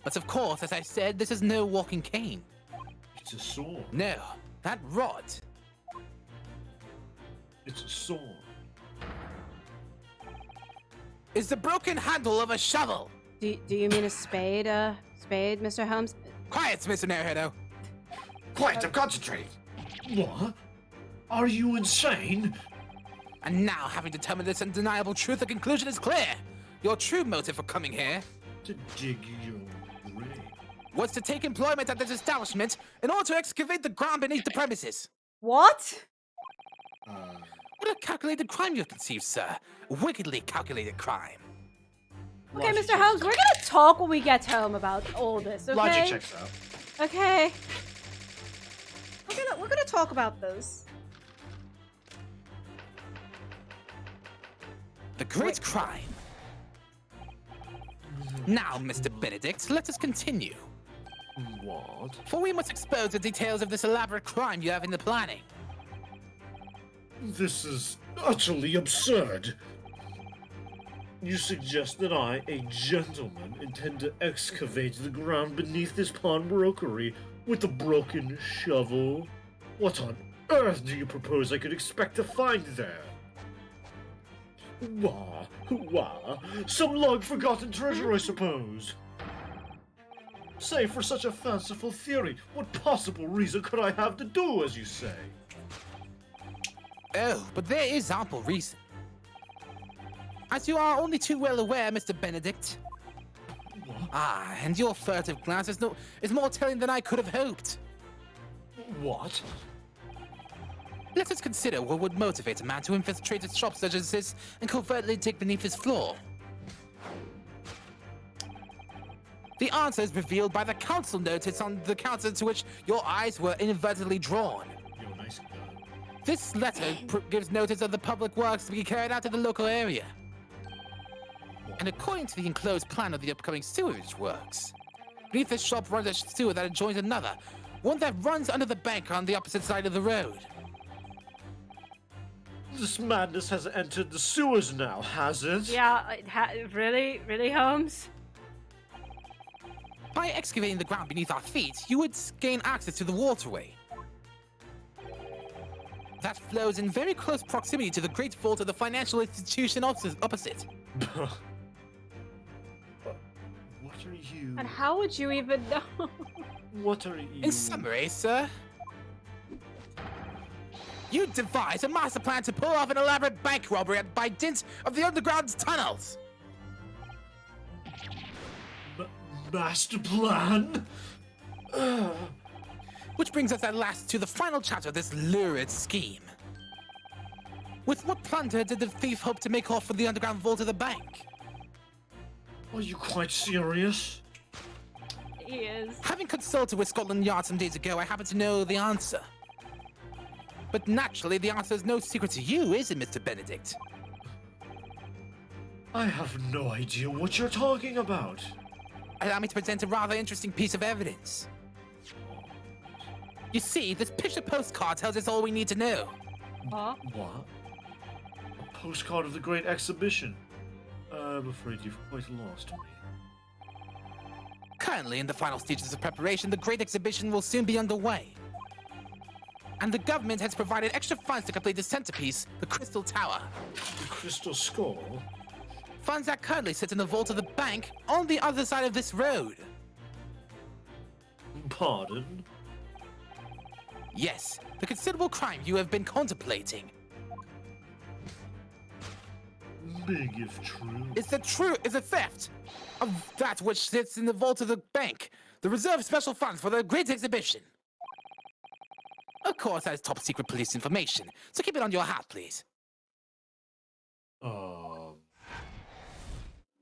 But of course, as I said, this is no walking cane. It's a sword. No, that rod. It's a sword. Is the broken handle of a shovel. Do you mean a spade, Mr. Holmes? Quiet, Mr. Naruto. Quiet, I'm concentrating. What? Are you insane? And now, having determined this undeniable truth, the conclusion is clear. Your true motive for coming here To dig your grave. was to take employment at this establishment in order to excavate the ground beneath the premises. What? What a calculated crime you have conceived, sir. A wickedly calculated crime. Okay, Mr. Holmes, we're gonna talk when we get home about all this, okay? Logic checks out. Okay. We're gonna talk about this. The great crime. Now, Mr. Benedict, let us continue. What? For we must expose the details of this elaborate crime you have in the planning. This is utterly absurd. You suggest that I, a gentleman, intend to excavate the ground beneath this pawnbrokery with a broken shovel? What on earth do you propose I could expect to find there? Wah, some long-forgotten treasure, I suppose. Say, for such a fanciful theory, what possible reason could I have to do as you say? Oh, but there is ample reason. As you are only too well aware, Mr. Benedict. What? Ah, and your furtive glance is more telling than I could have hoped. What? Let us consider what would motivate a man to infiltrate a shop such as this and covertly dig beneath his floor. The answer is revealed by the council notice on the counter to which your eyes were inadvertently drawn. You're a nice guy. This letter gives notice of the public works to be carried out in the local area. And according to the enclosed plan of the upcoming sewerage works, beneath this shop runs a sewer that adjoins another, one that runs under the bank on the opposite side of the road. This madness has entered the sewers now, has it? Yeah, really, Holmes? By excavating the ground beneath our feet, you would gain access to the waterway. That flows in very close proximity to the great vault of the financial institution opposite. What are you? And how would you even know? What are you? In summary, sir, you devised a master plan to pull off an elaborate bank robbery by dint of the underground tunnels. Master plan? Which brings us at last to the final chapter of this lurid scheme. With what plunder did the thief hope to make off with the underground vault of the bank? Are you quite serious? He is. Having consulted with Scotland Yard some days ago, I happen to know the answer. But naturally, the answer is no secret to you, is it, Mr. Benedict? I have no idea what you're talking about. Allow me to present a rather interesting piece of evidence. You see, this picture postcard tells us all we need to know. Huh? What? A postcard of the Great Exhibition? I'm afraid you've quite lost me. Currently, in the final stages of preparation, the Great Exhibition will soon be underway. And the government has provided extra funds to complete the centerpiece, the Crystal Tower. The Crystal Skull? Funds that currently sit in the vault of the bank on the other side of this road. Pardon? Yes, the considerable crime you have been contemplating. Big if true. Is the theft of that which sits in the vault of the bank, the reserved special funds for the Great Exhibition. Of course, that is top secret police information, so keep it on your hat, please.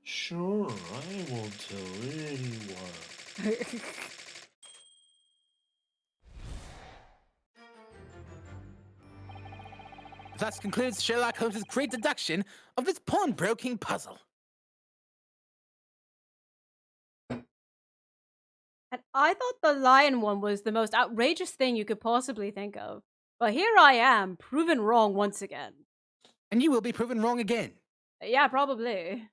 Sure, I won't tell anyone. Thus concludes Sherlock Holmes' great deduction of this pawnbroking puzzle. And I thought the lion one was the most outrageous thing you could possibly think of. But here I am, proven wrong once again. And you will be proven wrong again. Yeah, probably.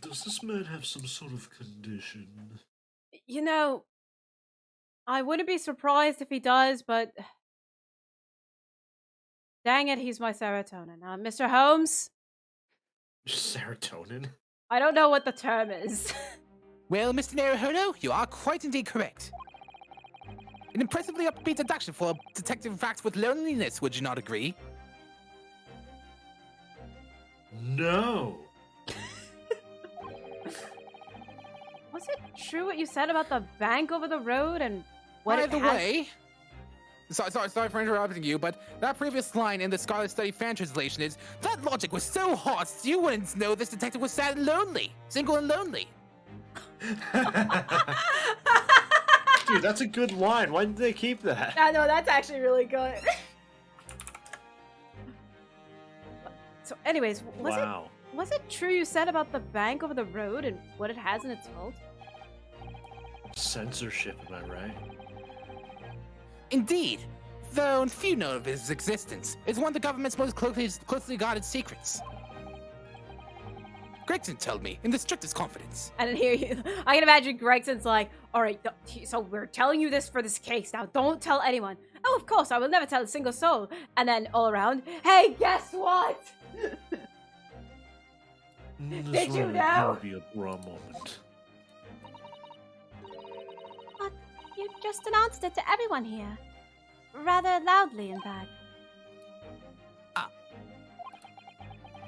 Does this man have some sort of condition? You know, I wouldn't be surprised if he does, but... Dang it, he's my serotonin. Mr. Holmes? Serotonin? I don't know what the term is. Well, Mr. Naruhodo, you are quite indeed correct. An impressively upbeat deduction for a detective vexed with loneliness, would you not agree? No. Was it true what you said about the bank over the road and what By it the has- way, sorry for interrupting you, but that previous line in the Scarlet Study fan translation is, that logic was so hot, you wouldn't know this detective was sad and lonely. Single and lonely. Dude, that's a good line. Why didn't they keep that? I know, that's actually really good. So anyways, was it true you said about the bank over the road and what it has in its vault? Censorship, am I right? Indeed, though few know of its existence, it's one of the government's most closely guarded secrets. Gregson told me in the strictest confidence. I didn't hear you. I can imagine Gregson's like, all right, so we're telling you this for this case. Now, don't tell anyone. Oh, of course, I will never tell a single soul. And then all around, hey, guess what? Did you know? Be a bra moment. But you just announced it to everyone here. Rather loudly, in fact.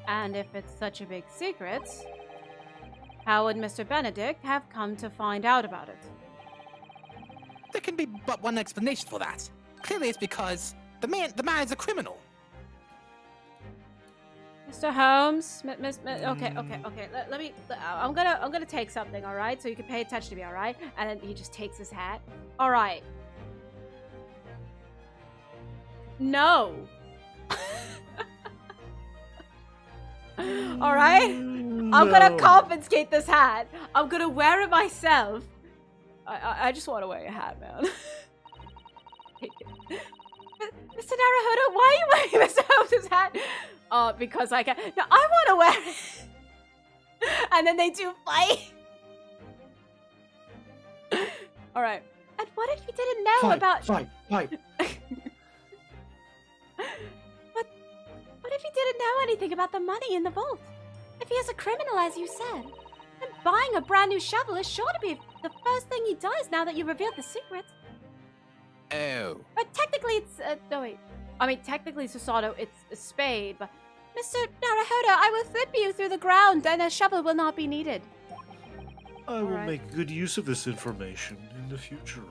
And if it's such a big secret, how would Mr. Benedict have come to find out about it? There can be but one explanation for that. Clearly it's because the man is a criminal. Mr. Holmes, okay. Let me. I'm gonna take something, all right? So you can pay attention to me, all right? And then he just takes his hat. All right. No. All right. No. I'm gonna confiscate this hat. I'm gonna wear it myself. I just want to wear a hat, man. Mr. Naruhodo, why are you wearing Mr. Holmes' hat? Because I can. No, I want to wear it. And then they do fight. All right. And what if he didn't know about... Fight. What if he didn't know anything about the money in the vault? If he is a criminal, as you said, then buying a brand new shovel is sure to be the first thing he does now that you revealed the secret. Oh. But technically it's... No, wait. I mean, technically, Susato, it's a spade, but... Mr. Naruhodo, I will flip you through the ground and a shovel will not be needed. I will Alright. make good use of this information in the future.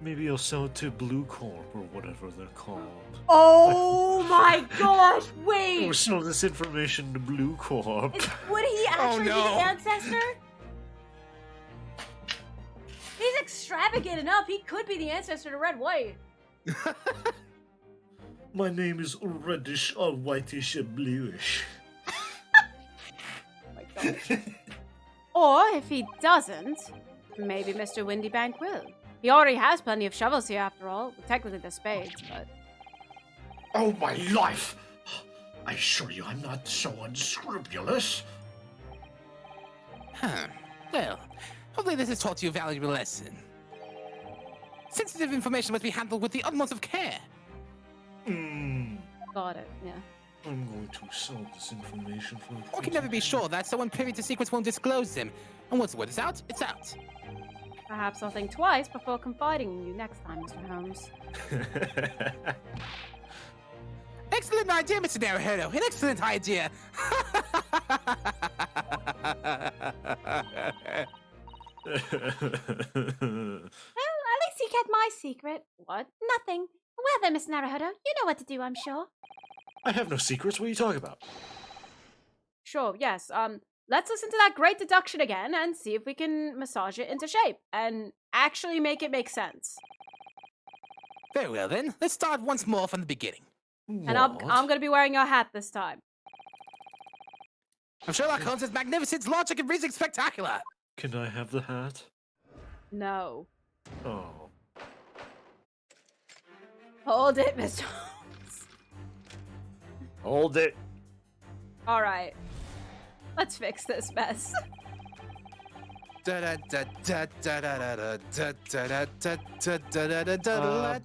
Maybe I'll sell it to Blue Corp or whatever they're called. Oh my gosh, Or wait! sell this information to Blue Corp. Would he actually be no. the ancestor? He's extravagant enough. He could be the ancestor to Red White. My name is reddish or whitish or bluish. Oh my gosh. Or if he doesn't, maybe Mr. Windybank will. He already has plenty of shovels here after all. Well, technically they're spades, but... Oh, my life! I assure you I'm not so unscrupulous. Huh. Well, hopefully this has taught you a valuable lesson. Sensitive information must be handled with the utmost of care. Got it, yeah. I'm going to sell this information for... One can never be sure that someone privy to secrets won't disclose them. And once the word is out, it's out. Perhaps I'll think twice before confiding in you next time, Mr. Holmes. Excellent idea, Mr. Naruhodo. An excellent idea. Well, at least he kept my secret. What? Nothing. Well then, Miss Naruhodo, you know what to do, I'm sure. I have no secrets. What are you talking about? Sure, yes. Let's listen to that great deduction again and see if we can massage it into shape and actually make it make sense. Very well then. Let's start once more from the beginning. And I'm gonna be wearing your hat this time. I'm Sherlock Holmes' magnificent logic and reasoning spectacular. Can I have the hat? No. Oh. Hold it, Mr. Holmes. Hold it. All right. Let's fix this mess. Bob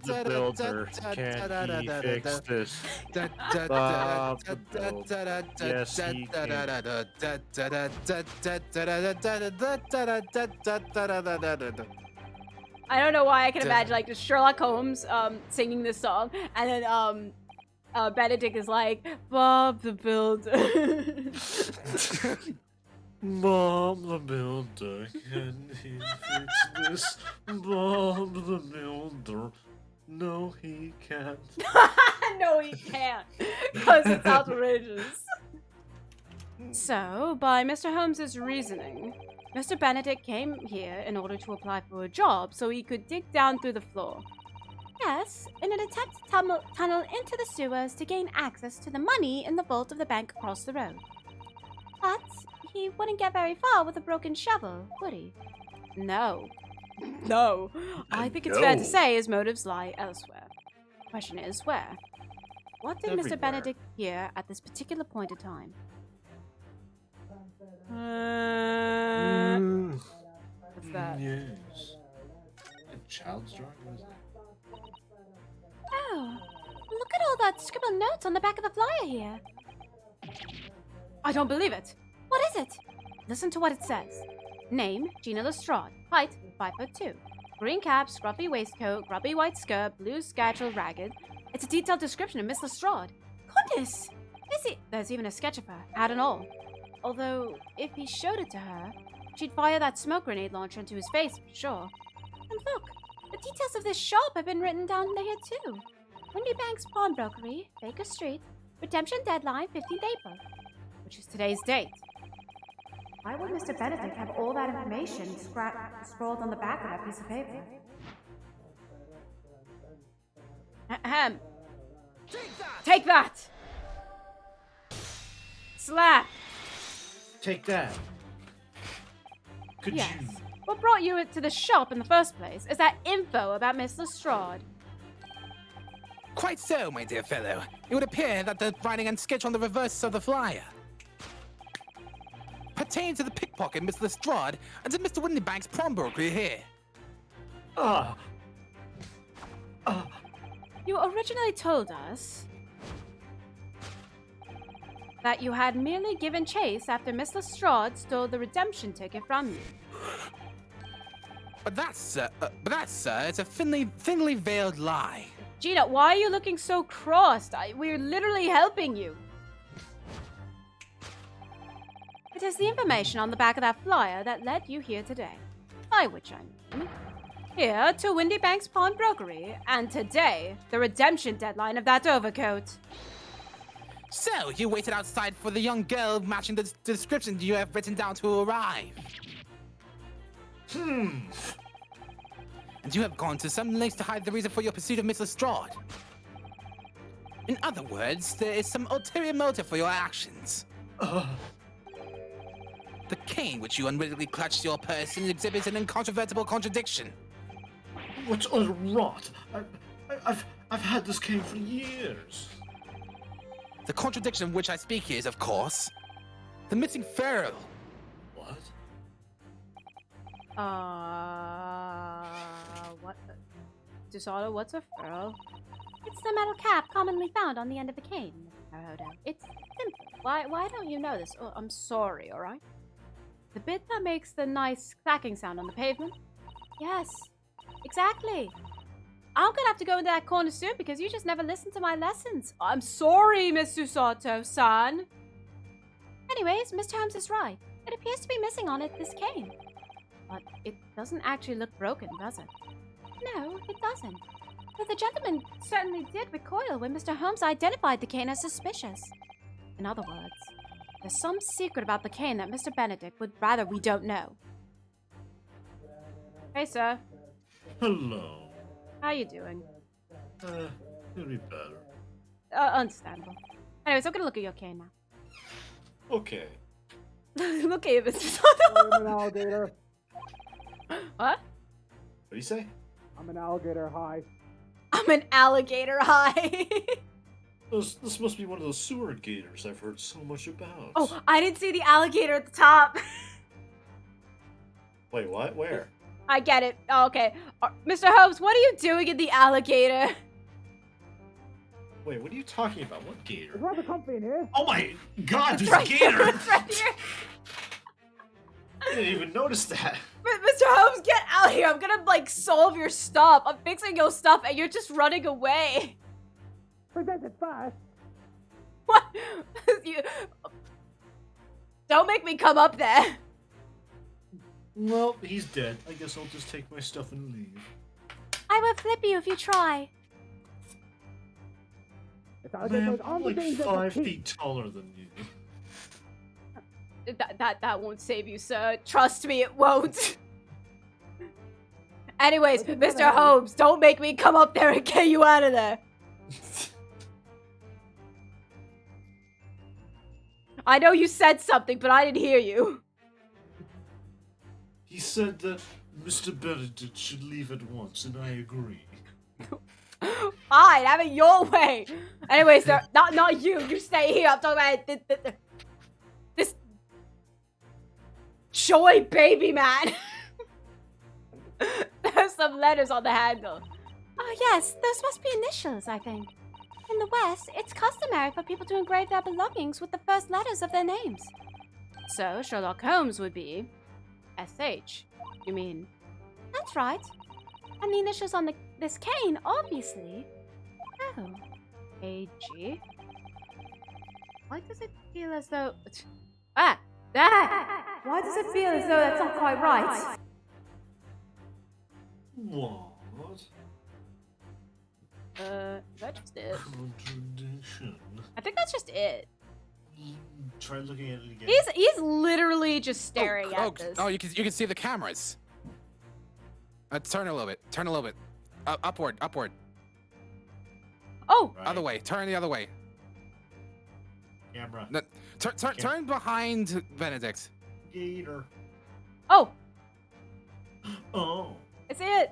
the Builder, can he fix this? Bob the Builder, yes he can. I don't know why I can imagine like just Sherlock Holmes singing this song, and then Benedict is like Bob the Builder. Bob the Builder, can he fix this? Bob the Builder, no he can't. No, he can't, because it's outrageous. So, by Mr. Holmes's reasoning, Mr. Benedict came here in order to apply for a job so he could dig down through the floor. Yes, in an attempt to tunnel into the sewers to gain access to the money in the vault of the bank across the road. But he wouldn't get very far with a broken shovel, would he? No. No. I think it's fair to say his motives lie elsewhere. Question is, where? What did Mr. Benedict hear at this particular point in time? What's that? Yes. A child's drawing? What is that? Oh, look at all that scribbled notes on the back of the flyer here. I don't believe it. What is it? Listen to what it says. Name, Gina Lestrade. Height, 5'2". Green cap, scruffy waistcoat, grubby white skirt, blue schedule, ragged. It's a detailed description of Miss Lestrade. Goodness! Is it? There's even a sketch of her, hat and all. Although, if he showed it to her, she'd fire that smoke grenade launcher into his face, for sure. And look, the details of this shop have been written down here too. Windybank's Pawnbrokery, Baker Street, redemption deadline 15th April. Which is today's date. Why would Mr. Benedict have all that information scrawled on the back of that piece of paper? Ahem. Take that! Slap! Take that. Could Yes. you... What brought you to the shop in the first place? Is that info about Miss Lestrade? Quite so, my dear fellow. It would appear that the writing and sketch on the reverse of the flyer pertain to the pickpocket, Miss Lestrade, and to Mr. Windybank's pawnbrokery here. You originally told us that you had merely given chase after Miss Lestrade stole the redemption ticket from you. But that's, sir, it's a thinly veiled lie. Gina, why are you looking so crossed? We're literally helping you. It is the information on the back of that flyer that led you here today. By which I mean, Here to Windy Bank's Pawnbrokery, and today, the redemption deadline of that overcoat. So, you waited outside for the young girl matching the description you have written down to arrive. And you have gone to some lengths to hide the reason for your pursuit of Miss Lestrade. In other words, there is some ulterior motive for your actions. The cane which you unwittingly clutched your person exhibits an incontrovertible contradiction. What's utter rot? I've had this cane for years. The contradiction of which I speak is, of course, the Missing Pharaoh. What? What? Desauto, what's a pharaoh? It's the metal cap commonly found on the end of a cane, Mr. Naruto. It's simple. Why don't you know this? Oh, I'm sorry, alright? The bit that makes the nice clacking sound on the pavement? Yes, exactly. I'm gonna have to go into that corner soon because you just never listened to my lessons. I'm sorry, Miss Susato-san. Anyways, Mr. Holmes is right. It appears to be missing on it this cane. But it doesn't actually look broken, does it? No, it doesn't. But the gentleman certainly did recoil when Mr. Holmes identified the cane as suspicious. In other words, there's some secret about the cane that Mr. Benedict would rather we don't know. Hey, sir. Hello. How you doing? It'll be better. Understandable. Anyways, I'm gonna look at your cane now. Okay. Look at you, Mr. I'm an alligator. What? What do you say? I'm an alligator. Hi. I'm an alligator. Hi. This must be one of those sewer gators I've heard so much about. Oh, I didn't see the alligator at the top. Wait, what? Where? I get it. Oh, okay. Mr. Holmes, what are you doing in the alligator? Wait, what are you talking about? What gator? There's rather comfy in here. Oh my god, It's there's right a gator! Here. It's right here. I didn't even notice that. Mr. Holmes, get out here. I'm gonna, like, solve your stuff. I'm fixing your stuff, and you're just running away. Present it fast. What? Don't make me come up there. Well, he's dead. I guess I'll just take my stuff and leave. I will flip you if you try. Man, I'm like 5 feet taller than you. That won't save you, sir. Trust me, it won't. Anyways, Mr. Holmes, don't make me come up there and get you out of there. I know you said something, but I didn't hear you. He said that Mr. Benedict should leave at once, and I agree. Fine, have it your way. Anyways, sir, not you. You stay here. I'm talking about this Joy baby man. There's some letters on the handle. Oh yes, those must be initials, I think. In the West, it's customary for people to engrave their belongings with the first letters of their names. So, Sherlock Holmes would be S.H. You mean? That's right. And the initials on this cane, obviously. Oh. A.G. Why does it feel as though... Ah! Why does it feel as though that's not quite right? What? That's just it. Contradiction. I think that's just it. Try looking at it again. He's literally just staring at this. Oh, you can see the cameras. Turn a little bit. Turn a little bit. Upward. Oh! Right. Other way. Turn the other way. Camera. No, turn behind Benedict. Gator. Oh! Oh. I see it!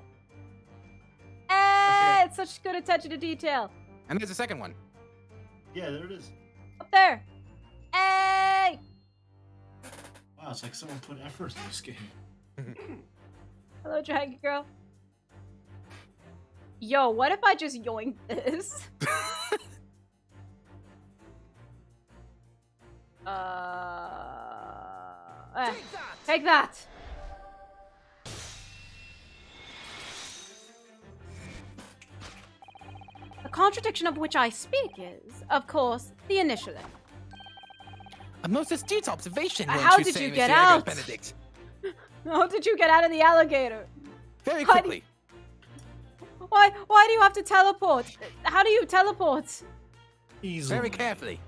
Hey! It's such good attention to detail. And there's a second one. Yeah, there it is. Up there! Hey! Wow, it's like someone put effort in this game. Hello, Dragon Girl. Yo, what if I just yoink this? Take that! The contradiction of which I speak is, of course, the initialing. A most astute observation, How won't did say, you Mr. get out? Benedict? How did you get out of the alligator? Very quickly. Why do you have to teleport? How do you teleport? Easily. Very carefully.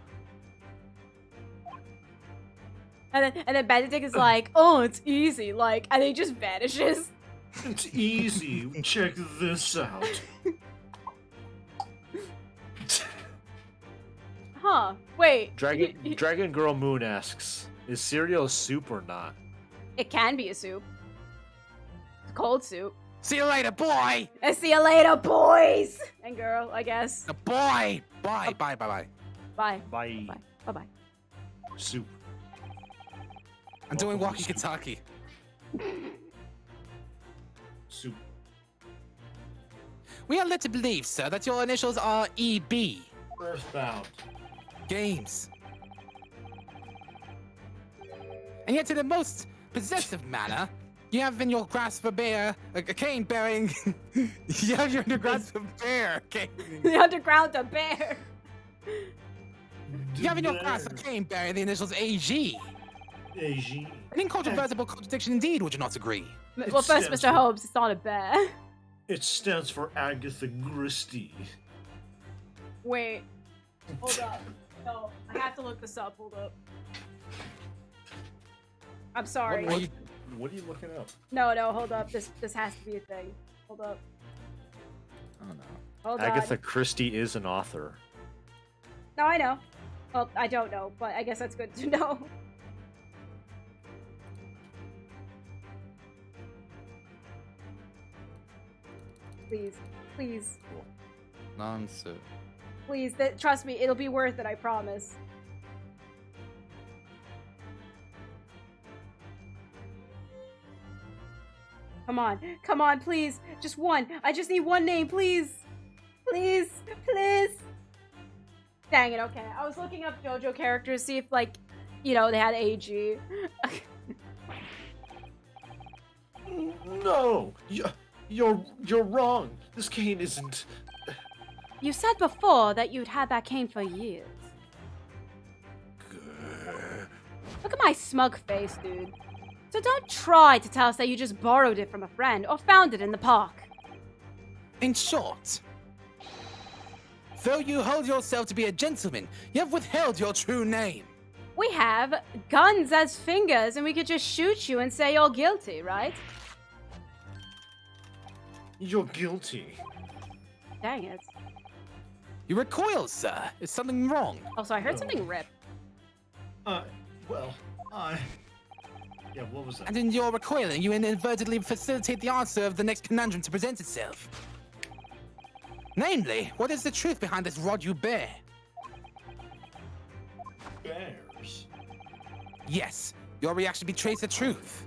And then Benedict is like, oh, it's easy, like, and he just vanishes. It's easy. Check this out. Huh? Wait. Dragon Girl Moon asks, is cereal a soup or not? It can be a soup. It's cold soup. See you later, boy. And see you later, boys and girl. I guess. The boy. Bye. Bye. Bye. Bye. Bye. Bye. Bye. Bye. Bye. Soup. I'm doing walkie-talkie. Soup. We are led to believe, sir, that your initials are EB. Earthbound. Games. And yet, in the most possessive manner, you have in your grasp a bear, a cane bearing. You have in your grasp a bear. Okay. The underground, a bear. You have in your grasp a cane bearing the initials AG. AG. An incontrovertible contradiction indeed, would you not agree? Well, first, Mr. Holmes, it's not a bear. It stands for Agatha Christie. Wait. Hold up. No, I have to look this up. Hold up. I'm sorry. What are you looking up? No, hold up. This has to be a thing. Hold up. Oh no. Hold Agatha on. Christie is an author. No, I know. Well, I don't know, but I guess that's good to know. Please. Please. Nonsense. Please. Trust me, it'll be worth it, I promise. Come on. Come on, please. Just one. I just need one name, please. Please. Please. Dang it, okay. I was looking up JoJo characters, see if, like, you know, they had AG. No! You're wrong. This cane isn't... You said before that you'd had that cane for years. Look at my smug face, dude. So don't try to tell us that you just borrowed it from a friend or found it in the park. In short, though you hold yourself to be a gentleman, you have withheld your true name. We have guns as fingers and we could just shoot you and say you're guilty, right? You're guilty. Dang it. You recoil, sir. Is something wrong? Also, I heard something rip. Yeah, what was that? And in your recoiling, you inadvertently facilitate the answer of the next conundrum to present itself. Namely, what is the truth behind this rod you bear? Bears. Yes, your reaction betrays the truth.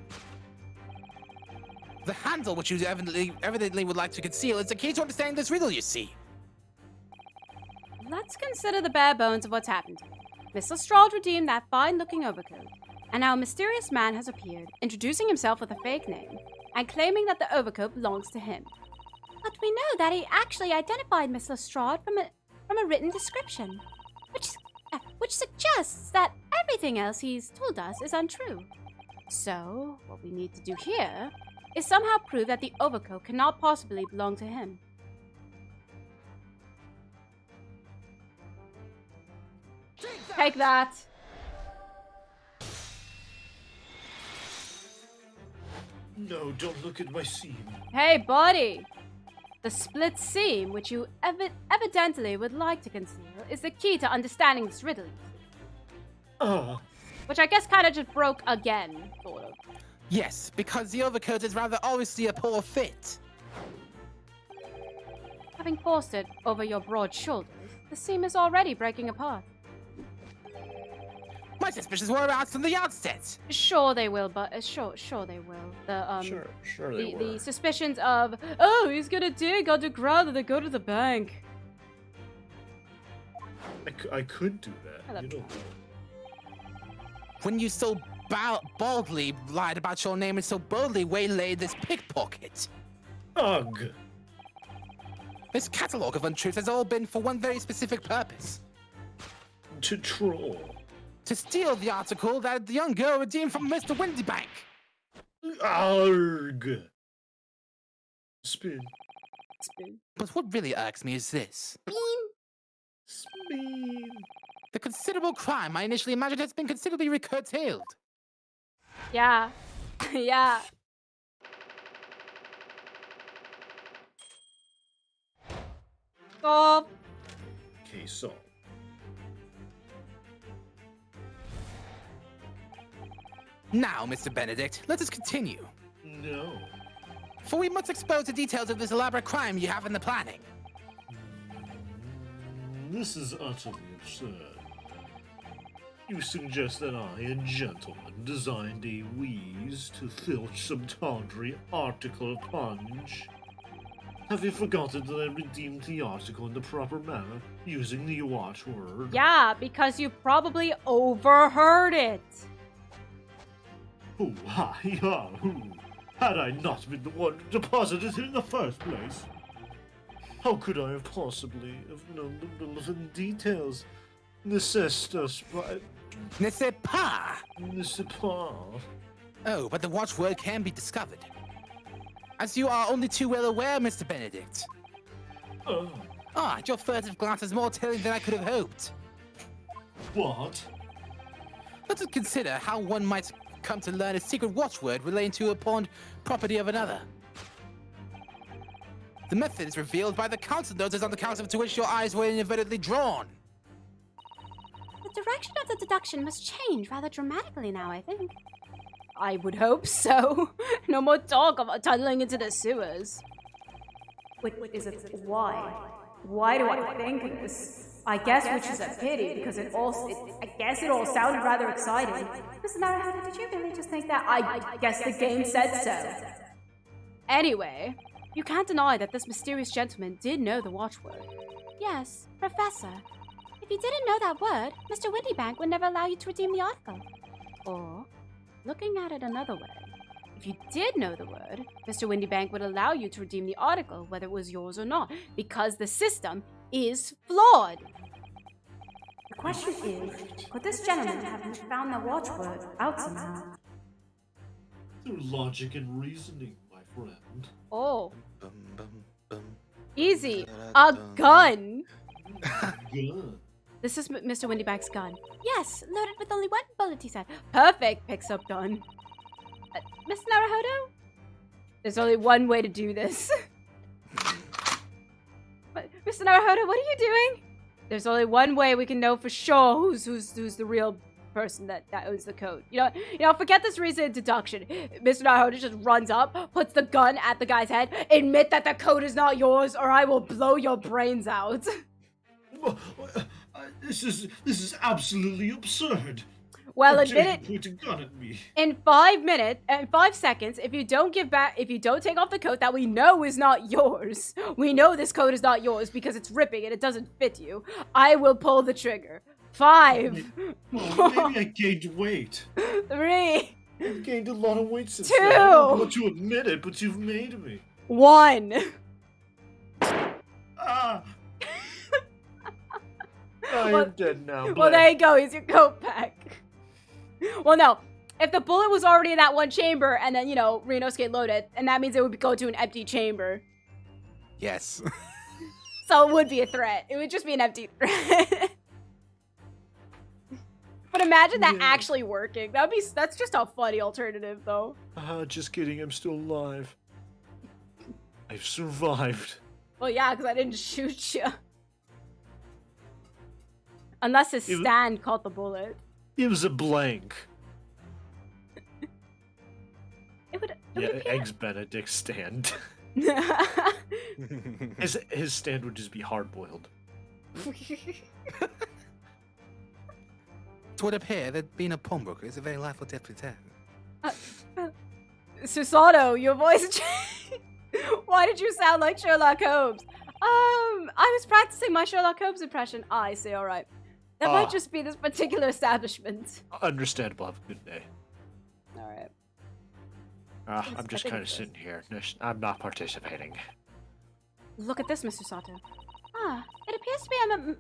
The handle which you evidently would like to conceal is the key to understanding this riddle, you see. Let's consider the bare bones of what's happened. Miss Lestrade redeemed that fine-looking overcoat, and now a mysterious man has appeared, introducing himself with a fake name, and claiming that the overcoat belongs to him. But we know that he actually identified Miss Lestrade from a written description, which suggests that everything else he's told us is untrue. So, what we need to do here is somehow prove that the overcoat cannot possibly belong to him. Take that. No, don't look at my seam. Hey, buddy. The split seam, which you evidently would like to conceal, is the key to understanding this riddle. Which I guess kind of just broke again, sort of. Yes, because the overcoat is rather obviously a poor fit. Having forced it over your broad shoulders, the seam is already breaking apart. My suspicions were aroused from the outset. Sure they will, but sure they will. Sure they were. The suspicions of, oh, he's gonna dig underground and then go to the bank. I could do that. You don't know. When you so boldly lied about your name and so boldly waylaid this pickpocket. Ugh. This catalogue of untruths has all been for one very specific purpose. To troll. To steal the article that the young girl redeemed from Mr. Windybank. Arg. Spin. Spoon. But what really irks me is this. Speed. The considerable crime I initially imagined has been considerably curtailed. Yeah. Yeah. Solve. Case solved. Now, Mr. Benedict, let us continue. No. For we must expose the details of this elaborate crime you have in the planning. This is utterly absurd. You suggest that I, a gentleman, designed a wheeze to filch some tawdry article of punch? Have you forgotten that I redeemed the article in the proper manner, using the watchword? Yeah, because you probably overheard it. Hoo ha ya hoo! Had I not been the one to deposit it in the first place? How could I have possibly have known the relevant details? Ne sais pas. Oh, but the watchword can be discovered. As you are only too well aware, Mr. Benedict. Oh. Your furtive glance is more telling than I could have hoped. What? Let us consider how one might come to learn a secret watchword relating to a pawned property of another. The method is revealed by the council notice on the council to which your eyes were inadvertently drawn. The direction of the deduction must change rather dramatically now, I think. I would hope so. No more talk about tunneling into the sewers. Wait, is it why? Why do I think this? I guess which is a pity because it all sounded rather exciting. Mr. Naruhodo, did you really just think that? I guess the game said so. Anyway, you can't deny that this mysterious gentleman did know the watchword. Yes, Professor. If you didn't know that word, Mr. Windybank would never allow you to redeem the article. Or, looking at it another way, if you did know the word, Mr. Windybank would allow you to redeem the article, whether it was yours or not, because the system is flawed. The question is, could this gentleman have found the watchword out somehow? Through logic and reasoning, my friend. Oh. Easy. A gun. Good. This is Mr. Windybank's gun. Yes, loaded with only one bullet, he said. Perfect. Picks up gun. Mr. Naruhodo? There's only one way to do this. Mr. Naruhodo, what are you doing? There's only one way we can know for sure who's the real person that owns the code. You know, forget this reason deduction. Mr. Naruhodo just runs up, puts the gun at the guy's head, admit that the code is not yours, or I will blow your brains out. This is absolutely absurd. Well, admit it. Point a gun at me. In 5 seconds, if you don't take off the coat that we know is not yours, we know this coat is not yours because it's ripping and it doesn't fit you, I will pull the trigger. 5. Maybe I gained weight. 3. I've gained a lot of weight since 2. then. I don't want to admit it, but you've made me. 1. I am dead now. Well, there you go. Here's your coat back. Well, no. If the bullet was already in that one chamber, and then, Renosuke loaded, and that means it would go to an empty chamber. Yes. So it would be a threat. It would just be an empty threat. But imagine that actually working. That's just a funny alternative, though. Just kidding. I'm still alive. I've survived. Well, yeah, because I didn't shoot you. Unless his stand caught the bullet. It was a blank. Eggs Benedict stand. his stand would just be hard boiled. It would appear that being a pawnbroker is a very life or death pretend. Susato, your voice changed. Why did you sound like Sherlock Holmes? I was practicing my Sherlock Holmes impression. I see, alright. That might just be this particular establishment. Understandable. Have a good day. Alright. I'm just kind of sitting here. I'm not participating. Look at this, Mr. Sato. It appears to be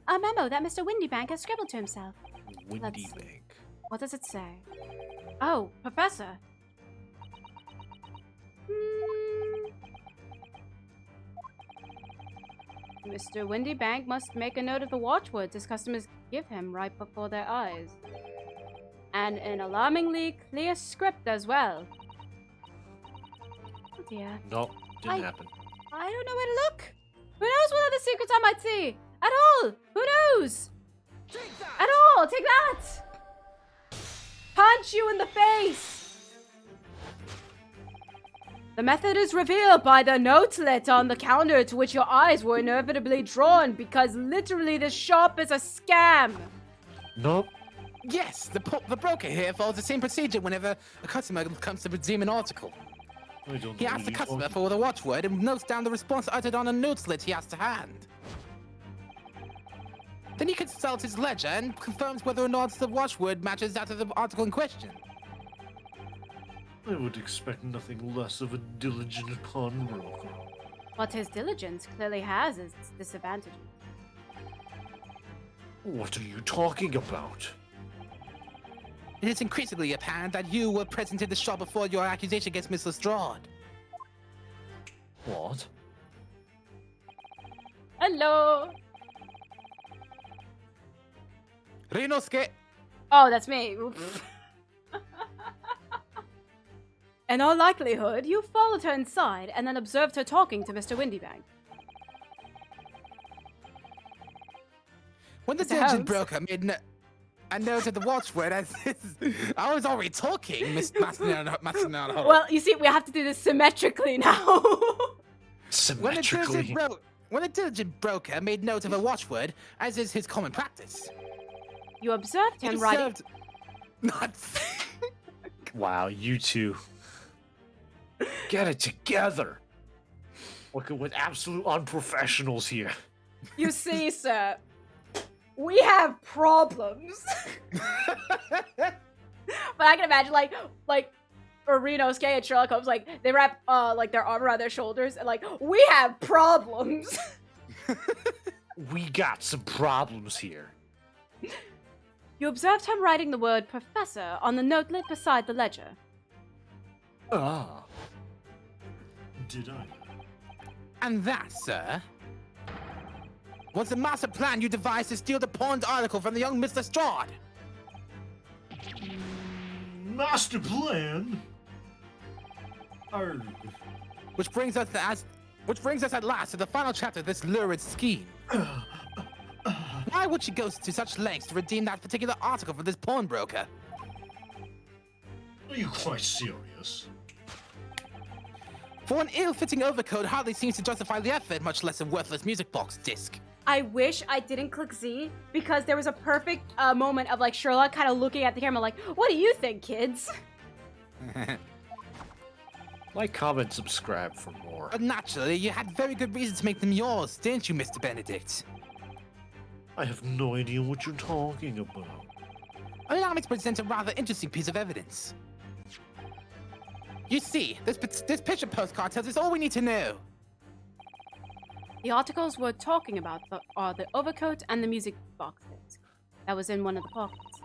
a memo that Mr. Windybank has scribbled to himself. Windybank. What does it say? Oh, Professor. Mr. Windybank must make a note of the watchwords his customers give him right before their eyes. And an alarmingly clear script as well. Oh dear. Nope, didn't happen. I don't know where to look. Who knows what other secrets I might see? At all? Who knows? At all? Take that! Punch you in the face! The method is revealed by the notelet on the counter to which your eyes were inevitably drawn because literally this shop is a scam. Nope. Yes, the broker here follows the same procedure whenever a customer comes to redeem an article. He asks the customer for the watchword and notes down the response uttered on a notelet he has to hand. Then he consults his ledger and confirms whether or not the watchword matches that of the article in question. I would expect nothing less of a diligent pawnbroker. What his diligence clearly has is disadvantages. What are you talking about? It is increasingly apparent that you were present in the shop before your accusation against Miss Lestrade. What? Hello. Rinosuke! Oh, that's me. Oops. In all likelihood, you followed her inside and then observed her talking to Mr. Windybank. When the diligent broker made a note of the watchword, I was already talking, Miss Meganaunt. Well, you see, we have to do this symmetrically now. Symmetrically? When the diligent broker made note of a watchword, as is his common practice. You observed him writing... Wow, you two. Get it together. Working with absolute unprofessionals here. You see, sir, we have problems. But I can imagine, like Rinosuke and Sherlock Holmes, like, they wrap, like, their arm around their shoulders, and, like, we have problems. We got some problems here. You observed him writing the word professor on the notelet beside the ledger. Ah. Did I? And that, sir, was the master plan you devised to steal the pawned article from the young Miss Lestrade. Master plan? Arg. Which brings us at last to the final chapter of this lurid scheme. Why would she go to such lengths to redeem that particular article from this pawnbroker? Are you quite serious? For an ill-fitting overcoat hardly seems to justify the effort, much less a worthless music box disc. I wish I didn't click Z, because there was a perfect moment of, like, Sherlock kind of looking at the camera like, what do you think, kids? Like, comment, subscribe for more. But naturally, you had very good reason to make them yours, didn't you, Mr. Benedict? I have no idea what you're talking about. Allow me to present a rather interesting piece of evidence. You see, this picture postcard tells us all we need to know. The articles we're talking about are the overcoat and the music box disc that was in one of the pockets,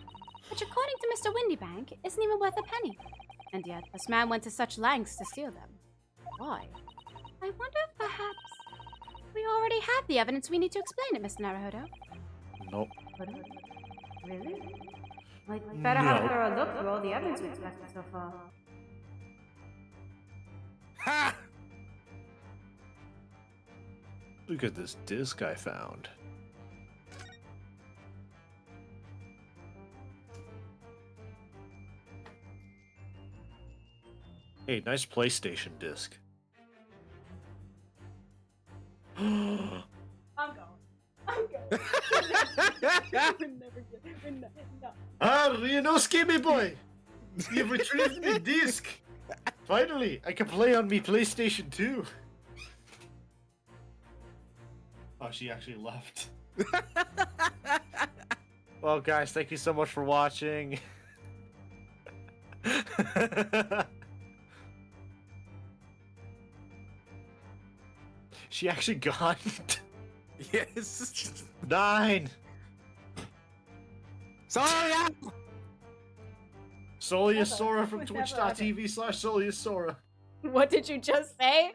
which according to Mr. Windybank isn't even worth a penny. And yet, this man went to such lengths to steal them. Why? I wonder if perhaps we already have the evidence we need to explain it, Mr. Naruhodo. Nope. Really? Like, better have a thorough look through all the evidence we've collected so far. Ha! Look at this disc I found. Hey, nice PlayStation disc. I'm going. Ah, Rinosuke, me boy! You've retrieved me disc! Finally, I can play on me PlayStation 2. Oh, she actually left. Well, guys, thank you so much for watching. She actually gone. Yes. 9. Sorry. Soliusora from twitch.tv/Soliusora. What did you just say?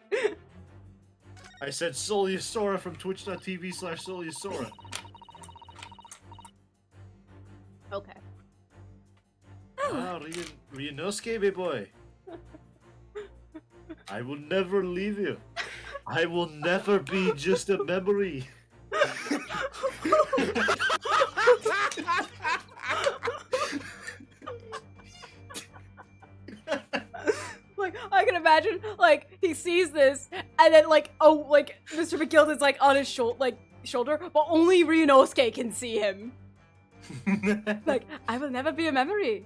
I said Soliusora from twitch.tv/Soliusora. Okay. Ah, Ryunosuke, my boy. I will never leave you. I will never be just a memory. Like, I can imagine, like, he sees this, and then, like, oh, like, Mr. McGilden's, like, on his shoulder, but only Ryunosuke can see him. Like, I will never be a memory.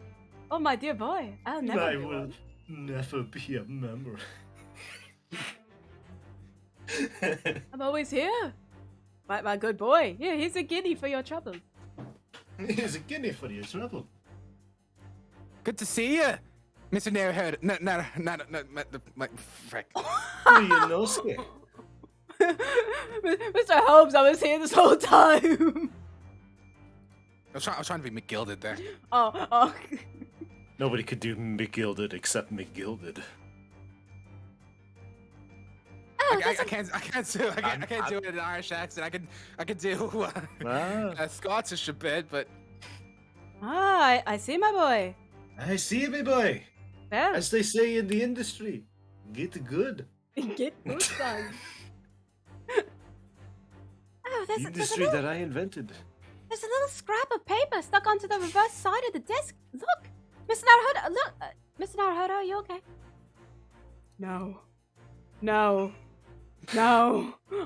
Oh, my dear boy, I'll never I be will one. never be a memory. I'm always here. My good boy. Here, here's a guinea for your trouble. Here's a guinea for your trouble. Good to see you, Mr. Narrowhead. No, frick. Ryunosuke. Mr. Holmes, I was here this whole time. I was trying to be McGilded there. Oh. Nobody could do McGilded except McGilded. I can't do it in an Irish accent. I can do Scottish a bit, but I see, my boy. I see, my boy. Well, As they say in the industry, get good. get good, son. Oh, there's a Industry little, that I invented. there's a little scrap of paper stuck onto the reverse side of the disc. Look, Mr. Naruhodo, look, Mr. Naruhodo, are you okay? No,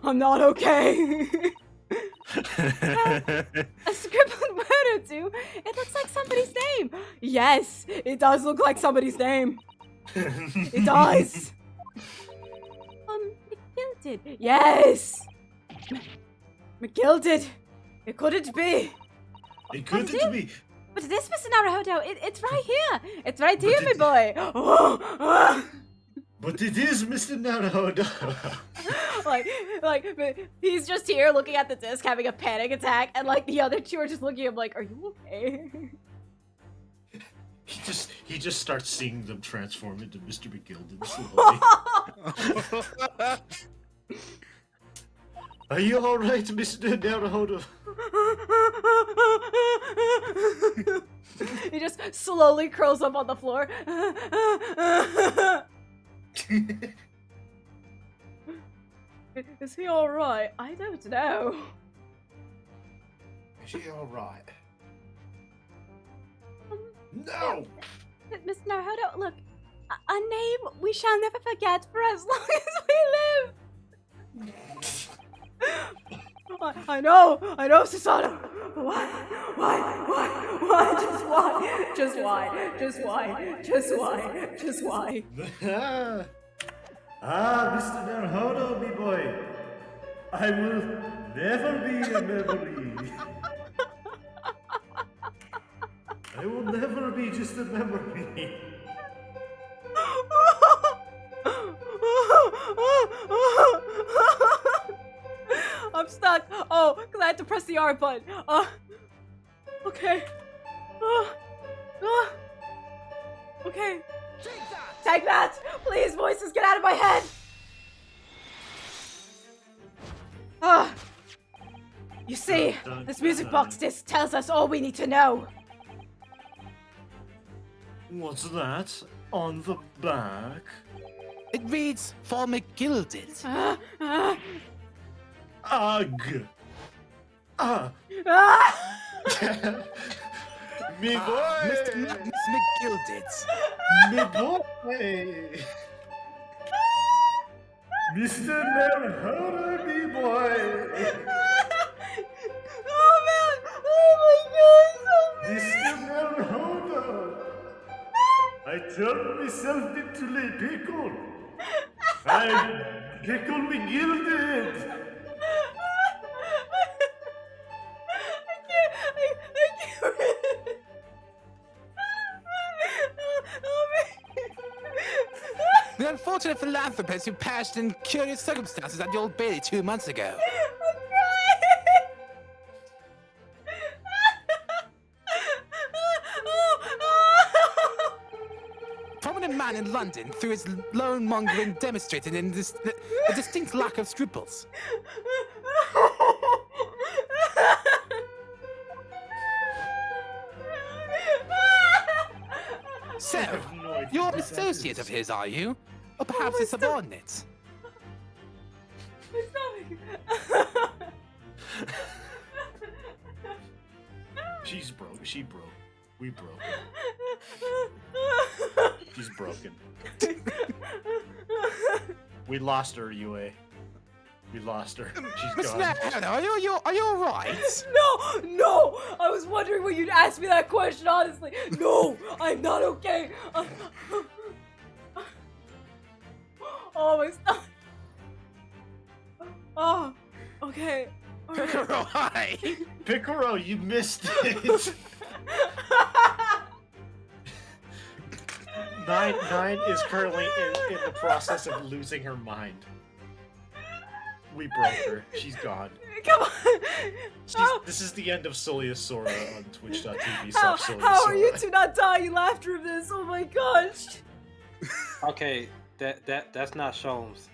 I'm not okay. A scribbled word or two. It looks like somebody's name. Yes, it does look like somebody's name. It does. McGilded. Yes. McGilded. It couldn't be. It couldn't be. But this, Mr. Naruhodo, it's right here. It's right here, my boy. But it is Mr. Naruhodo. like he's just here looking at the disc, having a panic attack, and like the other two are just looking at him like, "Are you okay?" He just starts seeing them transform into Mr. McGilded slowly. Are you all right, Mr. Naruhodo? He just slowly curls up on the floor. Is he alright? I don't know. Is he all right? No! Mr. Naruhodo, look, a name we shall never forget for as long as we live. I know, Susanna. Why? Just why? Mr. Naruhodo, me boy. I will never be a memory. I will never be just a memory. I'm stuck. Oh, because I had to press the R button. Okay. Okay. Take that! Please, voices, get out of my head! You see, this music box disc tells us all we need to know. What's that on the back? it reads for McGilded. Ugh. Me boy! Miss McGilded. Me boy! Mr. Naruhodo, me boy! Oh man! Oh my god! Mr. Naruhodo! I turned myself into a pickle! I pickle McGilded! The unfortunate philanthropist who perished in curious circumstances at the Old Bailey 2 months ago. Prominent man in London through his loan-mongering demonstrated a distinct lack of scruples. So, you're an associate of his, are you? Or perhaps a subordinate? She's broke. She broke. We broke. She's broken. We lost her, UA. We lost her. She's Miss gone. Meganaunt, are you alright? No! I was wondering when you'd ask me that question, honestly. No, I'm not okay. Oh, my stomach. Oh, okay. All right. Picaro, hi! Picaro, you missed it. Nine is currently in the process of losing her mind. We broke her. She's gone. Come on. This is the end of Solia Sora on twitch.tv. How are you two not dying laughter of this? Oh my gosh. Okay, that's not Sholmes.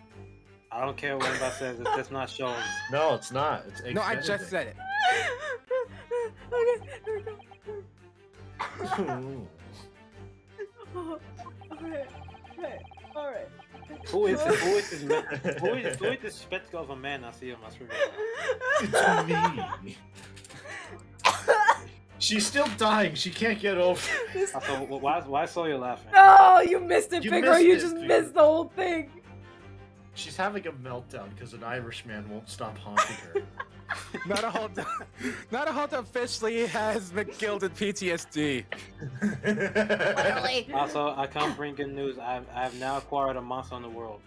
I don't care what anybody says. That's not Sholmes. No, it's not. It's No, I just said it. Okay, here we go. Oh, all right. Who is this spectacle of a man I see on my screen? It's me. She's still dying. She can't get over it. So why saw you laughing? No, you missed it, You Picaro. missed You it, just Picaro. missed the whole thing. She's having a meltdown because an Irishman won't stop haunting her. Not officially has McGilded PTSD. Literally. Also, I can't bring good news. I have now acquired a monster on the world.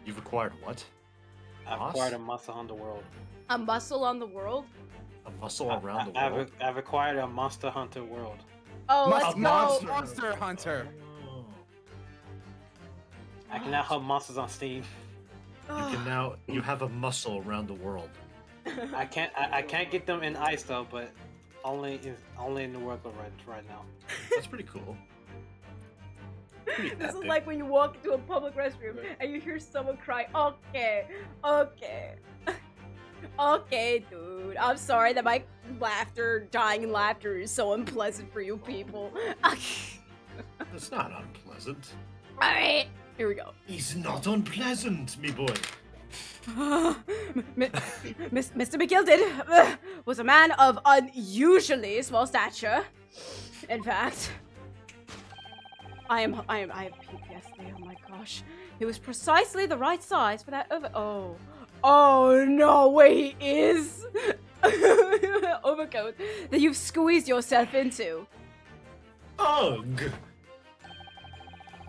You've acquired what? I've acquired a monster on the world. A muscle on the world? A muscle around the world? I've acquired a monster hunter world. Oh, let's go. Monster Hunter. Oh. I can now have monsters on Steam. You have a muscle around the world. I can't get them in ice though, but only in the world right now. That's pretty cool. This is like when you walk into a public restroom and you hear someone cry, okay. Okay, dude. I'm sorry that my dying laughter is so unpleasant for you people. It's not unpleasant. Alright, here we go. It's not unpleasant, me boy. Mr. McGilded was a man of unusually small stature. In fact, I have PTSD. Oh my gosh, he was precisely the right size for that Oh no! Wait, he is overcoat that you've squeezed yourself into. Ugh.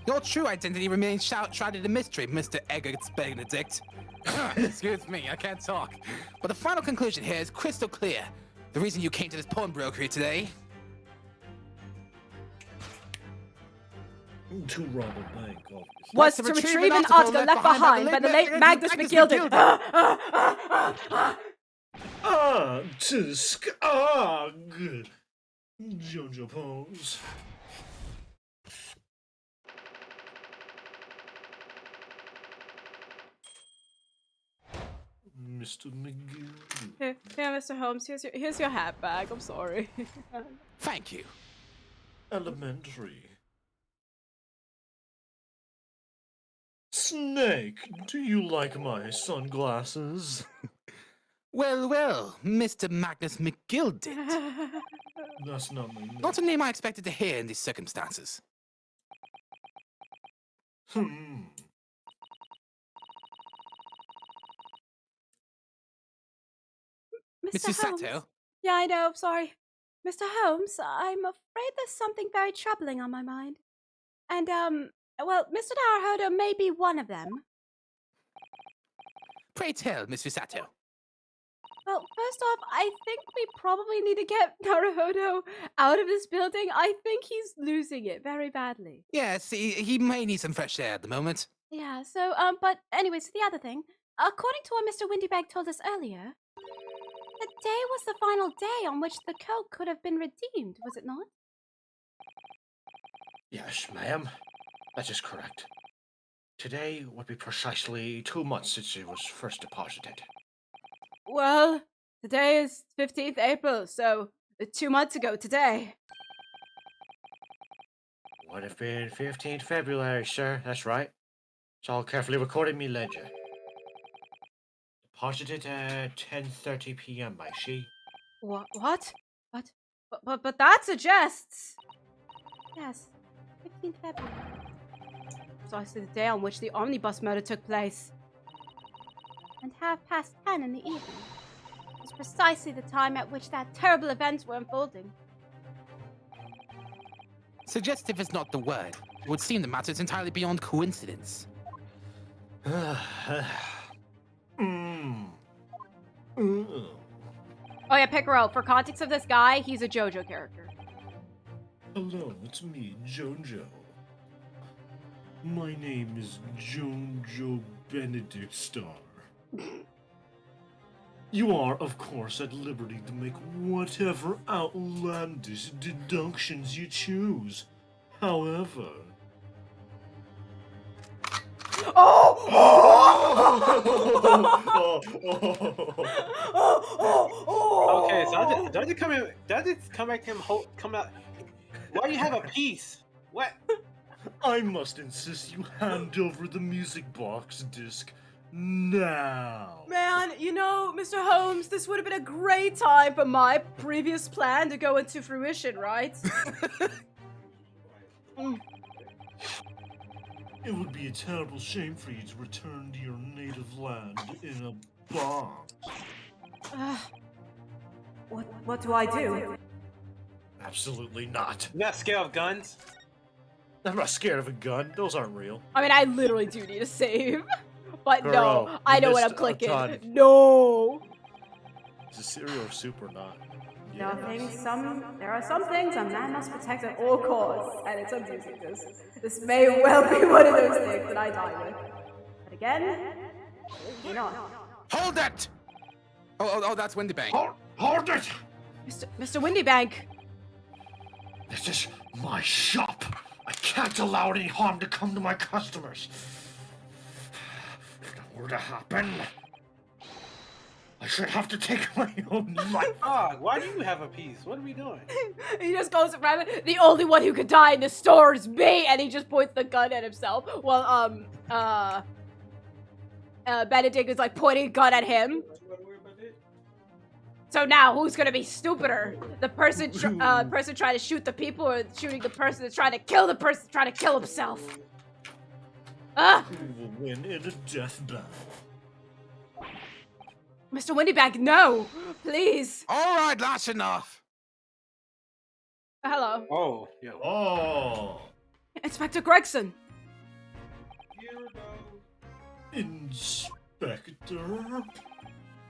Your true identity remains shrouded in mystery, Mr. Eggers Benedict. Excuse me, I can't talk. But the final conclusion here is crystal clear. The reason you came to this pawnbrokery today... To rob a bank, obviously. Was to retrieve an article left behind by the late Magnus McGilded. Jojo pose. Mr. McGill. Here, Mr. Holmes, here's your hat bag. I'm sorry. Thank you. Elementary. Snake, do you like my sunglasses? Well, Mr. Magnus McGilded. That's not my name. Not a name I expected to hear in these circumstances. Mr. Holmes. Sato? Yeah, I know, sorry. Mr. Holmes, I'm afraid there's something very troubling on my mind. And, well, Mr. Naruhodo may be one of them. Pray tell, Miss Sato. Well, first off, I think we probably need to get Naruhodo out of this building. I think he's losing it very badly. Yes, he may need some fresh air at the moment. Yeah, so, but anyways, the other thing. According to what Mr. Windybag told us earlier, the day was the final day on which the code could have been redeemed, was it not? Yes, ma'am. That is correct. Today would be precisely 2 months since it was first deposited. Well, today is 15th April, so 2 months ago today. Would have been 15th February, sir. That's right. It's all carefully recorded in me ledger. Deposited at 10:30 p.m. I see. What? But that suggests... Yes, 15th February. precisely the day on which the omnibus murder took place. And 10:30 in the evening was precisely the time at which that terrible events were unfolding. Suggestive is not the word. It would seem the matter is entirely beyond coincidence. Oh yeah, Picaro, for context of this guy, he's a JoJo character. Hello, it's me, Jojo. My name is Jojo Benedict Star. You are, of course, at liberty to make whatever outlandish deductions you choose. However... Okay, so does it come in? Does it come back to him? Come out? Why do you have a piece? What? I must insist you hand over the music box disc now. Man, you know, Mr. Holmes, this would have been a great time for my previous plan to go into fruition, right? It would be a terrible shame for you to return to your native land in a box. What do I do? Absolutely not. You not scared of guns? I'm not scared of a gun. Those aren't real. I mean, I literally do need a save. But Girl, no, I you know what missed I'm a clicking. ton. No! Is it cereal or soup or not? There are some things a man must protect at all costs, and it's abusing this. This may well be one of those things that I die with. But again, you're not. Hold it! Oh, that's Windybank. Hold it! Mr. Windybank. This is my shop. I can't allow any harm to come to my customers. If that were to happen, I should have to take my own life. Why do you have a piece? What are we doing? He just goes around, the only one who could die in the store is me, and he just points the gun at himself. Well, Benedict is like pointing a gun at him. So now, who's gonna be stupider? The person, person trying to shoot the people, or shooting the person that's trying to kill the person trying to kill himself? Who will win in a death battle? Mr. Windybank, no! Please! Alright, that's enough. Hello. Oh, yeah. Oh! Inspector Gregson! Inspector?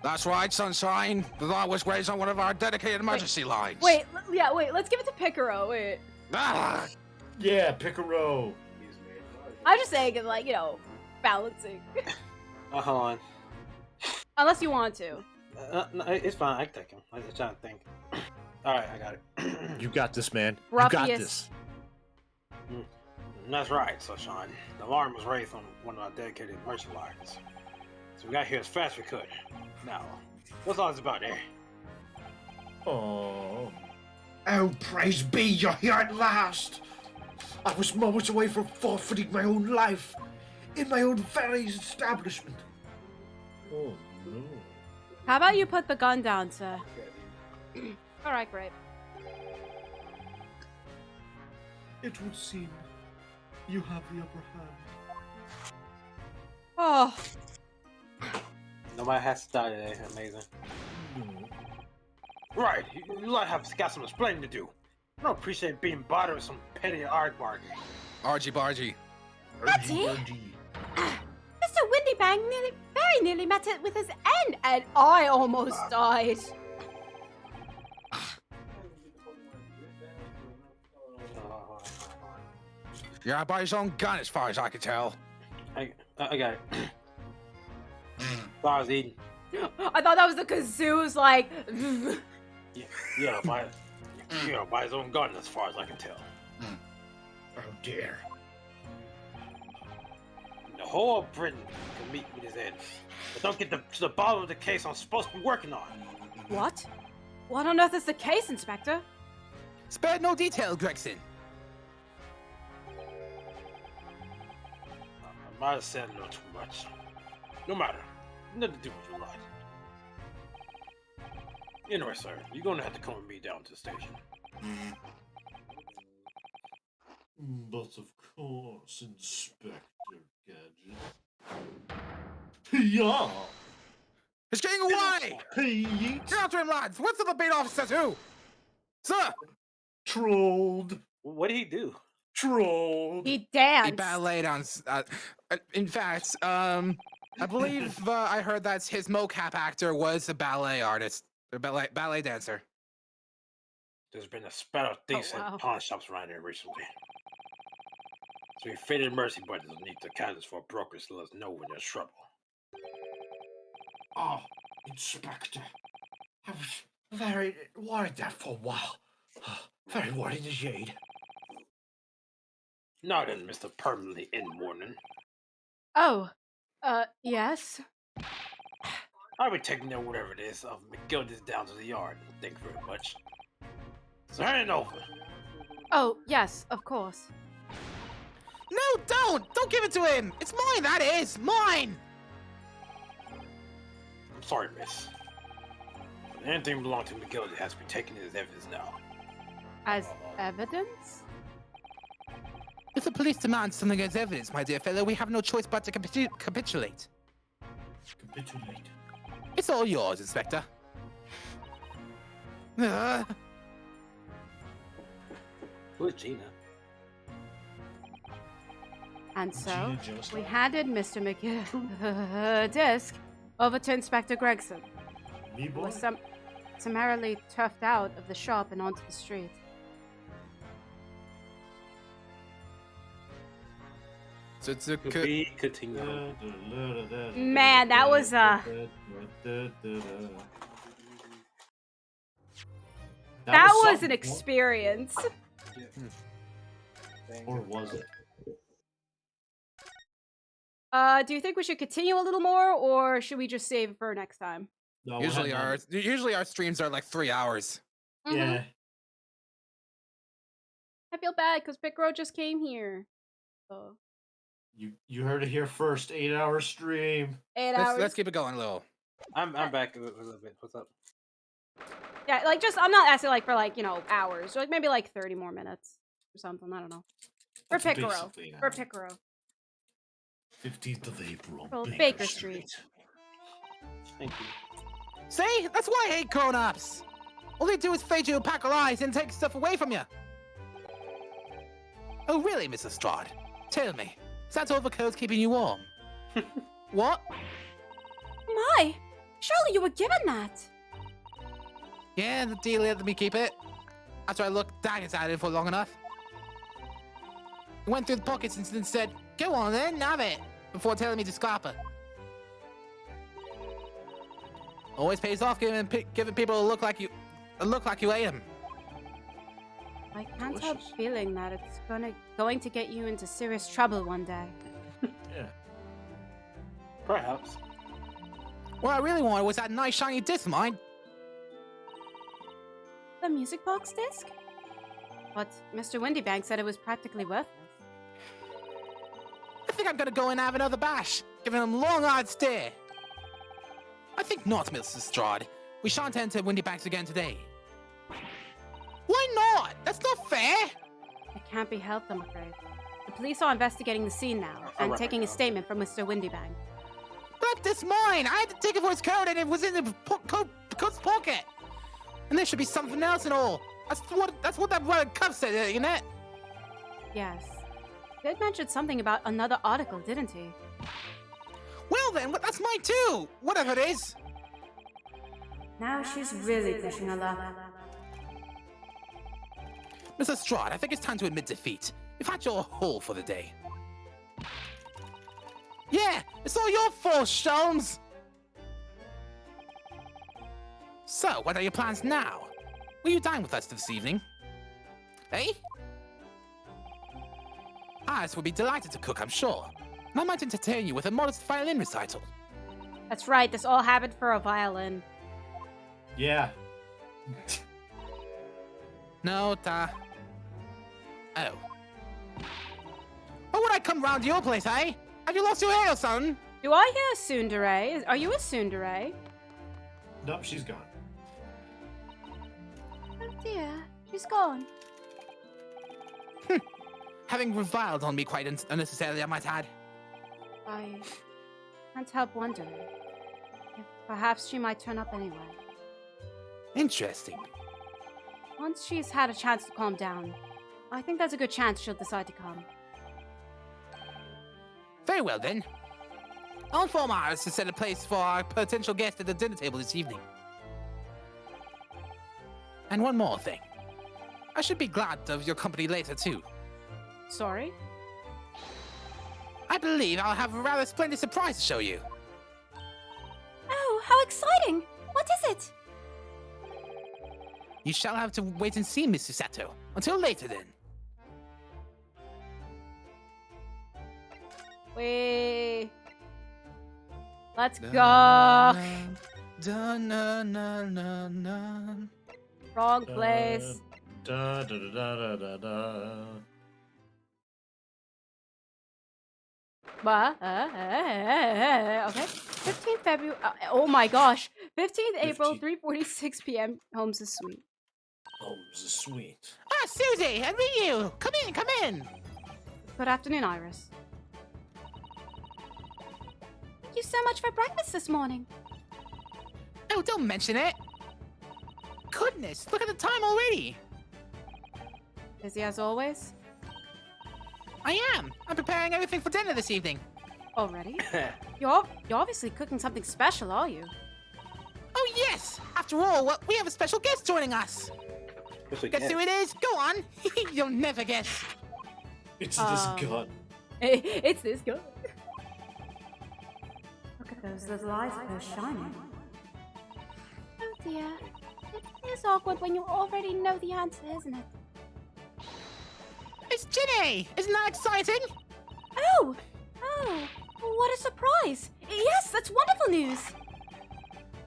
That's right, Sunshine. The law was raised on one of our dedicated emergency lines. Wait, let's give it to Picaro, wait. Ah. Yeah, Picaro. I'm just saying, like, you know, balancing. Hold on. Unless you want to. No, it's fine. I can take him. I'm just trying to think. Alright, I got it. You got this, man. You Ruffius. got this. That's right, Sunshine. The alarm was raised on one of our dedicated emergency lines. So we got here as fast as we could. Now, what's all this about, eh? Oh, praise be, you're here at last. I was moments away from forfeiting my own life in my own very establishment. Oh, no. How about you put the gun down, sir? Alright, great. It would seem you have the upper hand. Oh. Nobody has to die today. Amazing. Right, you like have got some explaining to do. I don't appreciate being bothered with some petty aardvark. Argy bargy. Matty? Mr. Windybank very nearly met it with his end. And I almost died. Yeah, by his own gun, as far as I can tell. I got it. I was eating. I thought that was the kazoo's, like... Yeah, by his own gun, as far as I can tell. Oh dear. whole of Britain can meet with his head. But don't get to the bottom of the case I'm supposed to be working on. What? What on earth is the case, Inspector? Spare no detail, Gregson. I might have said a little too much. No matter. Nothing to do with your life. Anyway, sir, you're gonna have to come with me down to the station. But of course, Inspector Gadget. Yeah. It's getting away! Get after him, lads! What's the debate officer too? Sir! Trolled. What did he do? Trolled. He danced. He ballet dance. In fact, I believe I heard that his mocap actor was a ballet artist. Or ballet dancer. There's been a spat of thieves wow. at pawn shops around here recently. So we faded mercy buttons need the cannons for brokers to let us know when there's trouble. Oh, Inspector. I was very worried there for a while. Very worried indeed. Now then, Mr. Permanently in Mourning. Oh, yes. I'll be taking down whatever it is of McGilda's down to the yard. Thank you very much. So hand it over. Oh, yes, of course. No, don't! Don't give it to him! It's mine, that is! Mine! I'm sorry, miss. But anything belonging to McGilda has to be taken as evidence now. As evidence? If the police demand something as evidence, my dear fellow, we have no choice but to capitulate. Capitulate. It's all yours, Inspector. Who's Gina? And so, Gina just we like- handed Mr. McGill's disc over to Inspector Gregson, Me who boy. was summarily turfed out of the shop and onto the street. So it's a Could be continue. Man, that was, That was an something. experience. Or was it? Do you think we should continue a little more, or should we just save it for next time? No, usually our streams are like 3 hours. Mhm. Yeah. I feel bad because Picaro just came here. So, You heard it here first. 8-hour stream. 8 hours. Let's keep it going a little. I'm back a little bit. What's up? Yeah, like just I'm not asking like for like hours, or like maybe like 30 more minutes or something. I don't know. For That's Picaro. basically, For Picaro. 15th of April. Well, Baker, Baker Street. Street. Thank you. See? That's why I hate grown-ups. All they do is fade you a pack of lies and take stuff away from you. Oh, really, Mrs. Strahd? Tell me, is that overcoat keeping you warm? What? My, surely you were given that. Yeah, the dealer let me keep it. After I looked daggers at it for long enough. He went through the pockets and then said, "Go on then, have it," before telling me to scrap it. Always pays off giving people a look like you ate them. I can't help feeling that it's going to get you into serious trouble one day. Yeah. Perhaps. What I really wanted was that nice shiny disc of mine. The music box disc? But Mr. Windybank said it was practically worthless. I think I'm gonna go and have another bash, giving him a long hard stare. I think not, Mrs. Strahd. We shan't enter Windybanks again today. Why not? That's not fair. It can't be helped, I'm afraid. The police are investigating the scene now and taking a statement from Mr. Windybank. But this mine. I had to take it for his coat and it was in the coat's pocket. And there should be something else and all. That's what that cuff said, isn't it? Yes. He did mention something about another article, didn't he? Well then, that's mine too. Whatever it is. Now she's really pushing her luck. Mrs. Strahd, I think it's time to admit defeat. You've had your haul for the day. Yeah, it's all your fault, Sholmes. So, what are your plans now? Will you dine with us this evening? Eh? Alice would be delighted to cook, I'm sure. I might entertain you with a modest violin recital. That's right, this all happened for a violin. Yeah. No, Oh. What would I come round to your place, eh? Have you lost your hair or something? Do I hear a tsundere? Are you a tsundere? Nope, she's gone. Oh dear, she's gone. Having reviled on me quite unnecessarily, I might add. I can't help wondering if perhaps she might turn up anyway. Interesting. Once she's had a chance to calm down, I think there's a good chance she'll decide to come. Very well then. I'll inform Iris to set a place for our potential guest at the dinner table this evening. And one more thing. I should be glad of your company later too. Sorry? I believe I'll have a rather splendid surprise to show you. Oh, how exciting! What is it? You shall have to wait and see, Miss Susato. Until later then. Wait. Let's go. Wrong place. Da, da, da, da, da, da. Okay. 15th February. Oh my gosh. 15th April, 3:46 p.m. Holmes' suite. Holmes is sweet. Ah, Susie, I meet you. Come in, come in. Good afternoon, Iris. Thank you so much for breakfast this morning. Oh, don't mention it. Goodness, look at the time already. Busy as always? I am. I'm preparing everything for dinner this evening. Already? You're obviously cooking something special, are you? Oh, yes. After all, we have a special guest joining us. Guess who it is? Go on. You'll never guess. It's this gun. It's this gun. Look at those little eyes of hers shining. Oh dear. It is awkward when you already know the answer, isn't it? It's Ginny! Isn't that exciting? Oh! Oh! What a surprise! Yes, that's wonderful news!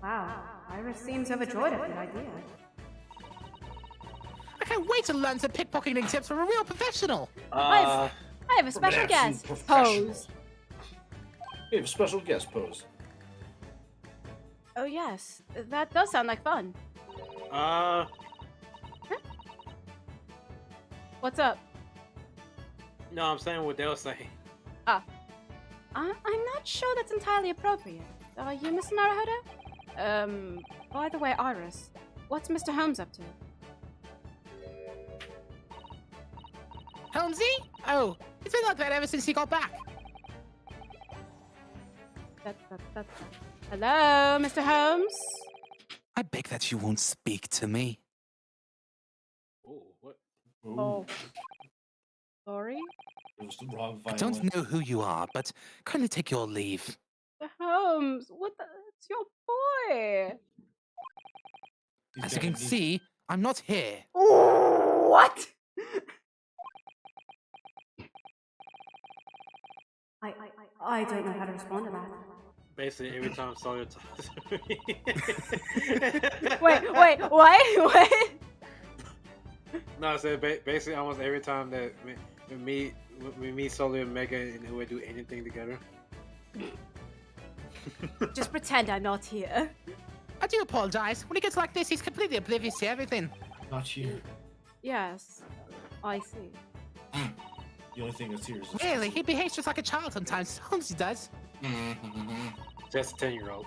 Wow, Iris seems overjoyed at the idea. I can't wait to learn some pickpocketing tips from a real professional. I have a special guest. Pose. We have a special guest, Pose. Oh yes, that does sound like fun. Huh? What's up? No, I'm saying what they'll say. I'm not sure that's entirely appropriate. Are you Mr. Naruhodo? By the way, Iris, what's Mr. Holmes up to? Holmesy? Oh, it's been like that ever since he got back. Hello, Mr. Holmes? I beg that you won't speak to me. Oh, what? Oh. Sorry? It was the wrong I violin. don't know who you are, but kindly take your leave. Mr. Holmes, what the? It's your boy. As you can see, I'm not here. What? I don't know how to respond to that. Basically, every time Sawyer talks to me. Wait, what? No, I said basically almost every time that we meet Sawyer and Mega and who would do anything together. Just pretend I'm not here. I do apologize. When he gets like this, he's completely oblivious to everything. Not here. Yes, I see. The only thing that's here is Really, he behaves just like a child sometimes. Holmesy does. Just a 10-year-old.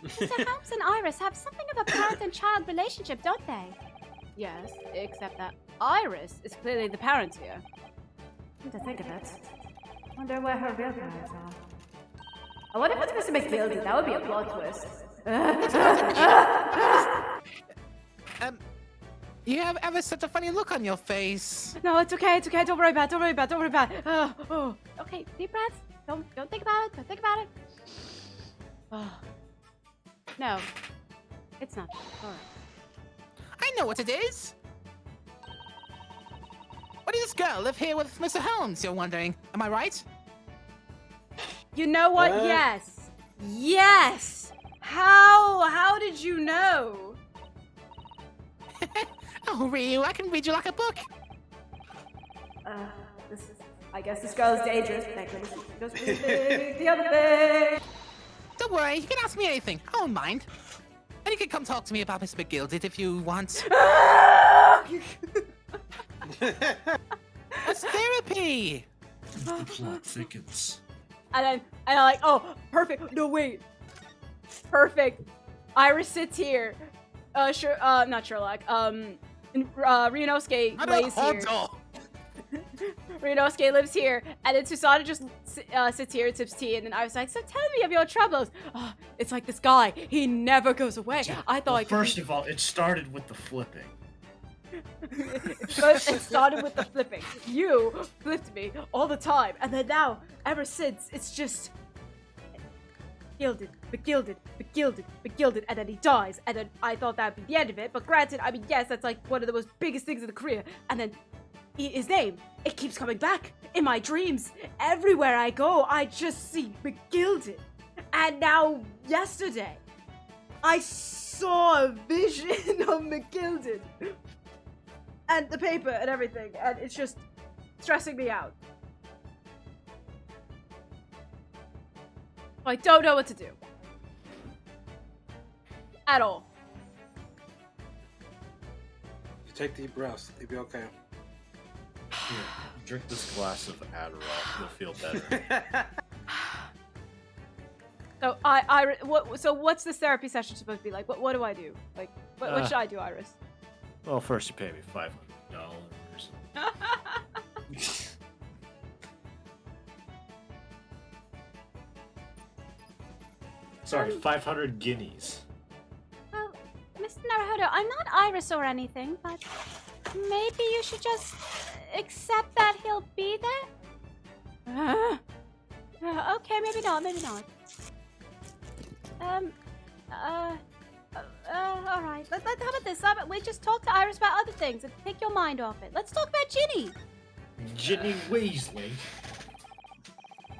Mr. Holmes and Iris have something of a parent and child relationship, don't they? Yes, except that Iris is clearly the parent here. Come to think of it, I wonder where her real parents are. I wonder if it's Mr. McGildy. That would be a plot twist. You have ever such a funny look on your face. No, it's okay. Don't worry about it. Oh. Okay, deep breaths. Don't think about it. Don't think about it. Oh. No, it's not. All right. I know what it is. Why does this girl live here with Mr. Holmes, you're wondering? Am I right? You know what? Yes. Yes. How did you know? Oh, Ryu, I can read you like a book. I guess this girl is dangerous, but that goes with the other thing. Don't worry, you can ask me anything. I won't mind. And you can come talk to me about Miss McGilded if you want. It's therapy! The plot thickens. And I'm like, oh, perfect. No, wait. Perfect. Iris sits here. Not Sherlock. Ryunosuke lays here. Ryunosuke lives here, and then Susanna just sits here and sips tea, and then I was like, so tell me of your troubles. Oh, it's like this guy. He never goes away. I thought first of all, it started with the flipping. It started with the flipping. You flipped me all the time, and then now, ever since, it's just gilded, begilded, begilded, begilded, and then he dies, and then I thought that'd be the end of it, but granted, I mean, yes, that's like one of the most biggest things in the career, and then his name, it keeps coming back in my dreams. Everywhere I go, I just see begilded, and now, yesterday, I saw a vision of begilded, and the paper and everything, and it's just stressing me out. I don't know what to do. At all. You take deep breaths, you'll be okay. Here, drink this glass of Adderall. You'll feel better. So so what's this therapy session supposed to be like? What do I do? Like, what should I do, Iris? Well, first you pay me $500. Sorry, 500 guineas. Well, Mr. Naruhodo, I'm not Iris or anything, but maybe you should just accept that he'll be there? Okay, maybe not, maybe not. Alright. How about this? We just talk to Iris about other things and take your mind off it. Let's talk about Ginny. Ginny Weasley?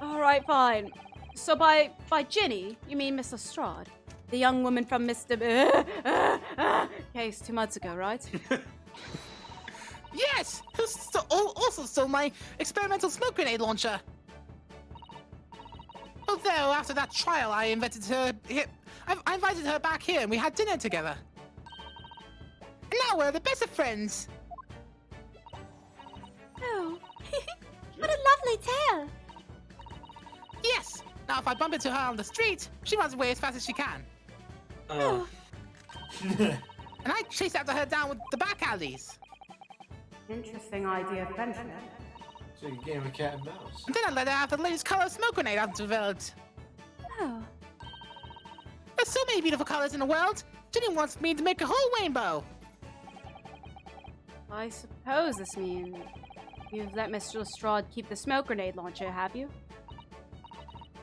Alright, fine. So by Ginny, you mean Miss Lestrade? The young woman from Mr. case 2 months ago, right? Yes! Who also stole my experimental smoke grenade launcher. Although, after that trial, I invited her back here and we had dinner together. And now we're the best of friends. Oh, what a lovely tale. Yes! Now if I bump into her on the street, she runs away as fast as she can. Oh. And I chase after her down with the back alleys. Interesting idea of friendship. So you game of cat and mouse. And then I let her have the latest color smoke grenade I've developed. Oh. There's so many beautiful colors in the world. Ginny wants me to make a whole rainbow. I suppose this means you've let Mr. Lestrade keep the smoke grenade launcher, have you?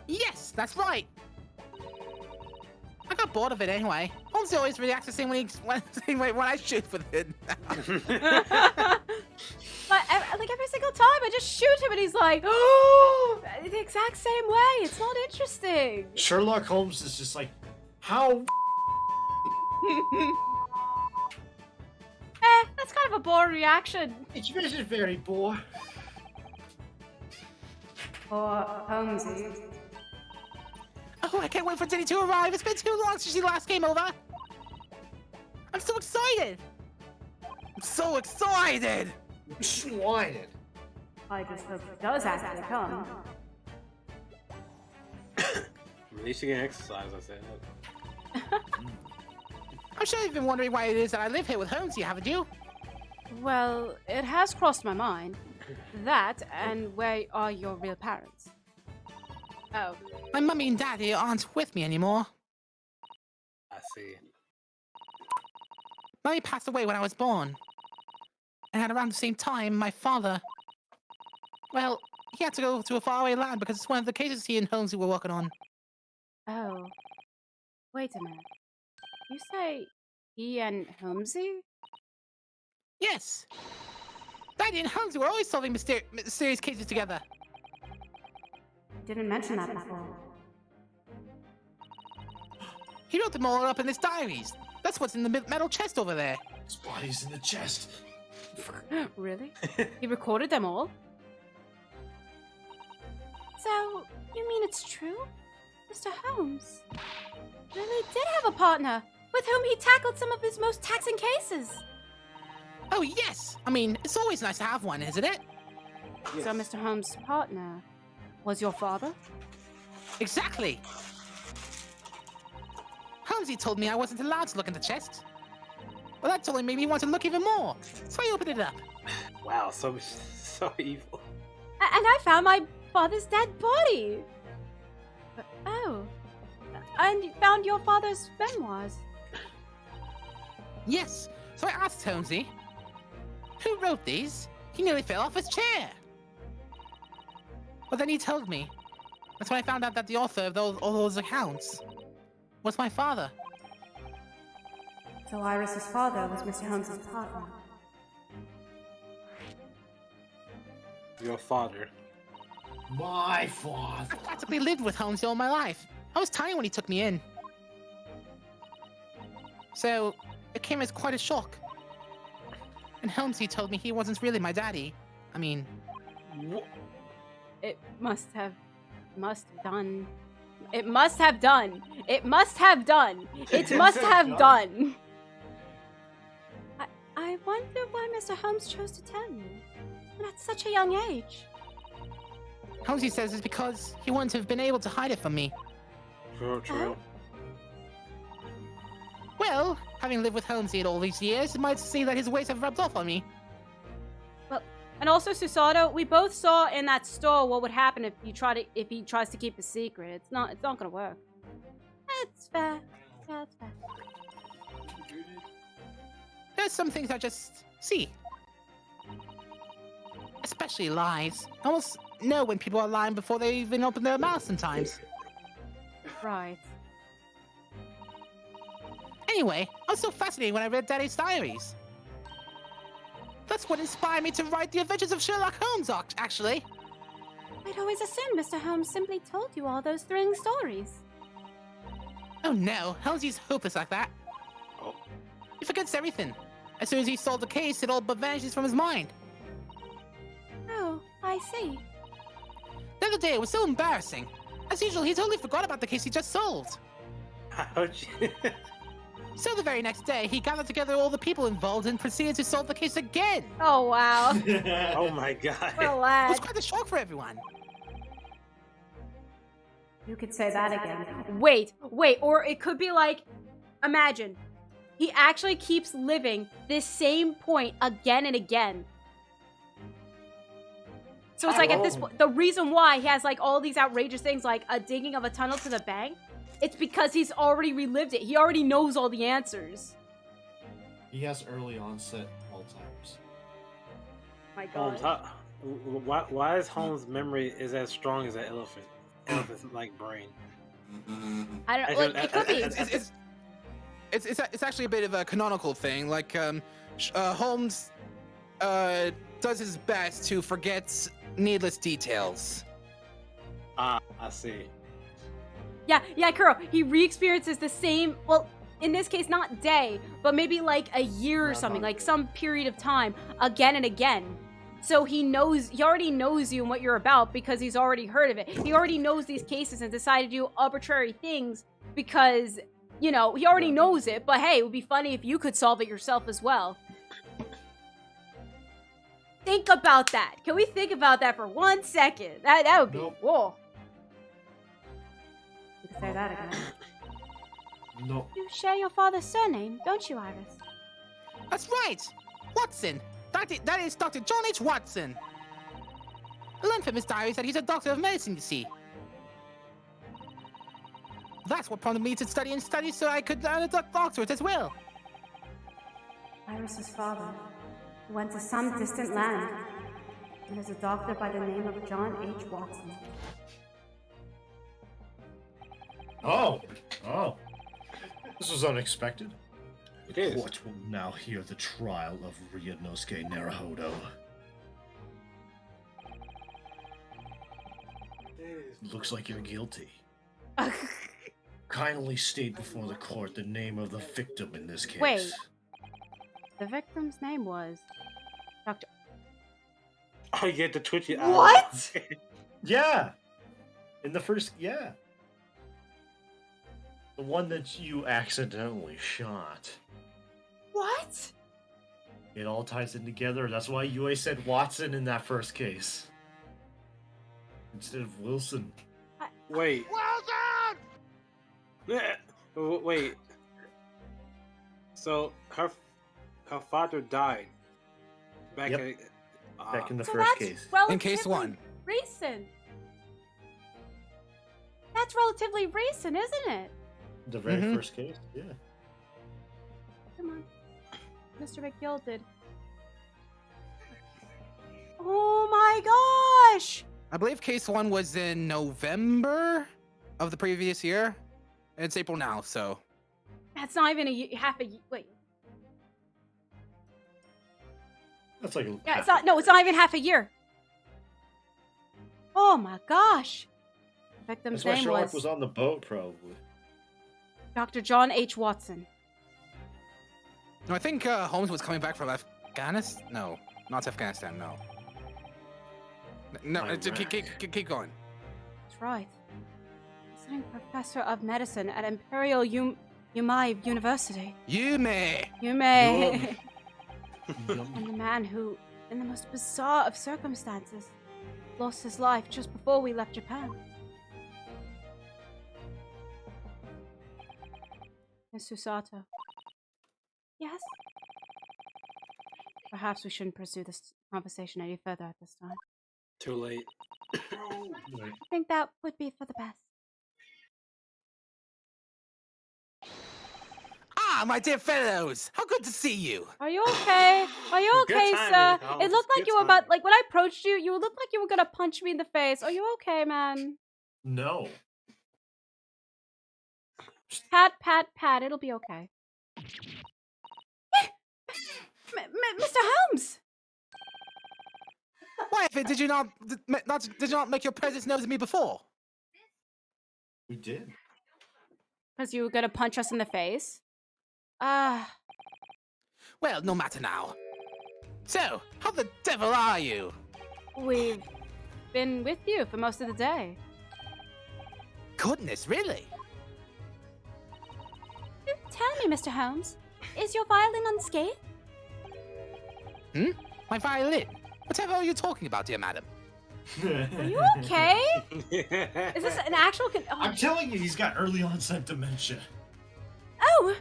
Yes, that's right. I got bored of it anyway. Holmes always reacts the same when I shoot with it. But like every single time, I just shoot him and he's like, oh, the exact same way. It's not interesting. Sherlock Holmes is just like, how? That's kind of a boring reaction. It's very boring. Or Holmesy. Oh, I can't wait for Ginny to arrive. It's been too long since she last came over. I'm so excited. I'm so excited. Swined. I just hope she does actually come. At least you can exercise, I said. I'm sure you've been wondering why it is that I live here with Holmesy, haven't you? Well, it has crossed my mind. That and where are your real parents? Oh. My mummy and daddy aren't with me anymore. I see. Mummy passed away when I was born. And at around the same time, my father... Well, he had to go to a faraway land because it's one of the cases he and Holmesy were working on. Oh. Wait a minute. You say he and Holmesy? Yes. Daddy and Holmesy were always solving mysterious cases together. didn't mention that before. He wrote them all up in his diaries. That's what's in the metal chest over there. His body's in the chest. Really? He recorded them all? So, you mean it's true? Mr. Holmes really did have a partner with whom he tackled some of his most taxing cases. Oh, yes! I mean, it's always nice to have one, isn't it? Yes. So Mr. Holmes' partner was your father? Exactly! Holmesy told me I wasn't allowed to look in the chest. Well, that only made me want to look even more, so I opened it up. Wow, so evil. And I found my father's dead body! Oh. And you found your father's memoirs? Yes, so I asked Holmesy, who wrote these? He nearly fell off his chair. But then he told me. That's when I found out that the author of all those accounts was my father. So Iris's father was Mr. Holmes' partner. Your father. My father. I practically lived with Holmesy all my life. I was tiny when he took me in. So, it came as quite a shock. And Holmesy told me he wasn't really my daddy. I mean... It must have done. It must have done. It must have done. It must have done. I wonder why Mr. Holmes chose to tell you. And at such a young age. Holmesy says it's because he wouldn't have been able to hide it from me. True. Well, having lived with Holmesy all these years, it might see that his ways have rubbed off on me. Well, and also Susato, we both saw in that store what would happen if he tries to keep a secret. It's not gonna work. That's fair. Yeah, that's fair. There's some things I just see. Especially lies. I almost know when people are lying before they even open their mouths sometimes. Right. Anyway, I was so fascinated when I read Daddy's diaries. That's what inspired me to write The Adventures of Sherlock Holmes, actually. I'd always assumed Mr. Holmes simply told you all those thrilling stories. Oh no, Holmesy's hopeless like that. Oh. He forgets everything. As soon as he solved the case, it all but vanishes from his mind. Oh, I see. The other day, it was so embarrassing. As usual, he totally forgot about the case he just solved. Ouch. So the very next day, he gathered together all the people involved and proceeded to solve the case again. Oh, wow. Oh my god. What a It lad. was quite a shock for everyone. You could say that again. Wait, or it could be like, imagine, he actually keeps living this same point again and again. So it's like at this point, the reason why he has like all these outrageous things like a digging of a tunnel to the bank, it's because he's already relived it. He already knows all the answers. He has early onset Alzheimer's. My God. Holmes, why is Holmes' memory is as strong as an elephant's like brain? I don't know. Like, it could be. It's actually a bit of a canonical thing. Like Holmes does his best to forget needless details. Ah, I see. Yeah, Kuro. He re-experiences the same, well, in this case, not day, but maybe like a year or something, like some period of time, again and again. So he already knows you and what you're about because he's already heard of it. He already knows these cases and decided to do arbitrary things because, you know, he already knows it, but hey, it would be funny if you could solve it yourself as well. Think about that. Can we think about that for 1 second? That would be, whoa. You could say that again. No. You share your father's surname, don't you, Iris? That's right! Watson! That is Dr. John H. Watson! I learned from his diaries that he's a doctor of medicine, you see. That's what prompted me to study so I could earn a doctorate as well. Iris's father went to some distant land and is a doctor by the name of John H. Watson. Oh. This was unexpected. It is. The court will now hear the trial of Ryunosuke Naruhodo. It is looks like you're guilty. Kindly state before the court the name of the victim in this case. Wait. The victim's name was Dr. Oh, you get the twitchy. What? Yeah. In the first, yeah. The one that you accidentally shot. What? It all ties in together. That's why you always said Watson in that first case. Instead of Wilson. Wait. Wilson! Wait. So her father died back back in the So first that's case. In case one. Recent. That's relatively recent, isn't it? The very first case, yeah. Come on. Mr. McGilded. Oh my gosh! I believe case 1 was in November of the previous year. And it's April now, so. That's not even half a year. Wait. That's like Yeah, it's not. No, it's not even half a year. Oh my gosh! The victim's That's why name Sherlock was on the boat, probably. Dr. John H. Watson. No, I think Holmes was coming back from Afghanistan. No, not Afghanistan. No. No, keep going. That's right. Visiting professor of medicine at Imperial Yumai University. Yume. Yume. And the man who, in the most bizarre of circumstances, lost his life just before we left Japan. Miss Susato. Yes? Perhaps we shouldn't pursue this conversation any further at this time. Too late. I think that would be for the best. Ah, my dear fellows! How good to see you! Are you okay? Are you okay, Good sir? timing, Holmes. It looked like Good you were about, timing. like, when I approached you, you looked like you were gonna punch me in the face. Are you okay, man? No. Pat, pat, pat. It'll be okay. Mr. Holmes! Why, did you not make your presence known to me before? We did. Because you were gonna punch us in the face? Well, no matter now. So, how the devil are you? We've been with you for most of the day. Goodness, really? Tell me, Mr. Holmes, is your violin unscathed? My violin? Whatever are you talking about, dear madam? Are you okay? Is this an actual... I'm telling you, he's got early onset dementia. Oh,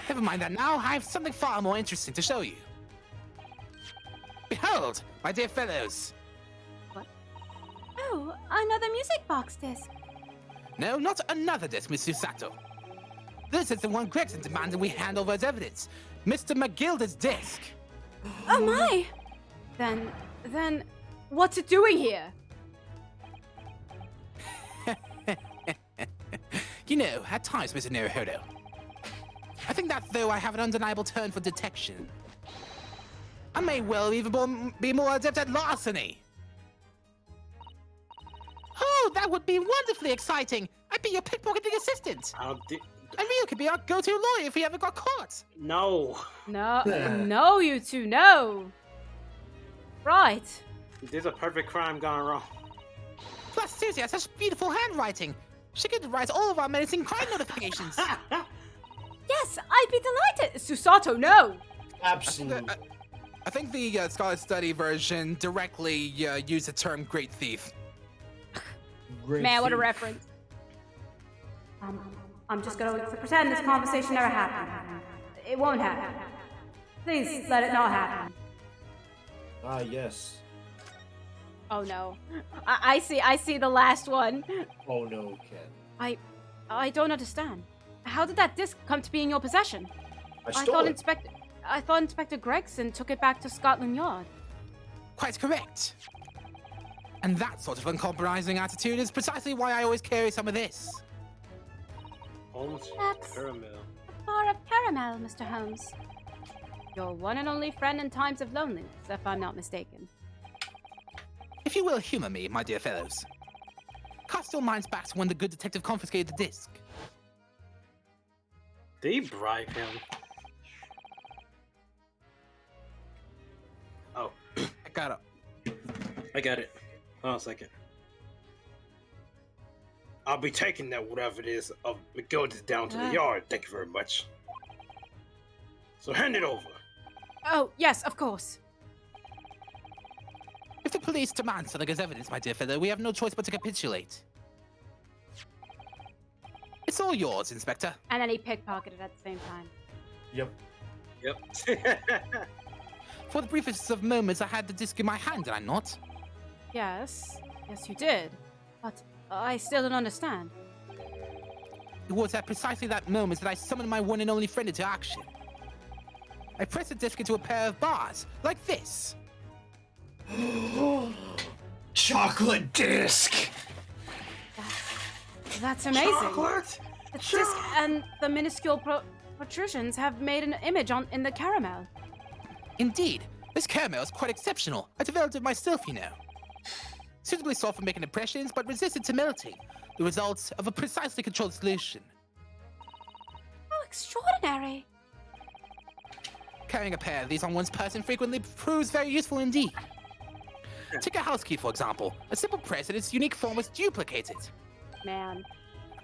Never mind that now. I have something far more interesting to show you. Behold, my dear fellows. oh, another music box disc. No, not another disc, Miss Susato. This is the one Gregson demanded we hand over as evidence. Mr. McGilded's disc. Oh my! Then, what's it doing here? You know, at times, Mr. Naruhodo, I think that though I have an undeniable turn for detection, I may well even be more adept at larceny. Oh, that would be wonderfully exciting. I'd be your pickpocketing assistant. And you could be our go-to lawyer if we ever got caught. No. No, no, you two, no. Right. There's a perfect crime gone wrong. Plus, Susie has such beautiful handwriting. She could write all of our menacing crime notifications. Yes, I'd be delighted. Susato, no. Absolutely. I think the Scholar Study version directly used the term Great Thief. Man, what a reference. I'm just gonna pretend this conversation never happened. It won't happen. Please let it not happen. Ah, yes. Oh no. I see the last one. Oh no, Ken. I don't understand. How did that disc come to be in your possession? I stole it. I thought Inspector Gregson took it back to Scotland Yard. Quite correct. And that sort of uncompromising attitude is precisely why I always carry some of this. Almost That's caramel. a bar of caramel, Mr. Holmes. Your one and only friend in times of loneliness, if I'm not mistaken. If you will humor me, my dear fellows, still minds back to when the good detective confiscated the disc. Did he bribe him? Oh, I got it. I got it. Hold on a second. I'll be taking that whatever it is of McGilda's down to the yard. Thank you very much. So hand it over. Oh, yes, of course. If the police demand something as evidence, my dear fellow, we have no choice but to capitulate. It's all yours, Inspector. And then he pickpocketed at the same time. Yep. For the briefest of moments, I had the disc in my hand, did I not? Yes. Yes, you did. But I still don't understand. It was at precisely that moment that I summoned my one and only friend into action. I pressed the disc into a pair of bars, like this. Chocolate disc! That's amazing. Chocolate? The disc and the minuscule protrusions have made an image in the caramel. Indeed, this caramel is quite exceptional. I developed it myself, you know. Suitably soft for making impressions, but resistant to melting. The results of a precisely controlled solution. How extraordinary. Carrying a pair of these on one's person frequently proves very useful indeed. Take a house key, for example. A simple press in its unique form was duplicated. Man.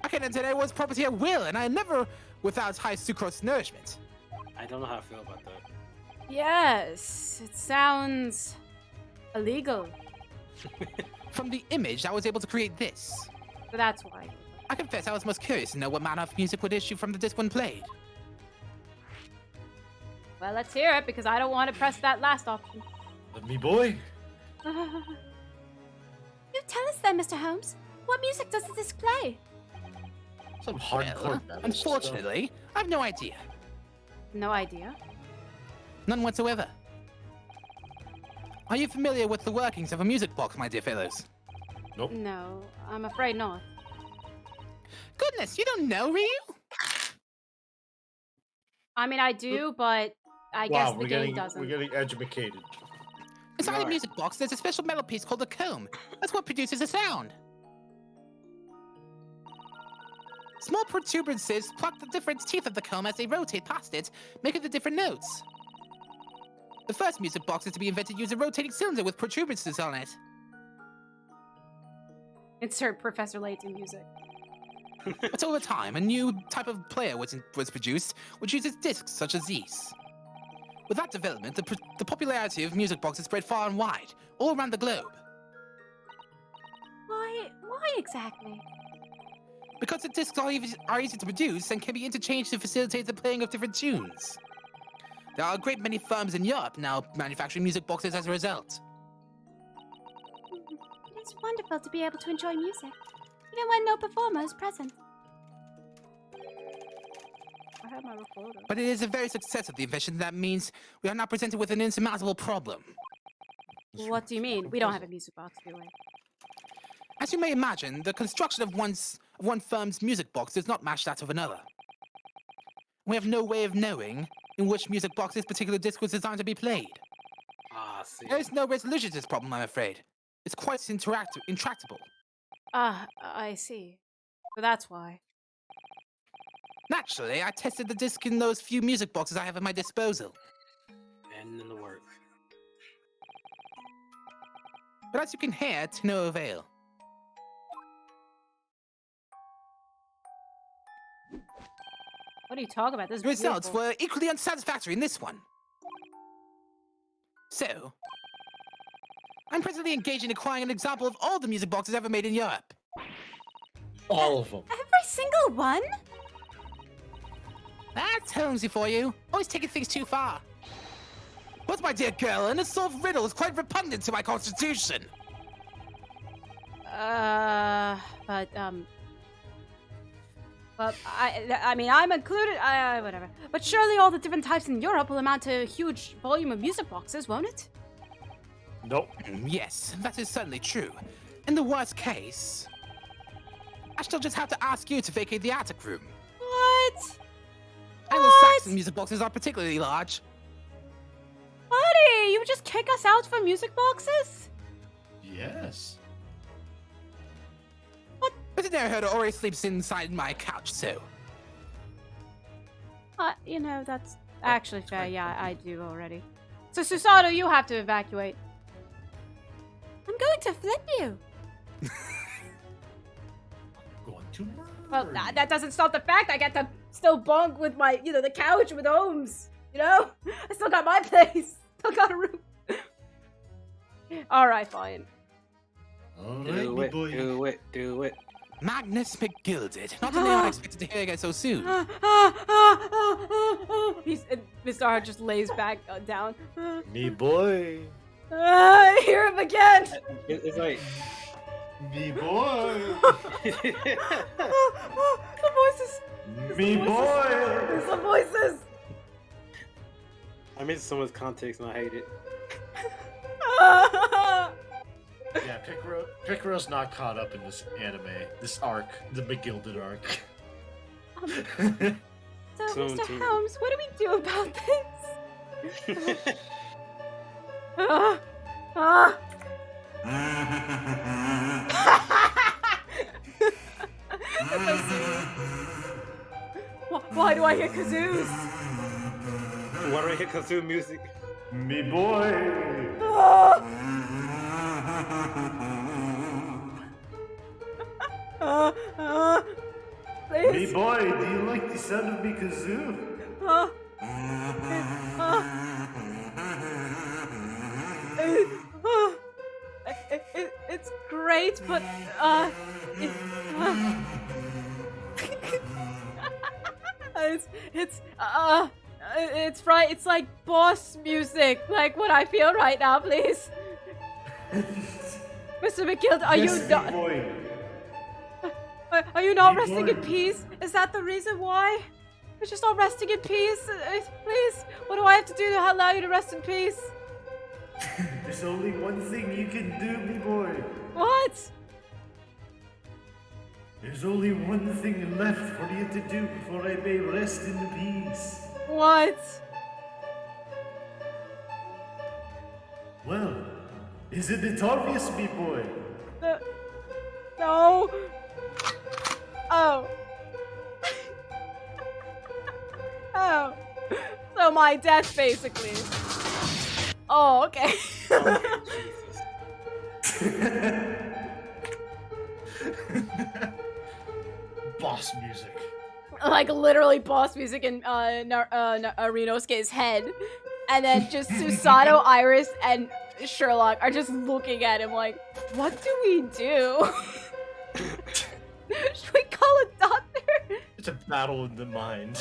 I can enter anyone's property at will, and I am never without high sucrose nourishment. I don't know how I feel about that. Yes, it sounds illegal. From the image, I was able to create this. So that's why. I confess I was most curious to know what manner of music would issue from the disc when played. Well, let's hear it, because I don't want to press that last option. Let me, boy. You tell us then, Mr. Holmes. What music does the disc play? Some hardcore metal unfortunately, I have no idea. No idea. None whatsoever. Are you familiar with the workings of a music box, my dear fellows? Nope. No, I'm afraid not. Goodness, you don't know, Ryu? I mean, I do, but I guess the game doesn't. We're getting educated. Inside the music box, there's a special metal piece called a comb. That's what produces the sound. Small protuberances pluck the different teeth of the comb as they rotate past it, making the different notes. The first music boxes to be invented used a rotating cylinder with protuberances on it. Insert Professor Layton music. But over time, a new type of player was produced, which uses discs such as these. With that development, the popularity of music boxes spread far and wide, all around the globe. Why exactly? Because the discs are easy to produce and can be interchanged to facilitate the playing of different tunes. There are a great many firms in Europe now manufacturing music boxes as a result. It's wonderful to be able to enjoy music, even when no performer is present. I have my recorder. But it is a very success of the invention that means we are now presented with an insurmountable problem. What do you mean? We don't have a music box, do we? As you may imagine, the construction of one firm's music box does not match that of another. We have no way of knowing in which music box this particular disc was designed to be played. Ah, see. There is no resolution to this problem, I'm afraid. It's quite intractable. Ah, I see. So that's why. Naturally, I tested the disc in those few music boxes I have at my disposal. And in the work. But as you can hear, to no avail. What are you talking about? This is The results beautiful. were equally unsatisfactory in this one. So, I'm presently engaged in acquiring an example of all the music boxes ever made in Europe. All of them. Every single one? That's Holmesy for you. Always taking things too far. But my dear girl, an unsolved riddle is quite repugnant to my constitution. Well, I mean, I'm included, whatever. But surely all the different types in Europe will amount to a huge volume of music boxes, won't it? Nope. Yes, that is certainly true. In the worst case, I shall just have to ask you to vacate the attic room. What? Anglo-Saxon music boxes are particularly large. Buddy, you would just kick us out for music boxes? Yes. Mr. Narrowhead always sleeps inside my couch, so. You know, that's actually fair. Yeah, I do already. So, Susato, you have to evacuate. I'm going to flip you. Going to murder. Well, that doesn't stop the fact I get to still bunk with my, the couch with Holmes. I still got my place. Still got a room. All right, fine. All Do right, it, boy. do it. Magnus McGilded. Not the name I expected to hear again so soon. Mr. Hart just lays back down. Me boy. I hear him again. It's like Me boy. The voices. Me boy. There's the voices. I missed so much context and I hate it. Yeah, Picaro's not caught up in this anime, this arc, the McGilded arc. So, Soon Mr. to. Holmes, what do we do about Why do I hear kazoos? Why do I hear kazoo music? Me boy. Please. Me boy, do you like the sound of me kazoo? It's great, but it's right. It's like boss music, like what I feel right now. Please, Mr. McGild, are Yes, you me not? boy. Are you not Me resting boy. in peace? Is that the reason why? You're just not resting in peace? Please, what do I have to do to allow you to rest in peace? There's only one thing you can do, me boy. What? There's only one thing left for you to do before I may rest in peace. What? Well, isn't it obvious, me boy? No. Oh. Oh. So my death, basically. Oh, okay. Boss music. Like literally boss music in Rinosuke's head. And then just Susato, Iris, and Sherlock are just looking at him like, what do we do? Should we call a doctor? It's a battle in the mind.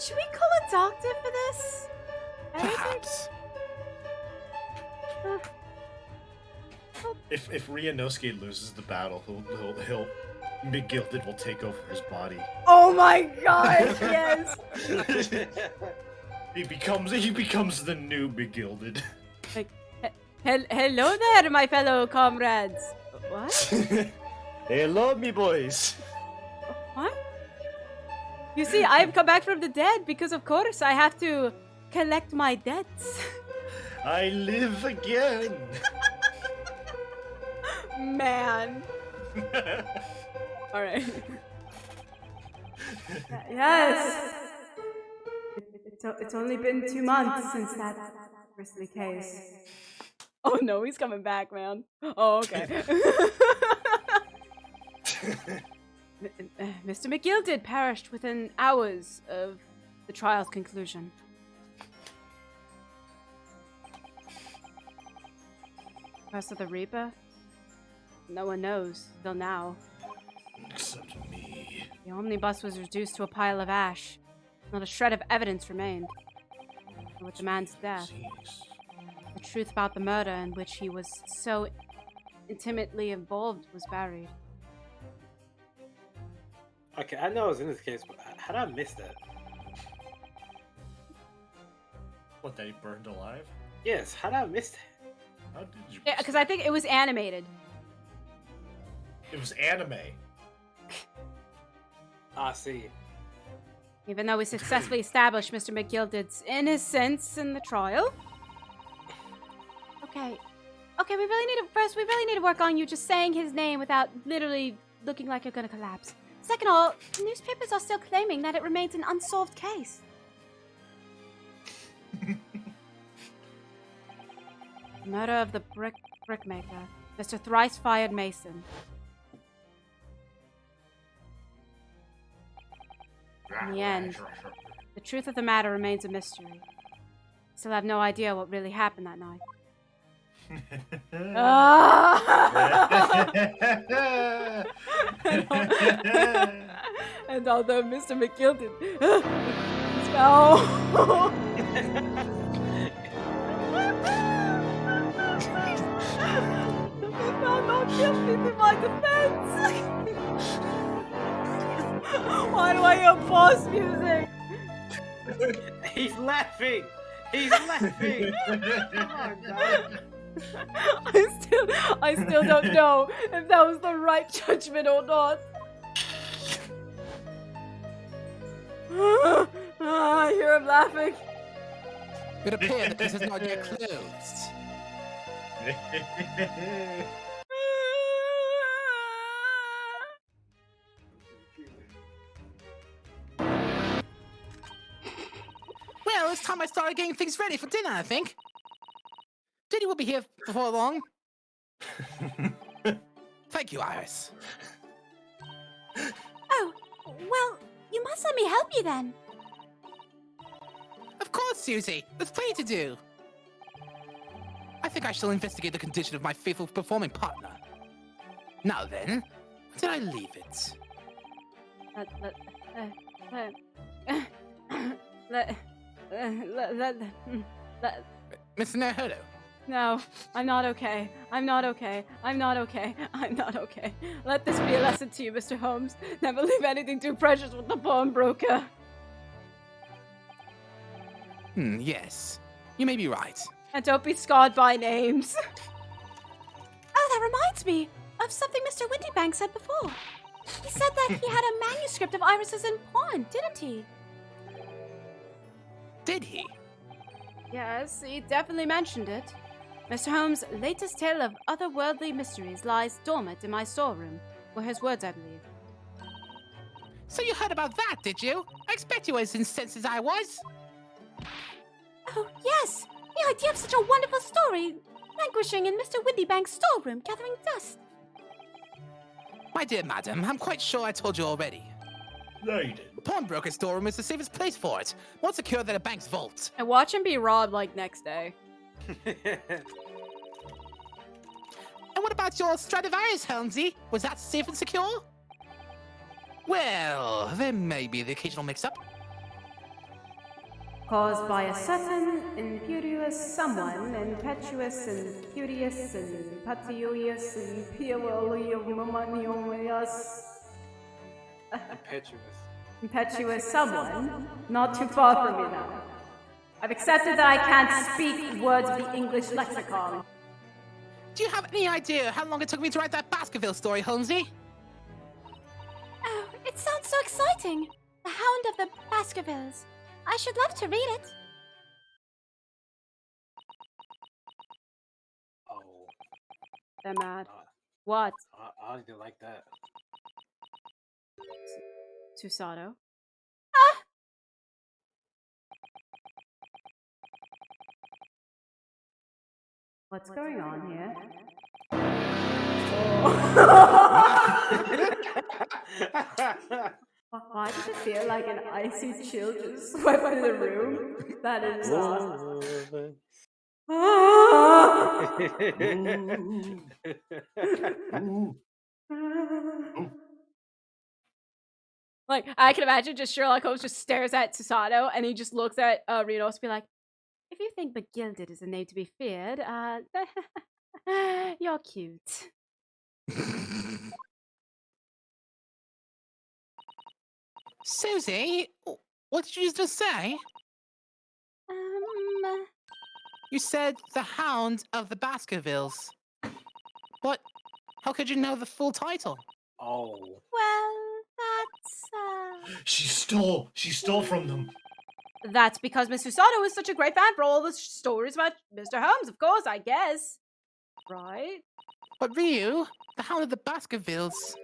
Should we call a doctor for this? Perhaps. If Ryunosuke loses the battle, he'll McGilded will take over his body. Oh my god, yes! He becomes the new McGilded. Like, hello there, my fellow comrades. What? Hello, me boys. What? You see, I have come back from the dead because, of course, I have to collect my debts. I live again. Man. Alright. Yes. It's only been 2 months since that grisly case. Oh no, he's coming back, man. Oh, okay. Mr. McGilded perished within hours of the trial's conclusion. Rest of the Reaper? No one knows, till now. Except me. The omnibus was reduced to a pile of ash. Not a shred of evidence remained. With the man's death, the truth about the murder in which he was so intimately involved was buried. Okay, I know I was in this case, but how did I miss that? What, that he burned alive? Yes, how did I miss that? How did you? Yeah, because I think it was animated. It was anime. I see. Even though we successfully established Mr. McGilded's innocence in the trial. Okay, Okay, we really need to work on you just saying his name without literally looking like you're gonna collapse. Second of all, newspapers are still claiming that it remains an unsolved case. Murder of the brickmaker, Mr. Thrice-Fired Mason. In the end, the truth of the matter remains a mystery. Still have no idea what really happened that night. And although Mr. McGilden fell. They found not guilty to my defense. Why do I hear boss music? He's laughing. He's laughing. Come on, dog. I still don't know if that was the right judgment or not. I hear him laughing. It appears that this is not yet closed. Well, it's time I started getting things ready for dinner, I think. Diddy will be here before long. Thank you, Iris. Oh, well, you must let me help you then. Of course, Susie. There's plenty to do. I think I shall investigate the condition of my faithful performing partner. Now then, where did I leave it? Mr. Naruto. No, I'm not okay. I'm not okay. I'm not okay. I'm not okay. Let this be a lesson to you, Mr. Holmes. Never leave anything too precious with the pawnbroker. Yes. You may be right. And don't be scarred by names. Oh, that reminds me of something Mr. Windybank said before. He said that he had a manuscript of Iris's in pawn, didn't he? Did he? Yes, he definitely mentioned it. Mr. Holmes' latest tale of otherworldly mysteries lies dormant in my storeroom. Were his words, I believe. So you heard about that, did you? I expect you were as incensed as I was. Oh, yes! The idea of such a wonderful story languishing in Mr. Windybank's storeroom, gathering dust. My dear madam, I'm quite sure I told you already. No, you didn't. The pawnbroker's storeroom is the safest place for it. More secure than a bank's vault. And watch him be robbed, like, next day. And what about your Stradivarius, Holmesy? Was that safe and secure? Well, there may be the occasional mix-up. Caused by a certain imperious someone, impetuous and imperious and patioious and impetuous someone, not too far from me now. I've accepted that I can't speak words of the English lexicon. Do you have any idea how long it took me to write that Baskervilles story, Holmesy? Oh, it sounds so exciting. The Hound of the Baskervilles. I should love to read it. Oh. They're mad. What? I didn't like that. Susato. Ah! What's going on here? Why does it feel like an icy chill just swept through the room? That is Like, I can imagine just Sherlock Holmes just stares at Susato and he just looks at Rinos and be like, if you think Begilded is a name to be feared, you're cute. Susie, what did you just say? You said the Hound of the Baskervilles. What? How could you know the full title? Oh. Well, that's, She stole from them. That's because Miss Susato is such a great fan for all the stories about Mr. Holmes, of course, I guess. Right? But Ryu, the Hound of the Baskervilles,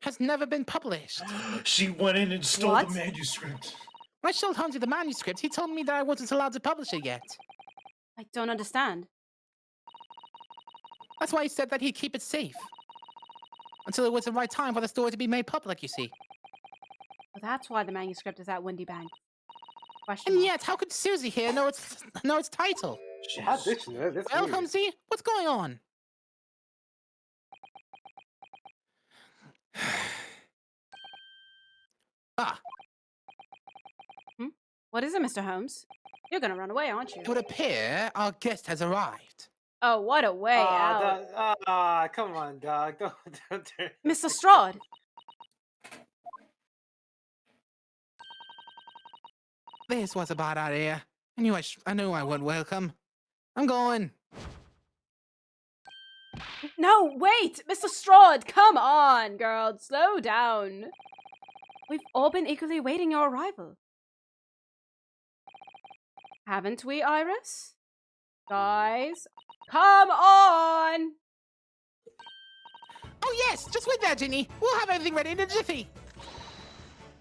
has never been published. She went in and stole What? the manuscript. When I showed Hunter the manuscript, he told me that I wasn't allowed to publish it yet. I don't understand. That's why he said that he'd keep it safe. Until it was the right time for the story to be made public, you see. Well, that's why the manuscript is at Windy Bank. And yet, how could Susie here know its title? How dictionary? That's Well, weird. Humsy, what's going on? Ah, What is it, Mr. Holmes? You're gonna run away, aren't you? it would appear our guest has arrived. Oh, what a way out. Come on, dog. Don't turn. Mr. Strahd! This was a bad idea. I knew I would welcome. I'm going. No, wait! Mr. Strahd, come on, girl. Slow down. We've all been eagerly waiting your arrival. Haven't we, Iris? Guys, come on! Oh yes, just wait there, Ginny. We'll have everything ready in a jiffy.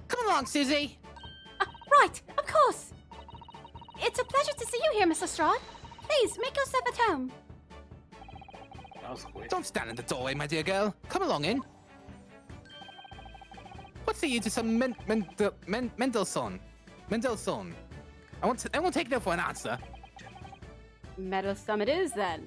Come along, Susie. Right, of course. It's a pleasure to see you here, Mr. Strahd. Please, make yourself at home. That was quick. Don't stand in the doorway, my dear girl. Come along in. What say you to some Mendelssohn? I won't take no for an answer. Meddlesome it is, then.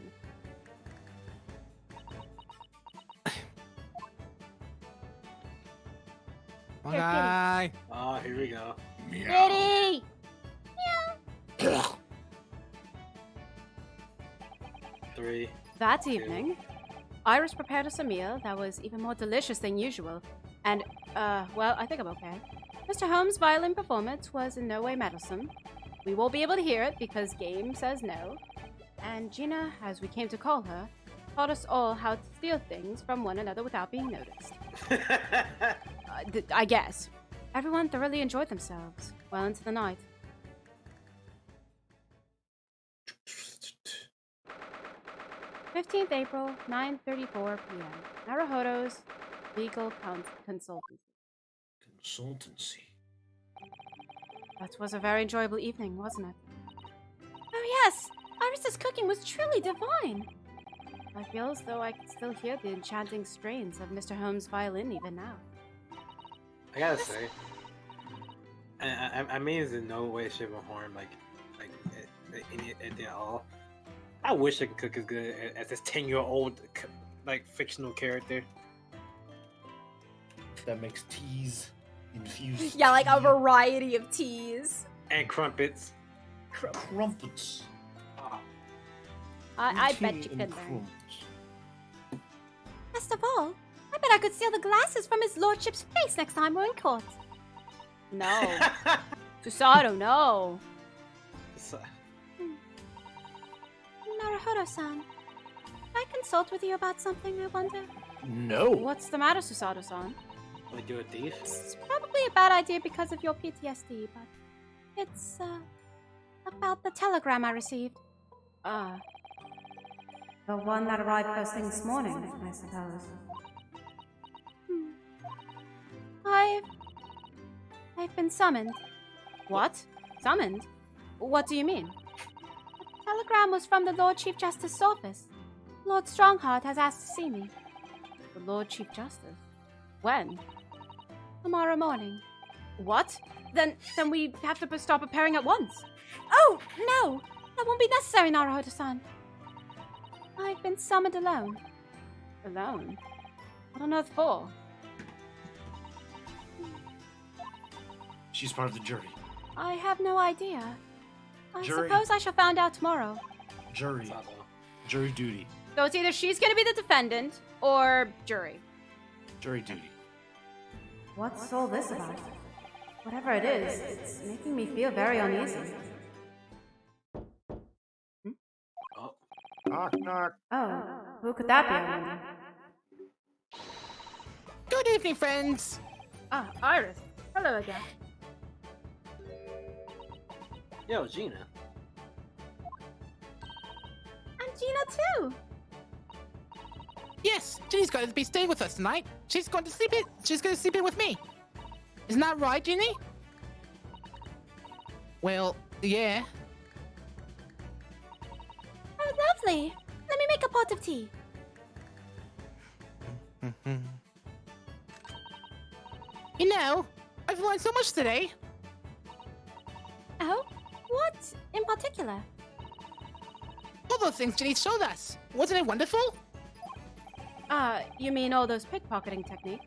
Okay. Oh, here we go. Ready? Three. That evening, Iris prepared us a meal that was even more delicious than usual. And, well, I think I'm okay. Mr. Holmes' violin performance was in no way meddlesome. We won't be able to hear it because game says no. And Gina, as we came to call her, taught us all how to steal things from one another without being noticed. I guess. Everyone thoroughly enjoyed themselves well into the night. 15th April, 9:34 p.m. Naruhodo's legal consultancy. Consultancy. That was a very enjoyable evening, wasn't it? Oh yes, Iris's cooking was truly divine. I feel as though I can still hear the enchanting strains of Mr. Holmes' violin even now. I gotta say, I mean, it's in no way, shape, or form like anything at all. I wish I could cook as good as this 10-year-old like fictional character. That makes teas infused. Yeah, like a tea variety of teas. And crumpets. Crumpets. I Tea bet you and could learn. crumpets. Best of all, I bet I could steal the glasses from his lordship's face next time we're in court. No. Susato, no. Naruhodo-san, can I consult with you about something, I wonder? No. What's the matter, Susato-san? Like you're a thief? It's probably a bad idea because of your PTSD, but it's, about the telegram I received. The one that arrived first thing this morning, I suppose. I've been summoned. What? Summoned? What do you mean? The telegram was from the Lord Chief Justice's office. Lord Strongheart has asked to see me. The Lord Chief Justice? When? Tomorrow morning. What? Then we have to start preparing at once. Oh, no! That won't be necessary, Naruhodo-san. I've been summoned alone. Alone? What on earth for? She's part of the jury. I have no idea. I Jury. suppose I shall find out tomorrow. Jury. Jury duty. So it's either she's gonna be the defendant or jury. Jury duty. What's all this about? Whatever it is, it's making me feel very uneasy. Knock, knock. Oh, who could that be, I wonder? Good evening, friends. Ah, Iris. Hello again. Yo, Gina. And Gina, too. Yes, Ginny's going to be staying with us tonight. She's going to sleep in with me. Isn't that right, Ginny? Well, yeah. Oh, lovely. Let me make a pot of tea. You know, I've learned so much today. Oh? What in particular? All those things Ginny showed us. Wasn't it wonderful? You mean all those pickpocketing techniques?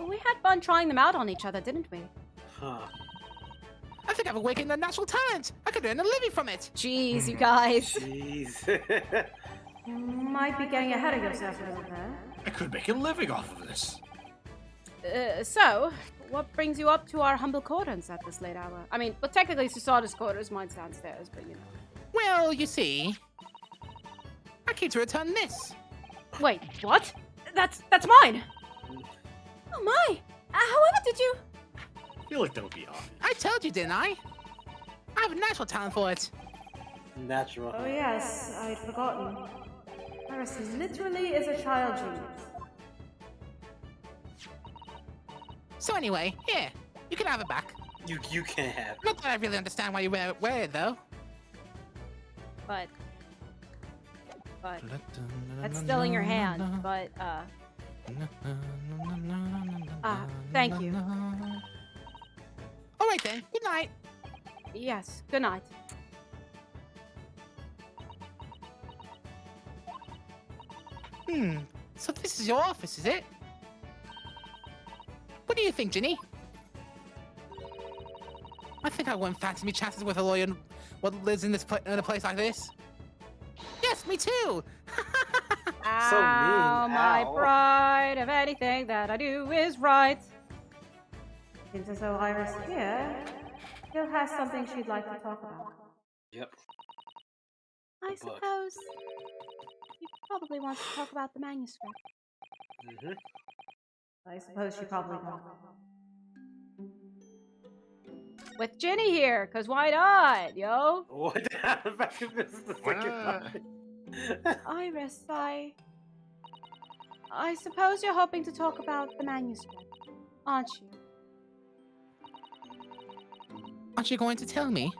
We had fun trying them out on each other, didn't we? Huh. I think I've awakened a natural talent. I could earn a living from it. Jeez, you guys. Jeez. You might be getting ahead of yourself a little there. I could make a living off of this. So, what brings you up to our humble quarters at this late hour? I mean, well, technically, Susada's quarters, mine's downstairs, but you know. Well, you see, I came to return this. Wait, what? That's mine! Oh my! However did you... I feel like that would be obvious. I told you, didn't I? I have a natural talent for it. Natural. Oh yes, I'd forgotten. Iris literally is a child genius. So anyway, here, you can have it back. You can't have. Not that I really understand why you wear it though. But that's still in your hand, but, thank you. Alright then, good night. Yes, good night. So this is your office, is it? What do you think, Ginny? I think I wouldn't fancy me chances with a lawyer what lives in in a place like this. Yes, me too! So mean. Ow, my Ow. pride of anything that I do is right. Seems as though Iris here still has something she'd like to talk about. Yep. I suppose you probably want to talk about the manuscript. Mm-hmm. I suppose she probably will. With Ginny here, cause why not, yo? What? Back in this is the second time. Iris, I suppose you're hoping to talk about the manuscript, aren't you? Aren't you going to tell me?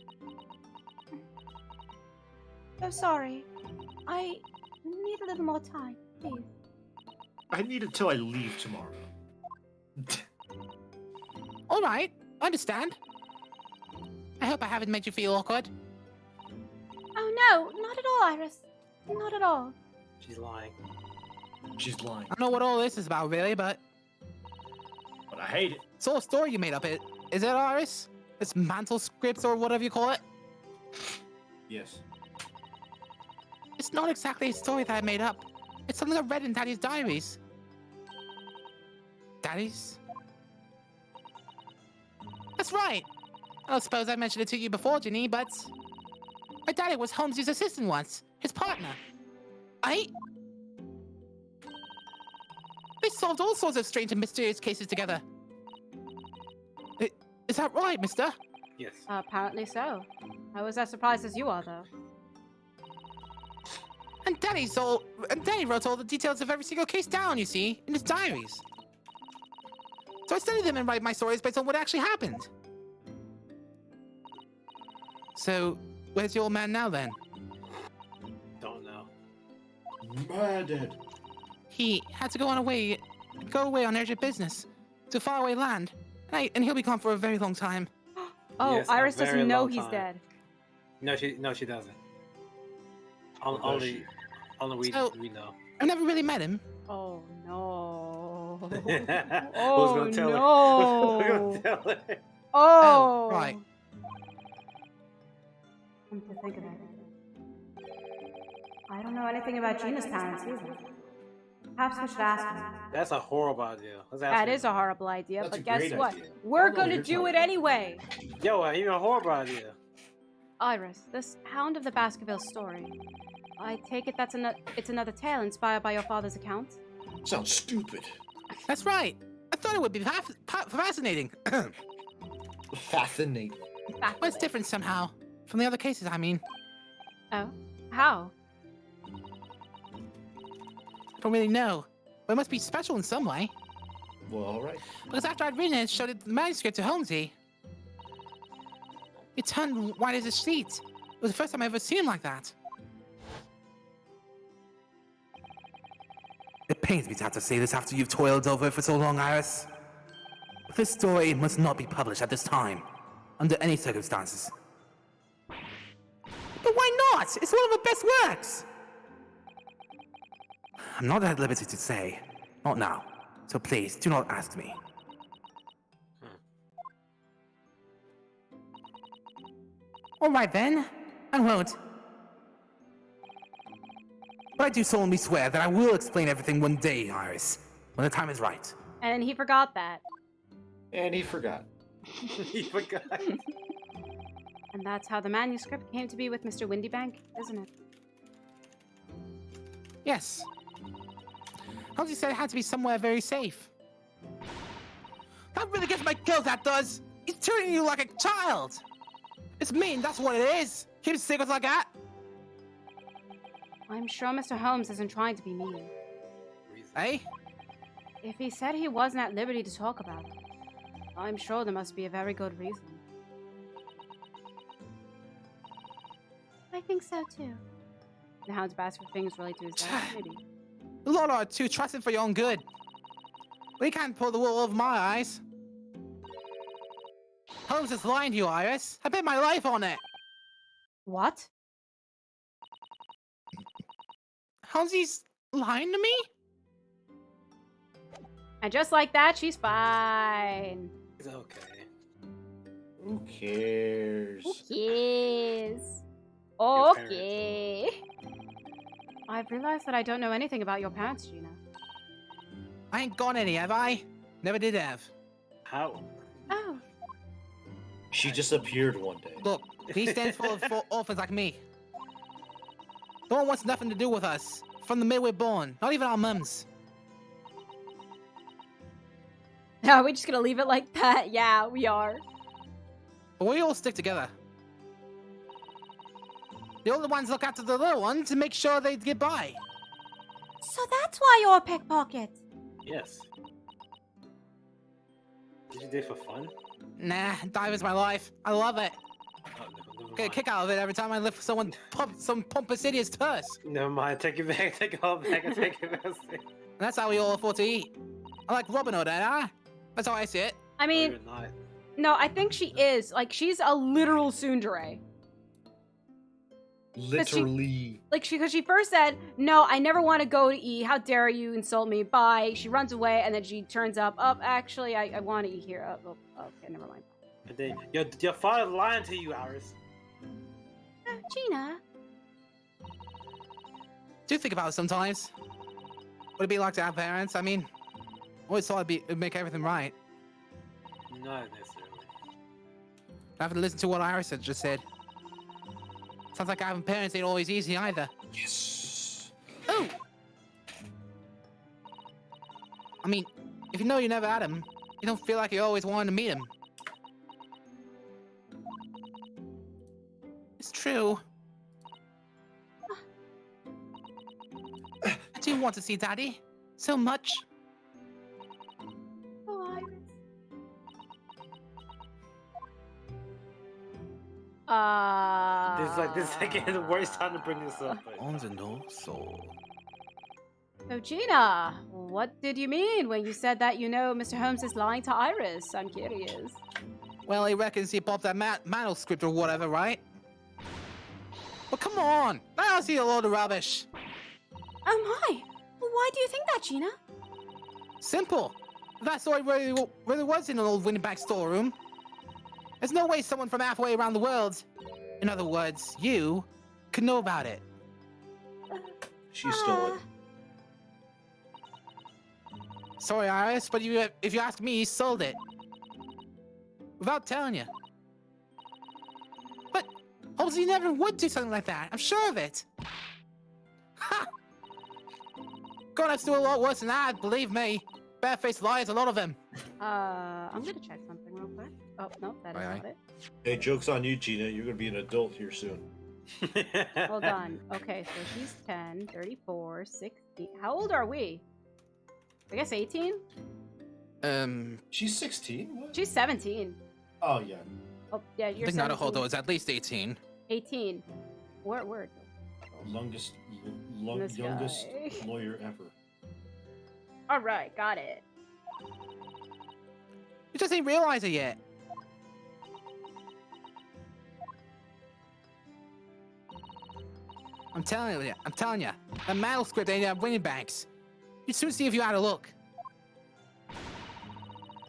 So sorry. I need a little more time, please. I need it till I leave tomorrow. Alright, I understand. I hope I haven't made you feel awkward. Oh no, not at all, Iris. Not at all. She's lying. She's lying. I don't know what all this is about, really, but But I hate it. it's all a story you made up. Is it, Iris? This mantle scripts or whatever you call it? Yes. It's not exactly a story that I made up. It's something I read in Daddy's diaries. Daddy's? That's right. I don't suppose I mentioned it to you before, Ginny, but my daddy was Holmes's assistant once, his partner. They solved all sorts of strange and mysterious cases together. Is that right, mister? Yes. Apparently so. I was as surprised as you are, though. And Daddy wrote all the details of every single case down, you see, in his diaries. So I study them and write my stories based on what actually happened. So, where's your old man now, then? Don't know. Murdered. He had to go away on urgent business to faraway land, and he'll be gone for a very long time. Oh, Yes, a Iris very doesn't know long he's time. dead. No, she doesn't. does Only So- we know. I've never really met him. Oh no. Who's Oh gonna tell her? no. Who's gonna tell her? Oh. Right. Come to think of it, I don't know anything about Gina's parents either. Perhaps we should ask her. That's a horrible idea. Let's ask That her. is a horrible idea, That's but a guess great what? idea. We're I don't know what gonna you're do talking it about. anyway. Yo, even a horrible idea. Iris, this Hound of the Baskervilles story. I take it it's another tale inspired by your father's account? Sounds stupid. That's right. I thought it would be fascinating. Fascinating. But it's different somehow. From the other cases, I mean. Oh, how? Don't really know, but it must be special in some way. Well, all right. Because after I'd written it and showed it the manuscript to Holmesy, it turned white as a sheet. It was the first time I ever seen him like that. It pains me to have to say this after you've toiled over it for so long, Iris. But this story must not be published at this time, under any circumstances. But why not? It's one of the best works! I'm not at liberty to say. Not now. So please, do not ask me. Alright then. I won't. But I do solemnly swear that I will explain everything one day, Iris. When the time is right. And he forgot that. And he forgot. He forgot. And that's how the manuscript came to be with Mr. Windybank, isn't it? Yes. Halsey said it had to be somewhere very safe. That really gets my goat, that does! He's treating you like a child! It's mean, that's what it is! Keep secrets like that! I'm sure Mr. Holmes isn't trying to be mean. Eh? If he said he wasn't at liberty to talk about it, I'm sure there must be a very good reason. I think so too. The Hound's basket fingers relate to his dad, maybe. You lot are too trusting for your own good. We can't pull the wool over my eyes. Holmes is lying to you, Iris. I bet my life on it. What? Holmes's lying to me? And just like that, she's fine. It's okay. Who cares? Who cares? Your Okay. I've realized that I don't know anything about your parents, Gina. I ain't got any, have I? Never did have. How? Oh, She just appeared one day. Look, he stands for orphans like me. No one wants nothing to do with us. From the minute we're born. Not even our mums. Are we just gonna leave it like that? Yeah, we are. But we all stick together. The older ones look after the little ones to make sure they get by. so that's why you're a pickpocket. Yes. Did you do it for fun? Nah, diving's my life. I love it. Oh, never Get a mind. kick out of it every time I lift someone some pompous idiot's purse. Never mind. Take it back. Take it all back. And take it back. And that's how we all afford to eat. I like Robin Hood, huh? That's how I see it. I mean, Or not. no, I think she is. Like, she's a literal tsundere. Literally. Because she first said, no, I never want to go to eat. How dare you insult me? Bye. She runs away, and then she turns up. Oh, actually, I want to eat here. Oh, okay, never mind. And then your father's lying to you, Iris. Gina. Do think about it sometimes. Would it be like to have parents? I mean, always thought it'd make everything right. Not necessarily. I have to listen to what Iris had just said. Sounds like having parents ain't always easy either. Yes. Oh! I mean, if you know you never had him, you don't feel like you always wanted to meet him. It's true. I do want to see Daddy. So much. Oh, Iris. This is like the worst time to bring this up. But On the no soul. So, Gina, what did you mean when you said that you know Mr. Holmes is lying to Iris? I'm curious. Well, he reckons he popped that manuscript or whatever, right? But come on! I see a load of rubbish. Oh my. Well, why do you think that, Gina? Simple. That story really was in an old Windybank storeroom. There's no way someone from halfway around the world, in other words, you, could know about it. She stole it. Sorry, Iris, but if you ask me, he sold it. Without telling you. But Holmes, he never would do something like that. I'm sure of it. Ha! Grown-ups do a lot worse than that, believe me. Barefaced liars, a lot of them. I'm gonna check something real quick. Oh, no, that is Aye, not it. Hey, joke's on you, Gina. You're gonna be an adult here soon. Hold on. Okay, so she's 10, 34, 16. How old are we? I guess 18? She's 16? What? She's 17. Oh, yeah. Oh, yeah, you're I think 17. Naruhodo is at least 18. 18. Word. Youngest This youngest guy. lawyer ever. Alright, got it. You just ain't realize it yet. I'm telling you, that manuscript ain't at winning banks. You'd soon see if you had a look.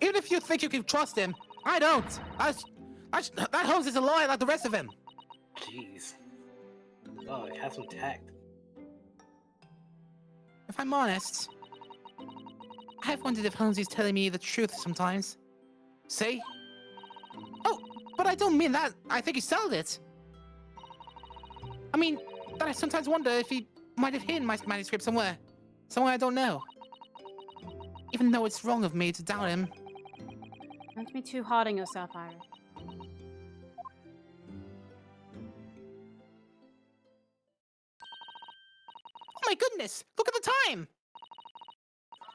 Even if you think you can trust him, I don't. That Holmes is a liar like the rest of him. Jeez. Oh, it has some tact. If I'm honest, I've wondered if Holmes is telling me the truth sometimes. See? Oh, but I don't mean that. I think he sold it. I mean, that I sometimes wonder if he might have hidden my manuscript somewhere I don't know. Even though it's wrong of me to doubt him. Don't be too hard on yourself, Iris. Oh my goodness! Look at the time!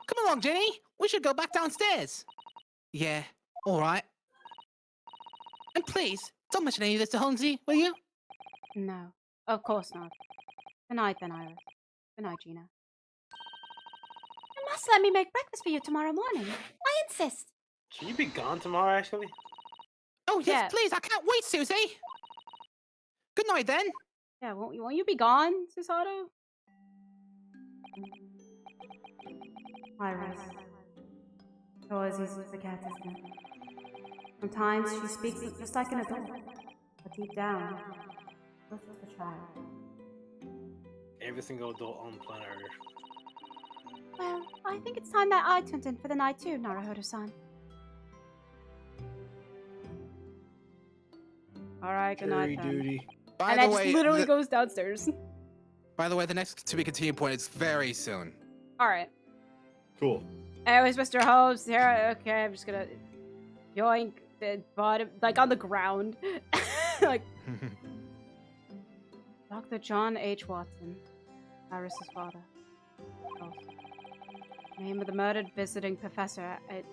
Come along, Jenny. We should go back downstairs. Yeah, alright. And please, don't mention any of this to Holmesy, will you? No, of course not. Good night, then, Iris. Good night, Gina. You must let me make breakfast for you tomorrow morning. I insist. Should you be gone tomorrow, actually? Oh, yes, Yeah. please. I can't wait, Susie. Good night, then. Yeah, won't you be gone, Susato? Iris. It's always easy to forget, isn't it? Sometimes she speaks just like an adult, but deep down, just a child. Every single adult on planet Earth. Well, I think it's time that I turned in for the night too, Naruhodo-san. Alright, good night, Jury then. duty. By And the that way, just literally goes downstairs. by the way, the next to be continued point is very soon. Alright. Cool. Anyways, Mr. Holmes, here. Okay, I'm just gonna yoink the bottom, like on the ground. Like, Dr. John H. Watson, Iris's father. Oh. Name of the murdered visiting professor at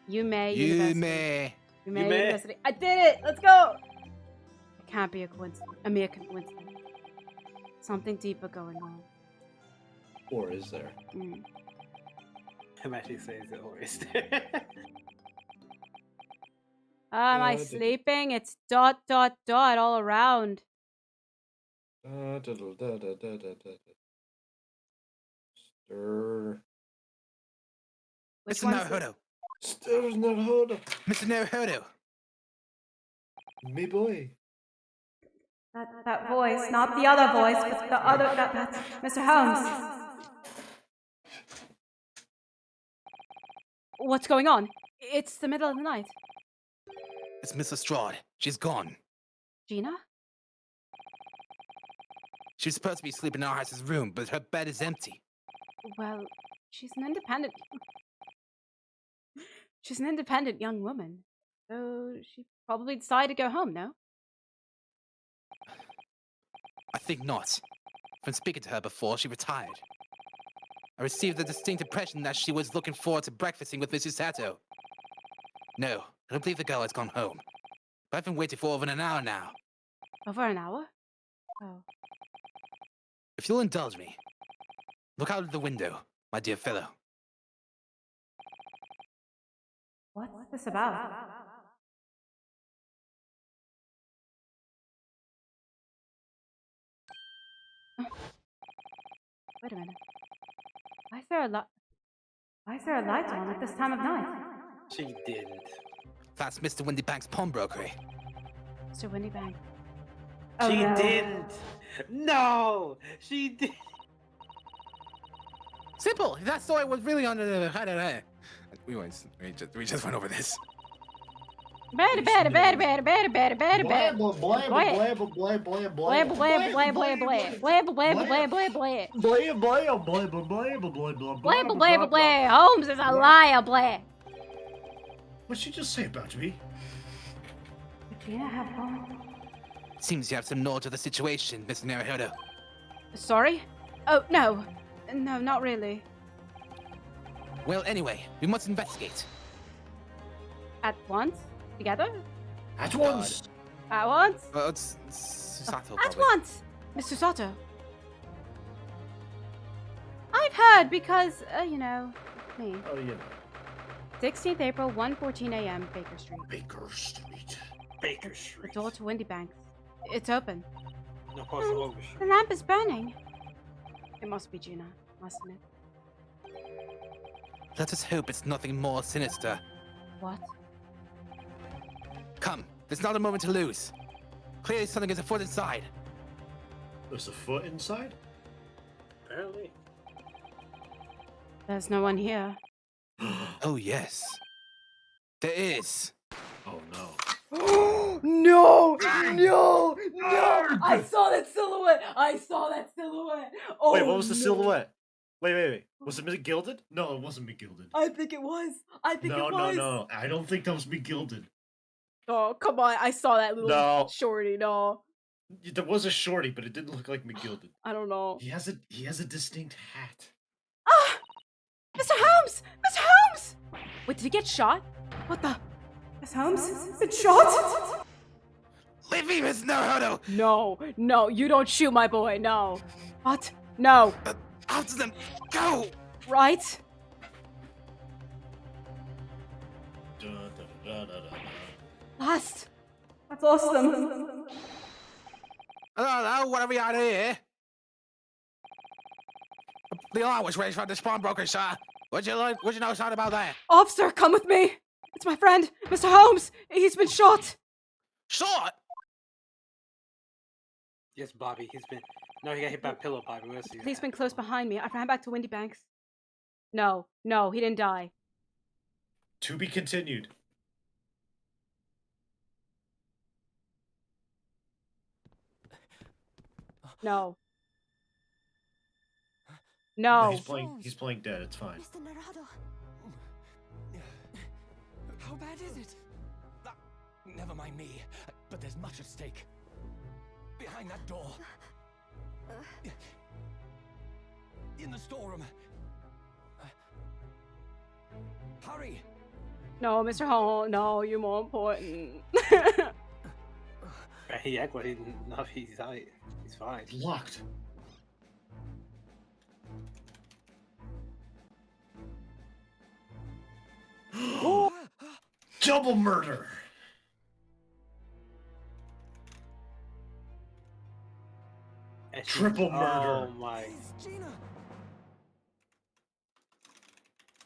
Yume University. Yume University. I did it! Let's go! It can't be a mere coincidence. Something deeper going on. Or is there? Mm. I'm actually saying it always. Am I sleeping? It's ... all around. Stir. Which Mr. one's Naruhodo. Stir Naruhodo. Mr. Naruhodo. Me boy. That voice, not the other voice, but the other, that's Mr. Holmes. What's going on? It's the middle of the night. It's Miss Lestrade. She's gone. Gina? She was supposed to be sleeping in our house's room, but her bed is empty. Well, she's an independent... She's an independent young woman. So she probably decided to go home, no? I think not. From speaking to her before, she retired. I received the distinct impression that she was looking forward to breakfasting with Mrs. Sato. No, I don't believe the girl has gone home. But I've been waiting for over an hour now. Over an hour? Oh. If you'll indulge me, look out of the window, my dear fellow. What's this about? Wait a minute. Why is there a light on at this time of night? She didn't. That's Mr. Windybank's pawnbroker. Mr. Windybank. Oh, She no. didn't. No, she did. Simple. That story was really under the. We just went over this. Better. Holmes is a liar, Blair. What'd she just say about me? Did Gina have gone? Seems you have some knowledge of the situation, Mr. Naruhodo. Sorry? Oh, no. No, not really. Well, anyway, we must investigate. At once? Together? At once. At once? It's Sato, At probably. once! Mr. Sato. I've heard because, you know, me. Oh, yeah. 16th April, 1:14 a.m., Baker Street. Baker Street. Baker The Street. door to Windy Banks. It's open. No, of course, over. The lamp is burning. It must be Gina, mustn't it? Let us hope it's nothing more sinister. What? Come, there's not a moment to lose. Clearly something is afoot inside. There's a foot inside? Apparently. There's no one here. Oh, yes. There is. Oh no. No! No! No! I saw that silhouette! I saw that silhouette! Oh, Wait, what was the no. silhouette? Wait. Was it McGilded? No, it wasn't McGilded. I think it was. I think No, it was. no. I don't think that was McGilded. Oh, come on. I saw that little No. shorty. No. There was a shorty, but it didn't look like McGilded. I don't know. He has a distinct hat. Ah! Mr. Holmes! Mr. Holmes! Wait, did he get shot? What the? Miss Holmes? Been shot? Leave me, Miss Naruhodo! No, you don't shoot my boy. No. What? No. After them! Go! Right? Lost. That's awesome. Hello, what are we out here? The alarm was raised from the pawnbroker, sir. Would you know something about that? Officer, come with me. It's my friend, Mr. Holmes. He's been shot. Shot? Yes, Bobby. He got hit by a pillow, Bobby. Where's he? He's been close behind me. I ran back to Windy Banks. No, he didn't die. To be continued. No. No, No. he's playing dead. It's fine. Mr. Naruhodo. How bad is it? Never mind me, but there's much at stake. Behind that door. In the storeroom. Hurry! No, Mr. Holmes. No, you're more important. He act like he's alright. He's fine. It's locked. Double murder. Triple murder. Oh my. Gina!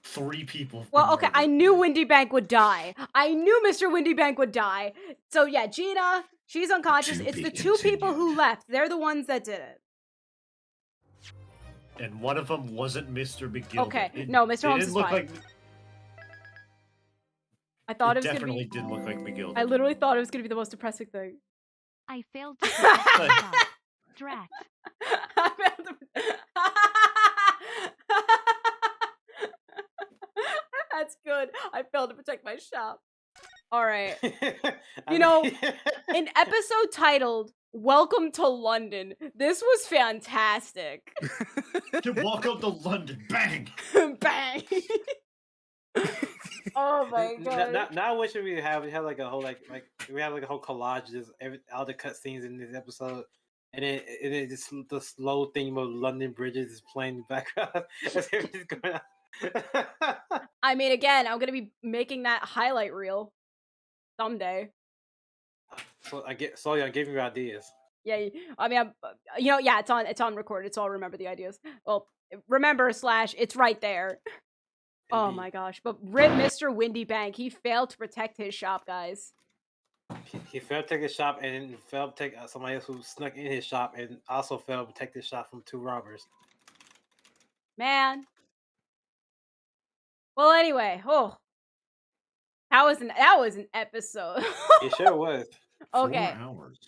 3 people. have Well, been okay, murdered. I knew Windy Bank would die. I knew Mr. Windy Bank would die. So yeah, Gina, she's unconscious. To It's be the 2 people who continued. left. They're the ones that did it. And one of them wasn't Mr. McGilded. Okay, It- no, Mr. it Holmes didn't is look fine. like. I thought it It was gonna definitely be. did look like McGilded. I literally thought it was gonna be the most depressing thing. I failed to protect myself. Drat. That's good. I failed to protect my shop. All right. I You know, mean- An episode titled "Welcome to London." This was fantastic. Welcome to London. Bang. Bang. Oh my god. Now I wish we had like a whole like we have like a whole collage of just all the cutscenes in this episode, and it just the slow theme of London bridges is playing in the background as if it's going on. I mean, again, I'm gonna be making that highlight reel someday. So I gave you ideas. Yeah, I mean, yeah, it's on record. It's all remember the ideas. Well, remember / it's right there. Oh my gosh! But rip Mr. Windy Bank. He failed to protect his shop, guys. He failed to take his shop and failed to take somebody else who snuck in his shop and also failed to protect his shop from 2 robbers. Man. Well, anyway, that was an episode. It sure was. Okay. 4 hours.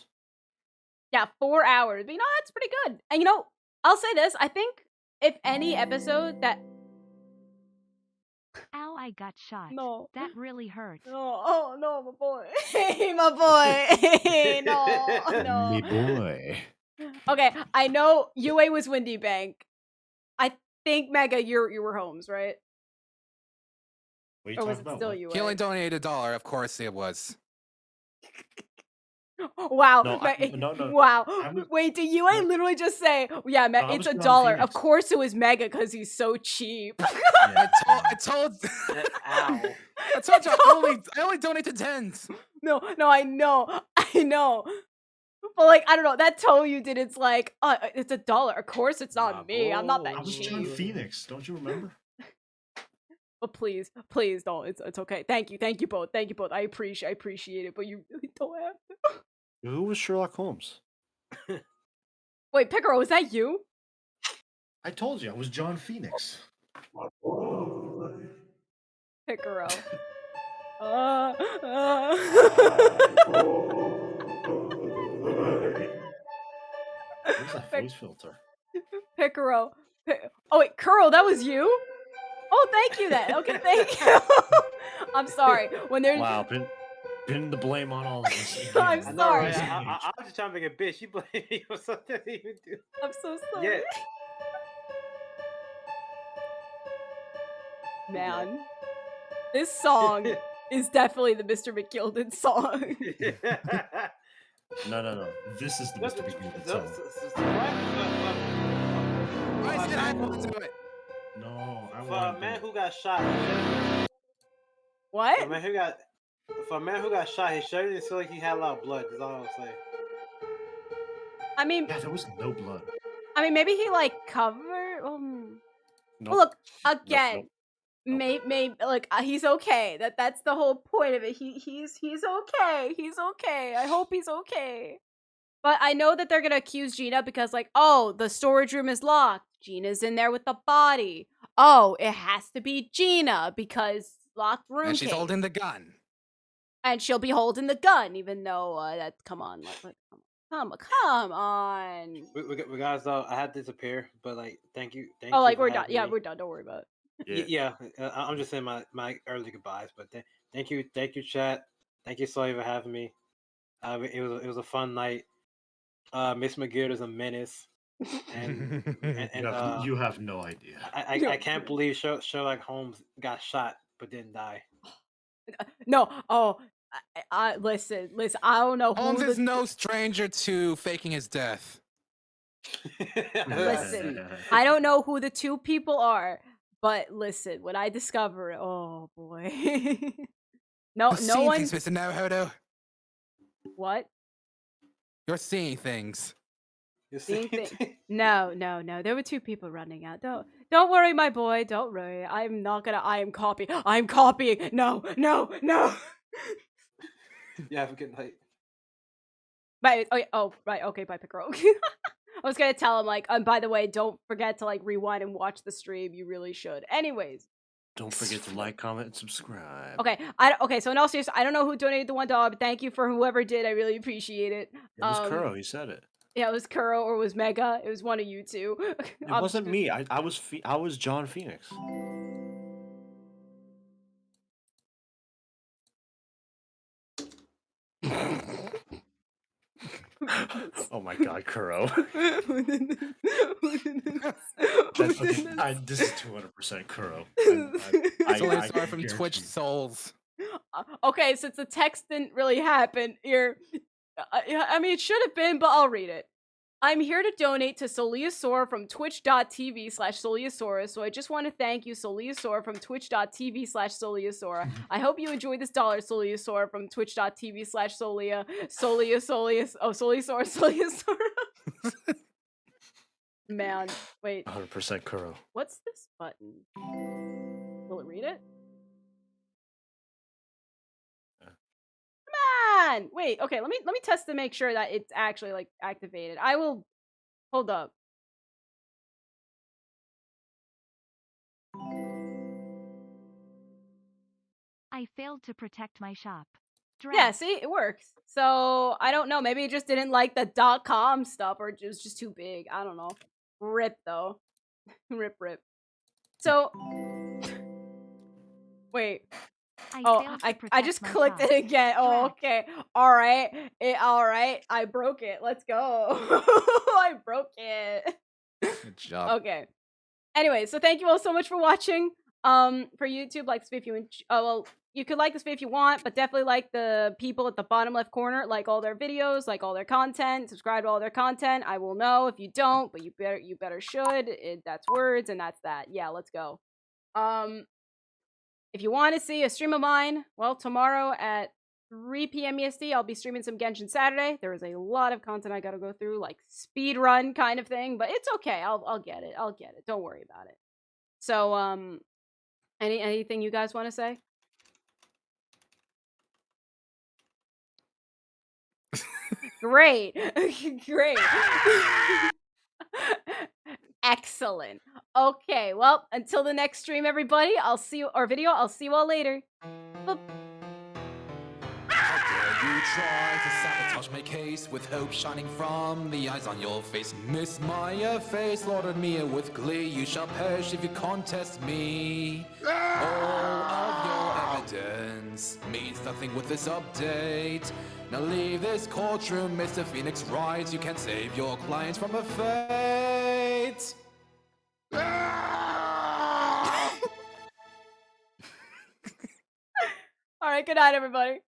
Yeah, 4 hours. But that's pretty good. And I'll say this. I think if any episode that Ow, I got shot. No. That really hurts. No, oh no, my boy. My boy. No. Me boy. Okay, I know UA was Windy Bank. I think Mega, you were Holmes, right? What are you Or was talking it about? still What? UA? He only donated $1. Of course it was. Wow. No, no. Wow. I'm- Wait, did UA literally just say, yeah, No, I it's was $1? John Of Phoenix. course it was Mega because he's so cheap. I told Ow. I told you I only donated tens. No, I know. But like, I don't know, that toe you did, it's like, it's $1. Of course it's not me. I'm not that I was John cheap. Phoenix. Don't you remember? But please don't. It's okay. Thank you both. I appreciate it. But you really don't have to. Who was Sherlock Holmes? Wait, Picaro, is that you? I told you I was John Phoenix. Picaro. Where's that voice filter? Picaro. Oh wait, Kuro, that was you? Oh, thank you then. Okay, thank you. I'm sorry. When there's Wow, pin the blame on all of us. I'm I know, sorry. right? I was just trying to make a bitch. You blame me for something I didn't even do. I'm so sorry. Yeah. Man. This song is definitely the Mr. McGilden song. No. This is the Mr. McGilden song. I said I won't do it. No, I For a want man who got shot, What? For a man who got shot, his shirt didn't feel like he had a lot of blood. That's all I'll say. I mean, yeah, there was no blood. I mean, maybe he like covered. Nope. Look again. Nope. Maybe like he's okay. That's the whole point of it. He's okay. He's okay. I hope he's okay. But I know that they're gonna accuse Gina because like, oh, the storage room is locked. Gina's in there with the body. Oh, it has to be Gina because locked room. And she's case. holding the gun. And she'll be holding the gun, even though that. Come on, come on. We guys, though, I had to disappear, but like, thank you. Oh, like for we're done. having Yeah, me. we're done. Don't worry about it. Yeah. I'm just saying my early goodbyes, but thank you, chat. Thank you, Sully, for having me. It was a fun night. Miss McGill is a menace, and you have no idea. I can't believe Sherlock Holmes got shot but didn't die. No. Oh, I listen. I don't know. Holmes is no stranger to faking his death. Listen, I don't know who the two people are, but listen, when I discover it, oh boy. no one. Things, Mr. Naruhodo. What? You're seeing things. Seeing things. No. There were two people running out. Don't worry, my boy. Don't worry. I am copying. I'm copying. No. Yeah, have a good night. Right. Right. Okay. Bye, Picaro. I was gonna tell him like, by the way, don't forget to like rewind and watch the stream. You really should. Anyways. Don't forget to like, comment, and subscribe. Okay. Okay. So in all seriousness, I don't know who donated the $1, but thank you for whoever did. I really appreciate it. It was Kuro. He said it. Yeah, it was Kuro or it was Mega. It was one of you two. It wasn't me. I was John Phoenix. Oh my God, Kuro. This is 200% Kuro. I saw from Twitch Souls. Okay, since the text didn't really happen here, I mean, it should have been, but I'll read it. I'm here to donate to Soliasaur from twitch.tv/Soliasaurus, so I just want to thank you, Soliasaur from twitch.tv/Soliasaur. I hope you enjoyed this dollar, Soliasaur from twitch.tv/Solia. Soliasaur. Man, wait. 100% Kuro. What's this button? Will it read it? Come on! Wait, okay, let me test to make sure that it's actually like activated. I will hold up. I failed to protect my shop. Yeah, see, it works. So I don't know. Maybe it just didn't like the .com stuff, or it was just too big. I don't know. Rip though. Rip. So Wait. I Oh, failed to I protect just my clicked it trust. again. Oh, okay. All right. All right. I broke it. Let's go. I broke it. Good job. Okay. Anyway, so thank you all so much for watching. For YouTube, like this video if you well, you could like this video if you want, but definitely like the people at the bottom left corner, like all their videos, like all their content, subscribe to all their content. I will know if you don't, but you better should. That's words and that's that. Yeah, let's go. If you want to see a stream of mine, well, tomorrow at 3 p.m. EST, I'll be streaming some Genshin Saturday. There is a lot of content I gotta go through, like speed run kind of thing, but it's okay. I'll get it. I'll get it. Don't worry about it. So, anything you guys want to say? Great. Great. Excellent. Okay, well, until the next stream, everybody, I'll see you, or video, I'll see you all later. How dare you try to sabotage my case with hope shining from the eyes on your face? Miss Maya face lauded me with glee. You shall perish if you contest me. All of your evidence means nothing with this update. Now leave this courtroom, Mr. Phoenix Wright. You can save your clients from a fate. All right, good night, everybody.